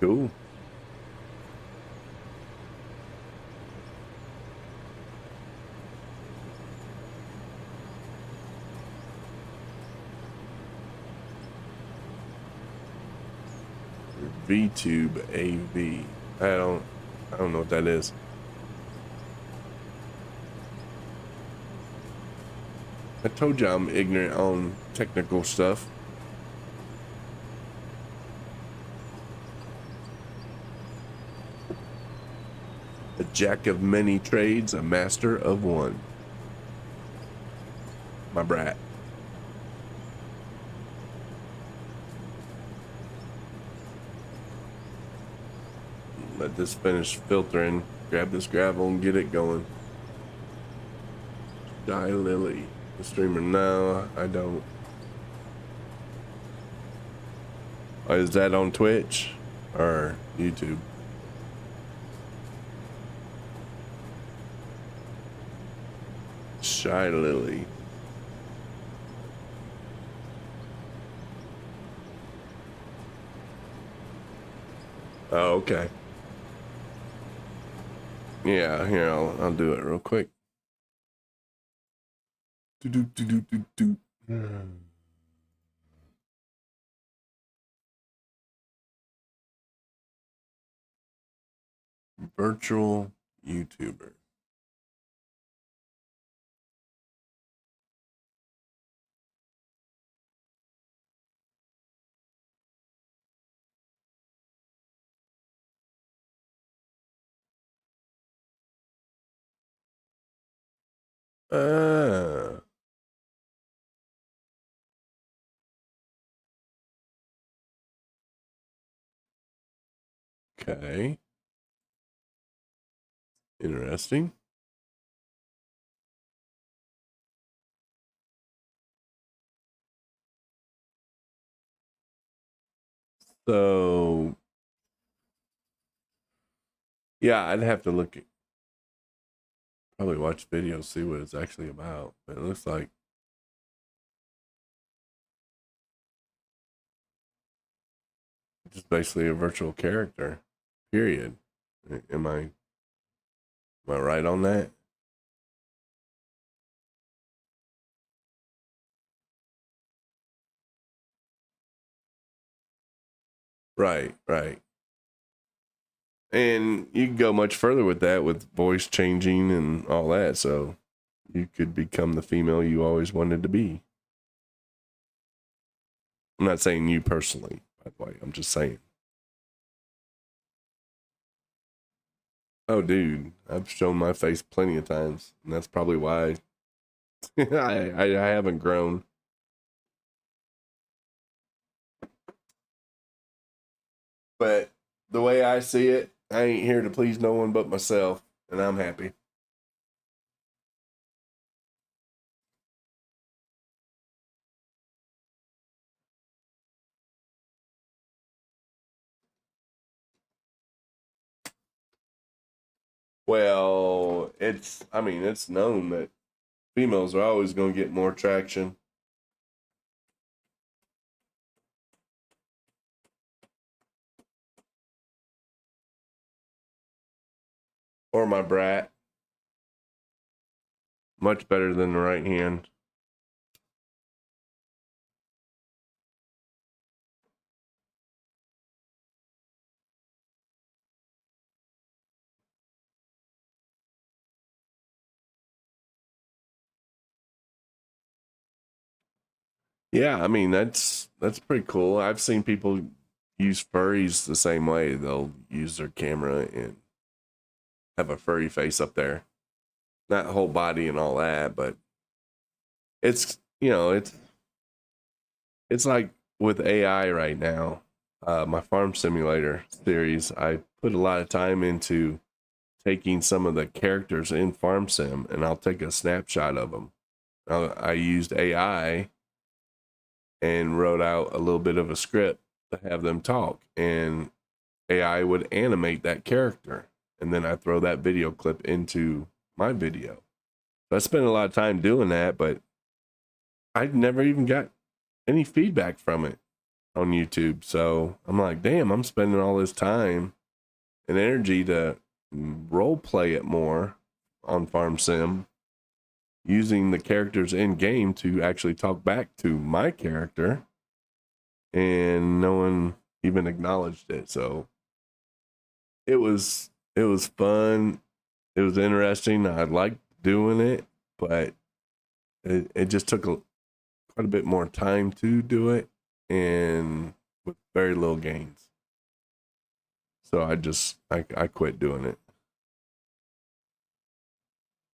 Cool. VTube AV. I don't know what that is. I told you I'm ignorant on technical stuff. A jack of many trades, a master of one. My brat. Let this finish filtering. Grab this gravel and get it going. Die Lily. The streamer. No, I don't. Oh, is that on Twitch or YouTube? Shy Lily. Oh, okay. Yeah, here, I'll do it real quick. Virtual YouTuber. Okay. Interesting. So, yeah, I'd have to look at, probably watch videos, see what it's actually about. But it looks like just basically a virtual character. period. Am I right on that? Right, right. And you can go much further with that with voice changing and all that. So you could become the female you always wanted to be. I'm not saying you personally, by the way. I'm just saying. Oh, dude, I've shown my face plenty of times, and that's probably why I haven't grown. But the way I see it, I ain't here to please no one but myself, and I'm happy. Well, I mean, it's known that females are always going to get more traction. Or my brat. Much better than the right hand. Yeah, I mean, that's pretty cool. I've seen people use furries the same way. They'll use their camera and have a furry face up there. Not whole body and all that, but it's, it's like with AI right now. My farm simulator series, I put a lot of time into taking some of the characters in farm sim, and I'll take a snapshot of them. I used AI and wrote out a little bit of a script to have them talk, and AI would animate that character, and then I throw that video clip into my video. So I spent a lot of time doing that, but I never even got any feedback from it on YouTube. So I'm like, damn, I'm spending all this time and energy to role play it more on Farm Sim, using the characters in game to actually talk back to my character, and no one even acknowledged it. So it was fun. It was interesting. I liked doing it, but it just took quite a bit more time to do it, and with very little gains. So I quit doing it.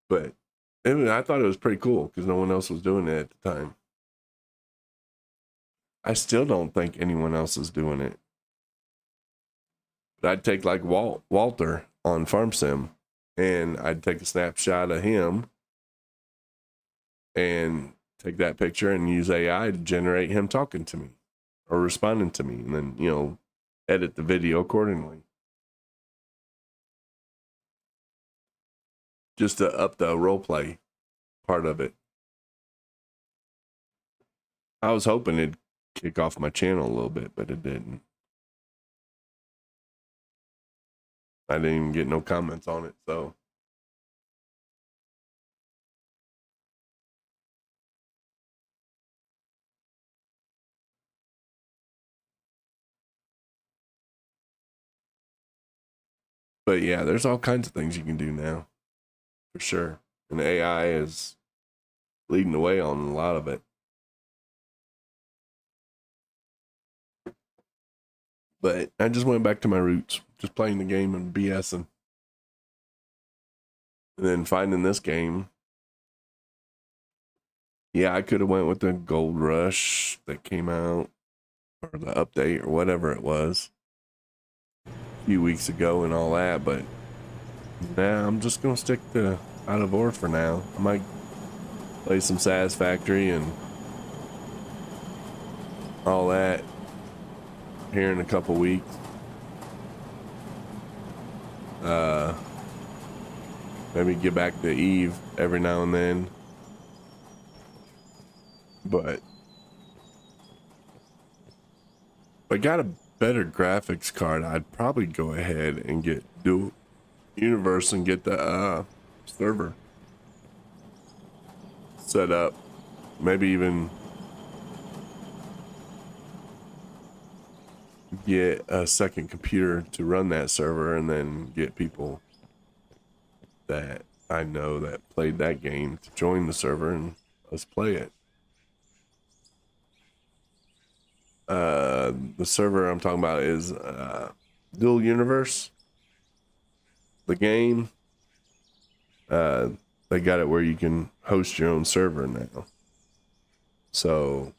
But I thought it was pretty cool because no one else was doing it at the time. I still don't think anyone else is doing it. But I'd take like Walter on Farm Sim, and I'd take a snapshot of him and take that picture and use AI to generate him talking to me or responding to me, and then, edit the video accordingly. Just to up the role play part of it. I was hoping it'd kick off my channel a little bit, but it didn't. I didn't even get no comments on it, so. But yeah, there's all kinds of things you can do now, for sure. And AI is leading the way on a lot of it. But I just went back to my roots, just playing the game and BSing. And then finding this game. Yeah, I could have went with the Gold Rush that came out, or the update, or whatever it was, a few weeks ago and all that, but nah, I'm just gonna stick to Out of Ore for now. I might play some Satisfactory and all that here in a couple weeks. Maybe get back to Eve every now and then. But I got a better graphics card, I'd probably go ahead and get Dual Universe and get the server set up. Maybe even get a second computer to run that server, and then get people that I know that played that game to join the server and let's play it. The server I'm talking about is Dual Universe. The game, they got it where you can host your own server now. So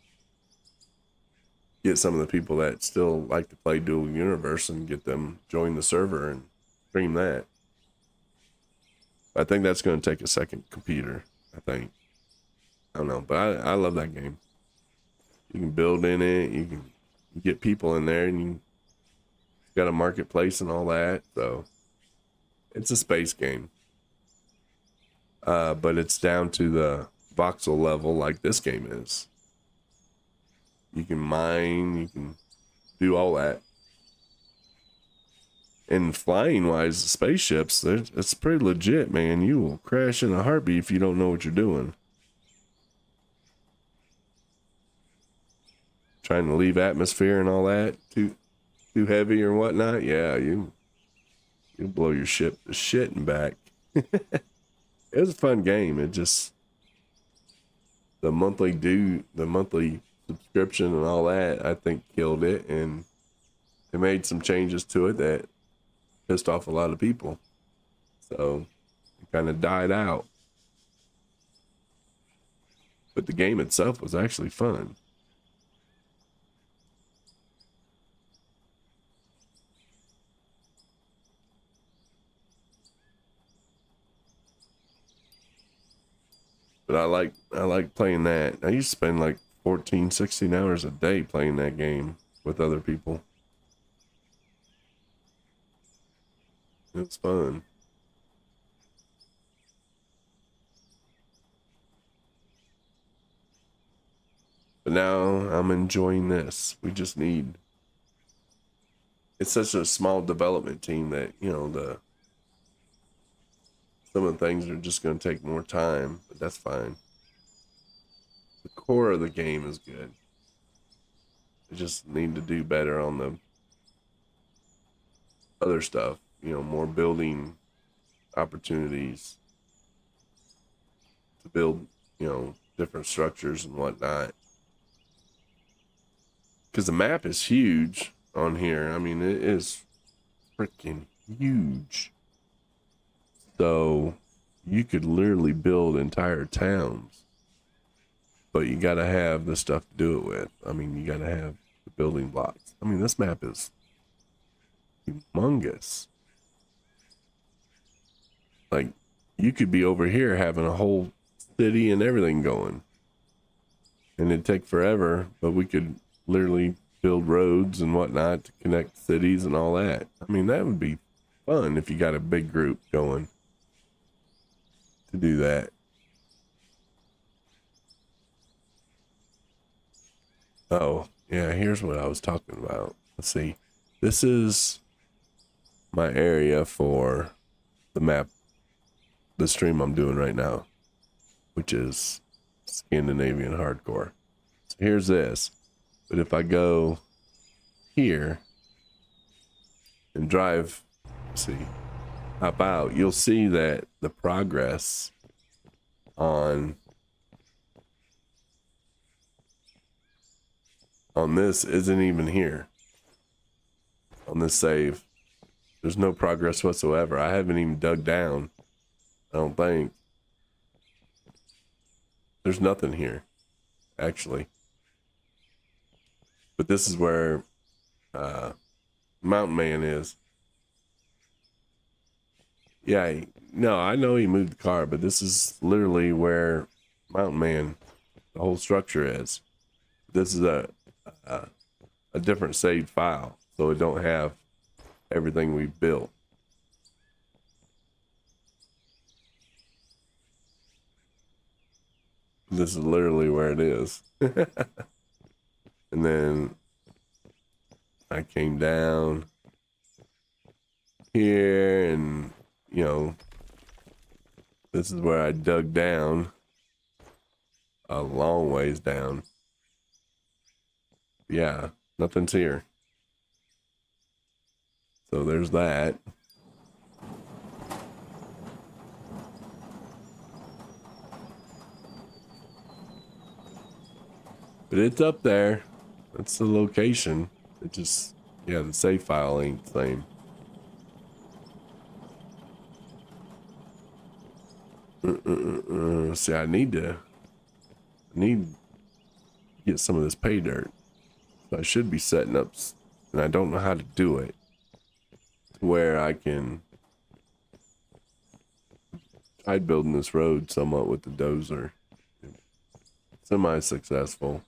get some of the people that still like to play Dual Universe and get them join the server and stream that. I think that's going to take a second computer, I think. I don't know, but I love that game. You can build in it, you can get people in there, and you got a marketplace and all that. So it's a space game. But it's down to the voxel level like this game is. You can mine, you can do all that. And flying wise, the spaceships, it's pretty legit, man. You will crash in a heartbeat if you don't know what you're doing. Trying to leave atmosphere and all that too heavy or whatnot. Yeah, you'll blow your ship to shit and back. It was a fun game. It just the monthly subscription and all that, I think killed it, and they made some changes to it that pissed off a lot of people. So it kind of died out. But the game itself was actually fun. But I like playing that. I used to spend like 14, 16 hours a day playing that game with other people. It's fun. But now I'm enjoying this. We just need... It's such a small development team that, you know, some of the things are just going to take more time, but that's fine. The core of the game is good. We just need to do better on the other stuff, you know, more building opportunities to build, you know, different structures and whatnot. Because the map is huge on here. I mean, it is freaking huge. So you could literally build entire towns, but you got to have the stuff to do it with. I mean, you got to have the building blocks. I mean, this map is humongous. Like, you could be over here having a whole city and everything going, and it'd take forever, but we could literally build roads and whatnot to connect cities and all that. I mean, that would be fun if you got a big group going to do that. Oh, yeah, here's what I was talking about. Let's see. This is my area for the map, the stream I'm doing right now, which is Scandinavian hardcore. So here's this. But if I go here and drive, see, hop out, you'll see that the progress on this isn't even here. On this save, there's no progress whatsoever. I haven't even dug down. I don't think. There's nothing here, actually. But this is where Mountain Man is. Yeah, no, I know he moved the car, but this is literally where Mountain Man, the whole structure is. This is a different saved file, so it don't have everything we built. This is literally where it is. And then I came down here and, you know, this is where I dug down a long ways down. Yeah, nothing's here. So there's that. But it's up there. That's the location. It just, yeah, the save file ain't the same. See, I need to get some of this pay dirt. So I should be setting up, and I don't know how to do it, to where I can try building this road somewhat with the dozer. Semi-successful.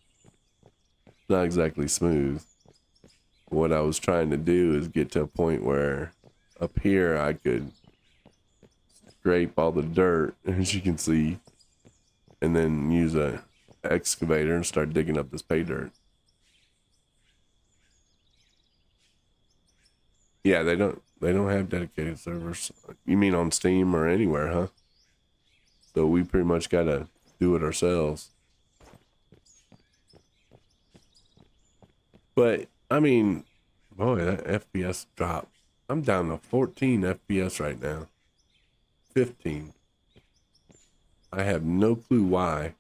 Not exactly smooth. What I was trying to do is get to a point where up here I could scrape all the dirt, as you can see, and then use a excavator and start digging up this pay dirt. Yeah, they don't have dedicated servers. You mean on Steam or anywhere, huh? So we pretty much gotta do it ourselves. But I mean, boy, that FPS dropped. I'm down to 14 FPS right now. 15. I have no clue why.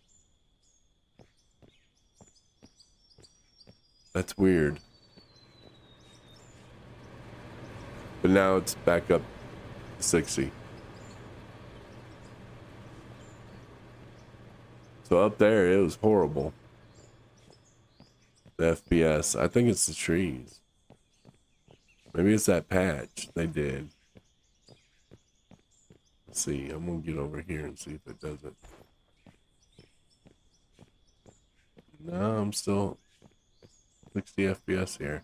That's weird. But now it's back up to 60. So up there, it was horrible. The FPS. I think it's the trees. Maybe it's that patch they did. Let's see. I'm going to get over here and see if it does it. No, I'm still 60 FPS here.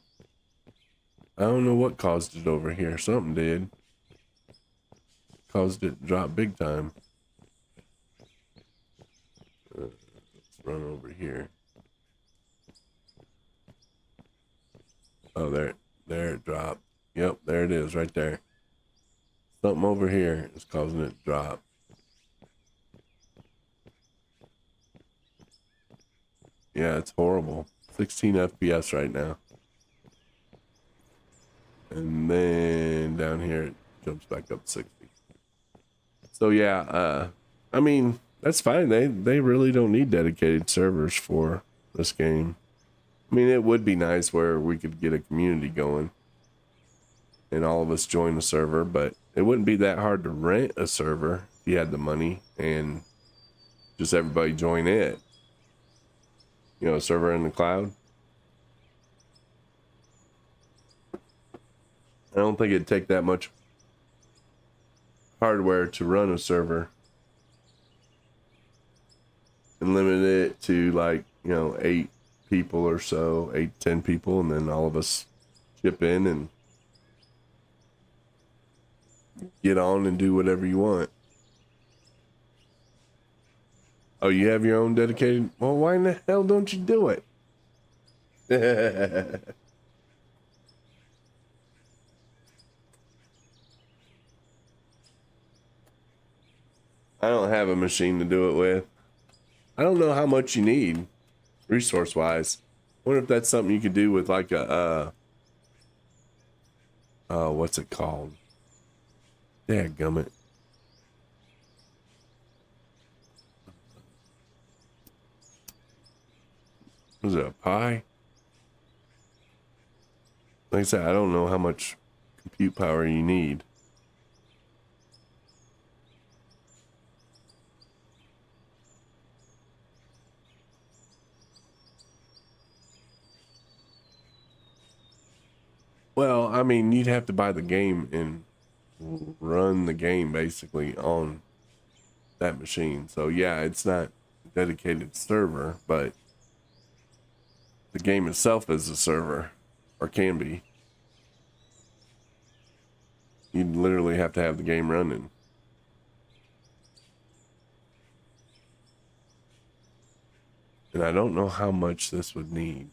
I don't know what caused it over here. Something did. Caused it to drop big time. Let's run over here. Oh, there it dropped. Yep, there it is right there. Something over here is causing it to drop. Yeah, it's horrible. 16 FPS right now. And then down here it jumps back up to 60. So yeah, I mean, that's fine. They really don't need dedicated servers for this game. I mean, it would be nice where we could get a community going and all of us join the server, but it wouldn't be that hard to rent a server if you had the money and just everybody join it. You know, a server in the cloud. I don't think it'd take that much hardware to run a server and limit it to, like, you know, 8 people or so, 8, 10 people, and then all of us chip in and get on and do whatever you want. Oh, you have your own dedicated? Well, why in the hell don't you do it? I don't have a machine to do it with. I don't know how much you need, resource-wise. I wonder if that's something you could do with, like, a, what's it called? Dadgummit. Was it a pie? Like I said, I don't know how much compute power you need. Well, I mean, you'd have to buy the game and run the game basically on that machine. So yeah, it's not a dedicated server, but the game itself is a server, or can be. You'd literally have to have the game running. And I don't know how much this would need.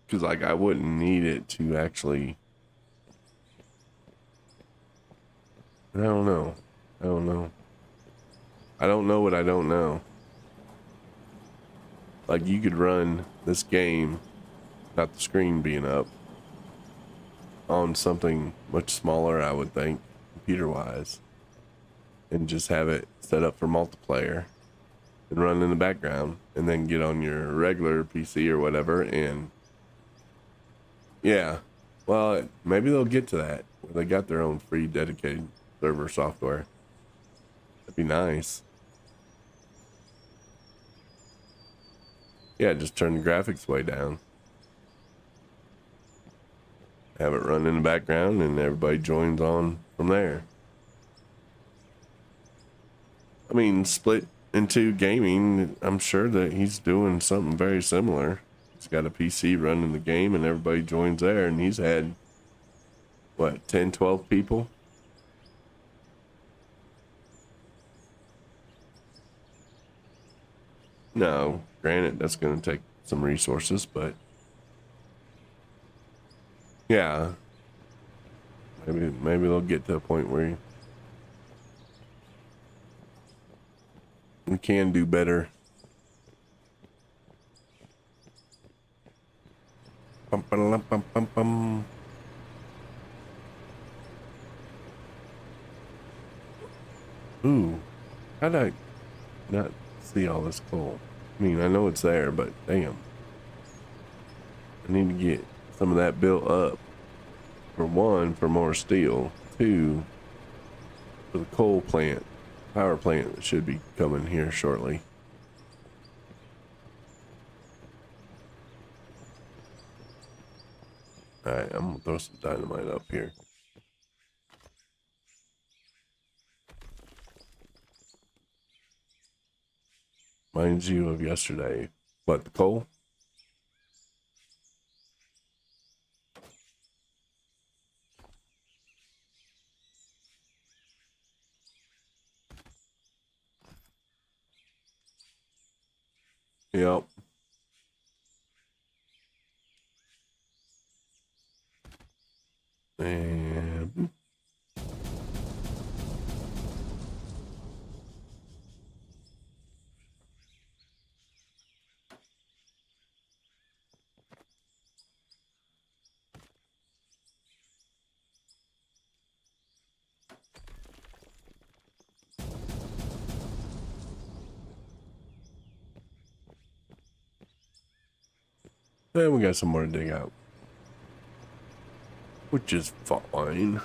because like I wouldn't need it to actually. I don't know. I don't know. I don't know what I don't know. Like you could run this game, not the screen being up, on something much smaller, I would think, computer wise, and just have it set up for multiplayer and run in the background, and then get on your regular PC or whatever. And yeah, well, maybe they'll get to that where they got their own free dedicated server software. That'd be nice. Yeah, just turn the graphics way down, have it run in the background, and everybody joins on from there. I mean, Split into gaming, I'm sure that he's doing something very similar. He's got a PC running the game and everybody joins there, and he's had what, 10, 12 people? No, granted, that's going to take some resources, but yeah, maybe they'll get to a point where we can do better. Bum, bum, bum, bum, bum. Ooh, how did I not see all this coal? I mean, I know it's there, but damn. I need to get some of that built up. For one, for more steel. Two, for the coal plant, power plant that should be coming here shortly. Alright, I'm gonna throw some dynamite up here. Reminds you of yesterday. What, the coal? Yep. And we got some more to dig out, which is fine.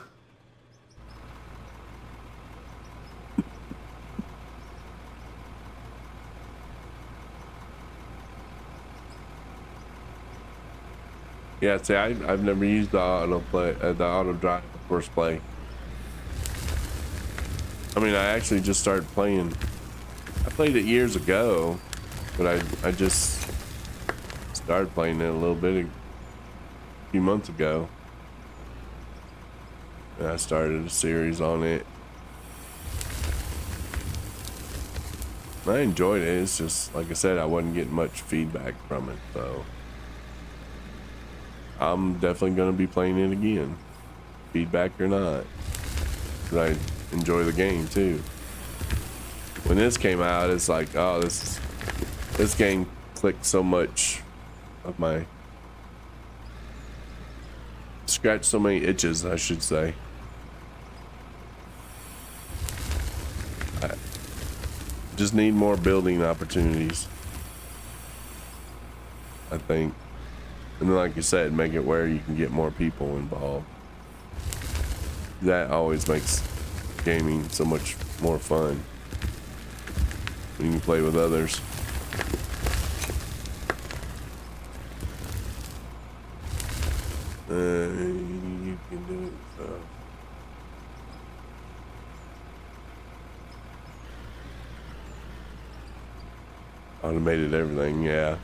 Yeah, see, I've never used the auto drive first play. I mean, I actually just started playing. I played it years ago, but I just started playing it a little bit a few months ago. And I started a series on it. I enjoyed it. It's just, like I said, I wasn't getting much feedback from it, so I'm definitely going to be playing it again, feedback or not, because I enjoy the game too. When this came out, it's like, oh, this game clicked so much of my, scratched so many itches, I should say. I just need more building opportunities, I think. And then, like you said, make it where you can get more people involved. That always makes gaming so much more fun when you can play with others. You can do it. So. Automated everything, yeah.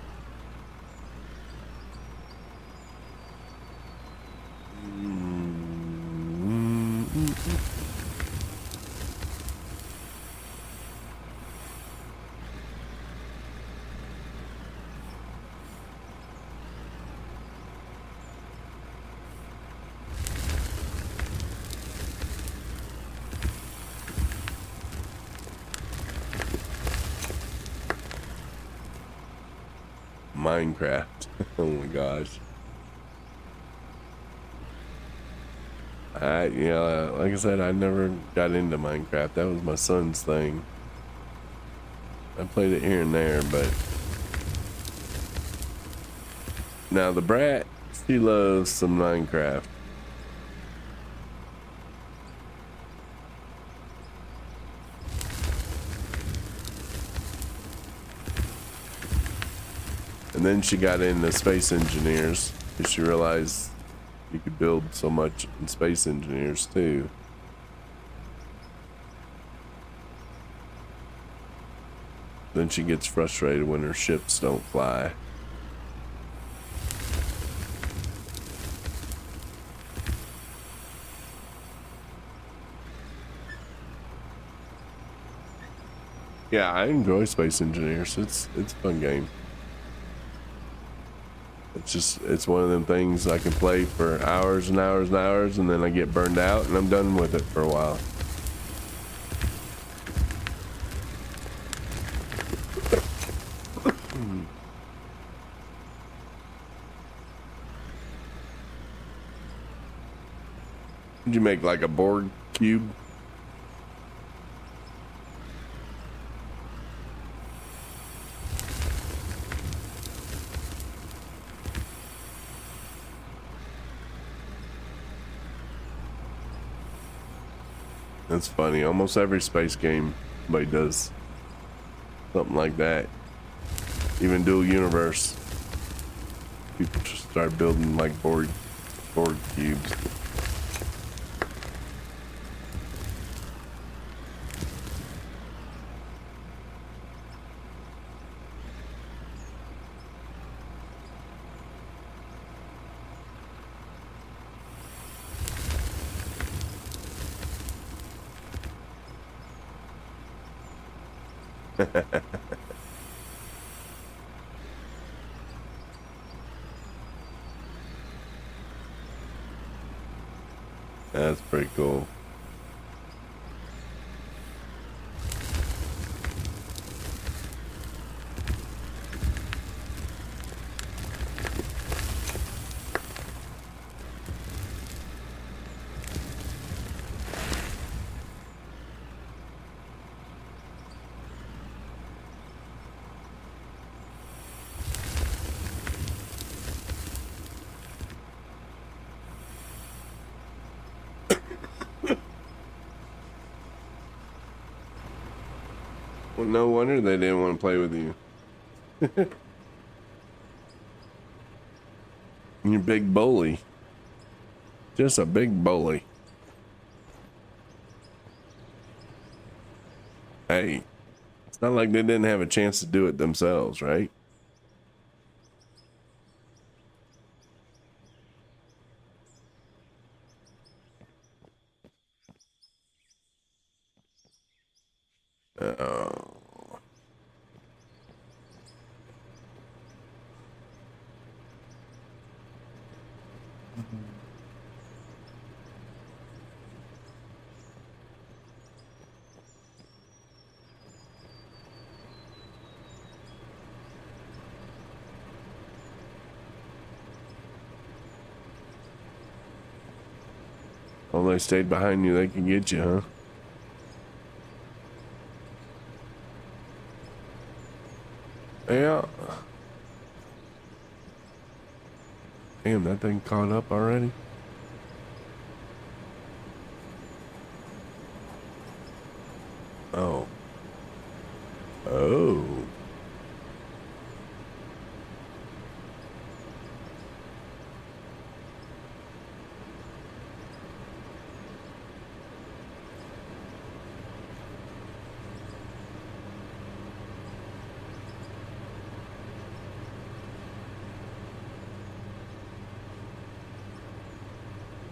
Minecraft. Oh my gosh. Like I said, I never got into Minecraft. That was my son's thing. I played it here and there, but now the brat, she loves some Minecraft. And then she got into space engineers because she realized you could build so much in space engineers too. Then she gets frustrated when her ships don't fly. Yeah, I enjoy Space Engineers. It's a fun game. It's one of them things I can play for hours and hours and hours, and then I get burned out and I'm done with it for a while. Did you make like a Borg cube? That's funny. Almost every space game somebody does something like that. Even Dual Universe. People just start building like Borg cubes. That's pretty cool. Well, no wonder they didn't want to play with you. You're a big bully. Just a big bully. Hey, it's not like they didn't have a chance to do it themselves, right? Oh. Well, they stayed behind you, they can get you, huh? Yeah. Damn, that thing caught up already? Oh. Oh.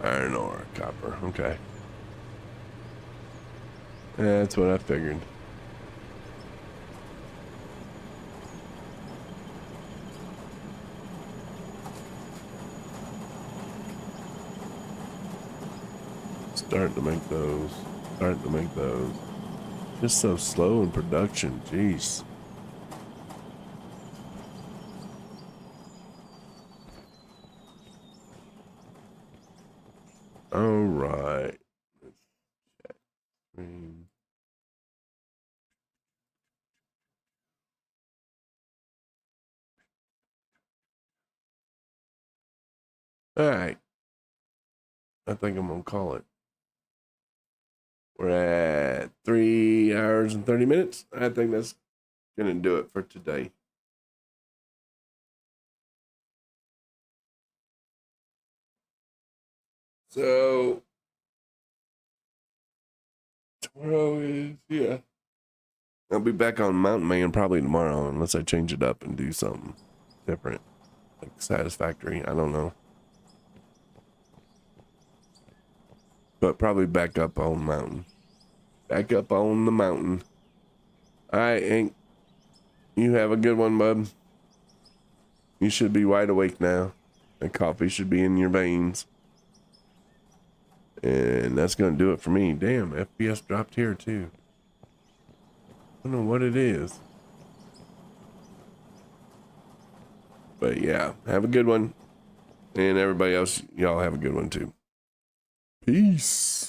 Iron ore, copper, okay. Yeah, that's what I figured. Starting to make those. Starting to make those. Just so slow in production, jeez. All right. All right. I think I'm gonna call it. We're at 3 hours and 30 minutes. I think that's gonna do it for today. So tomorrow is, yeah. I'll be back on Mountain Man probably tomorrow unless I change it up and do something different. Like satisfactory. I don't know. But probably back up on mountain. Back up on the mountain. All right, Hank. You have a good one, bud. You should be wide awake now. The coffee should be in your veins. And that's going to do it for me. Damn, FPS dropped here too. I don't know what it is. But yeah, have a good one. And everybody else, y'all have a good one too. Peace.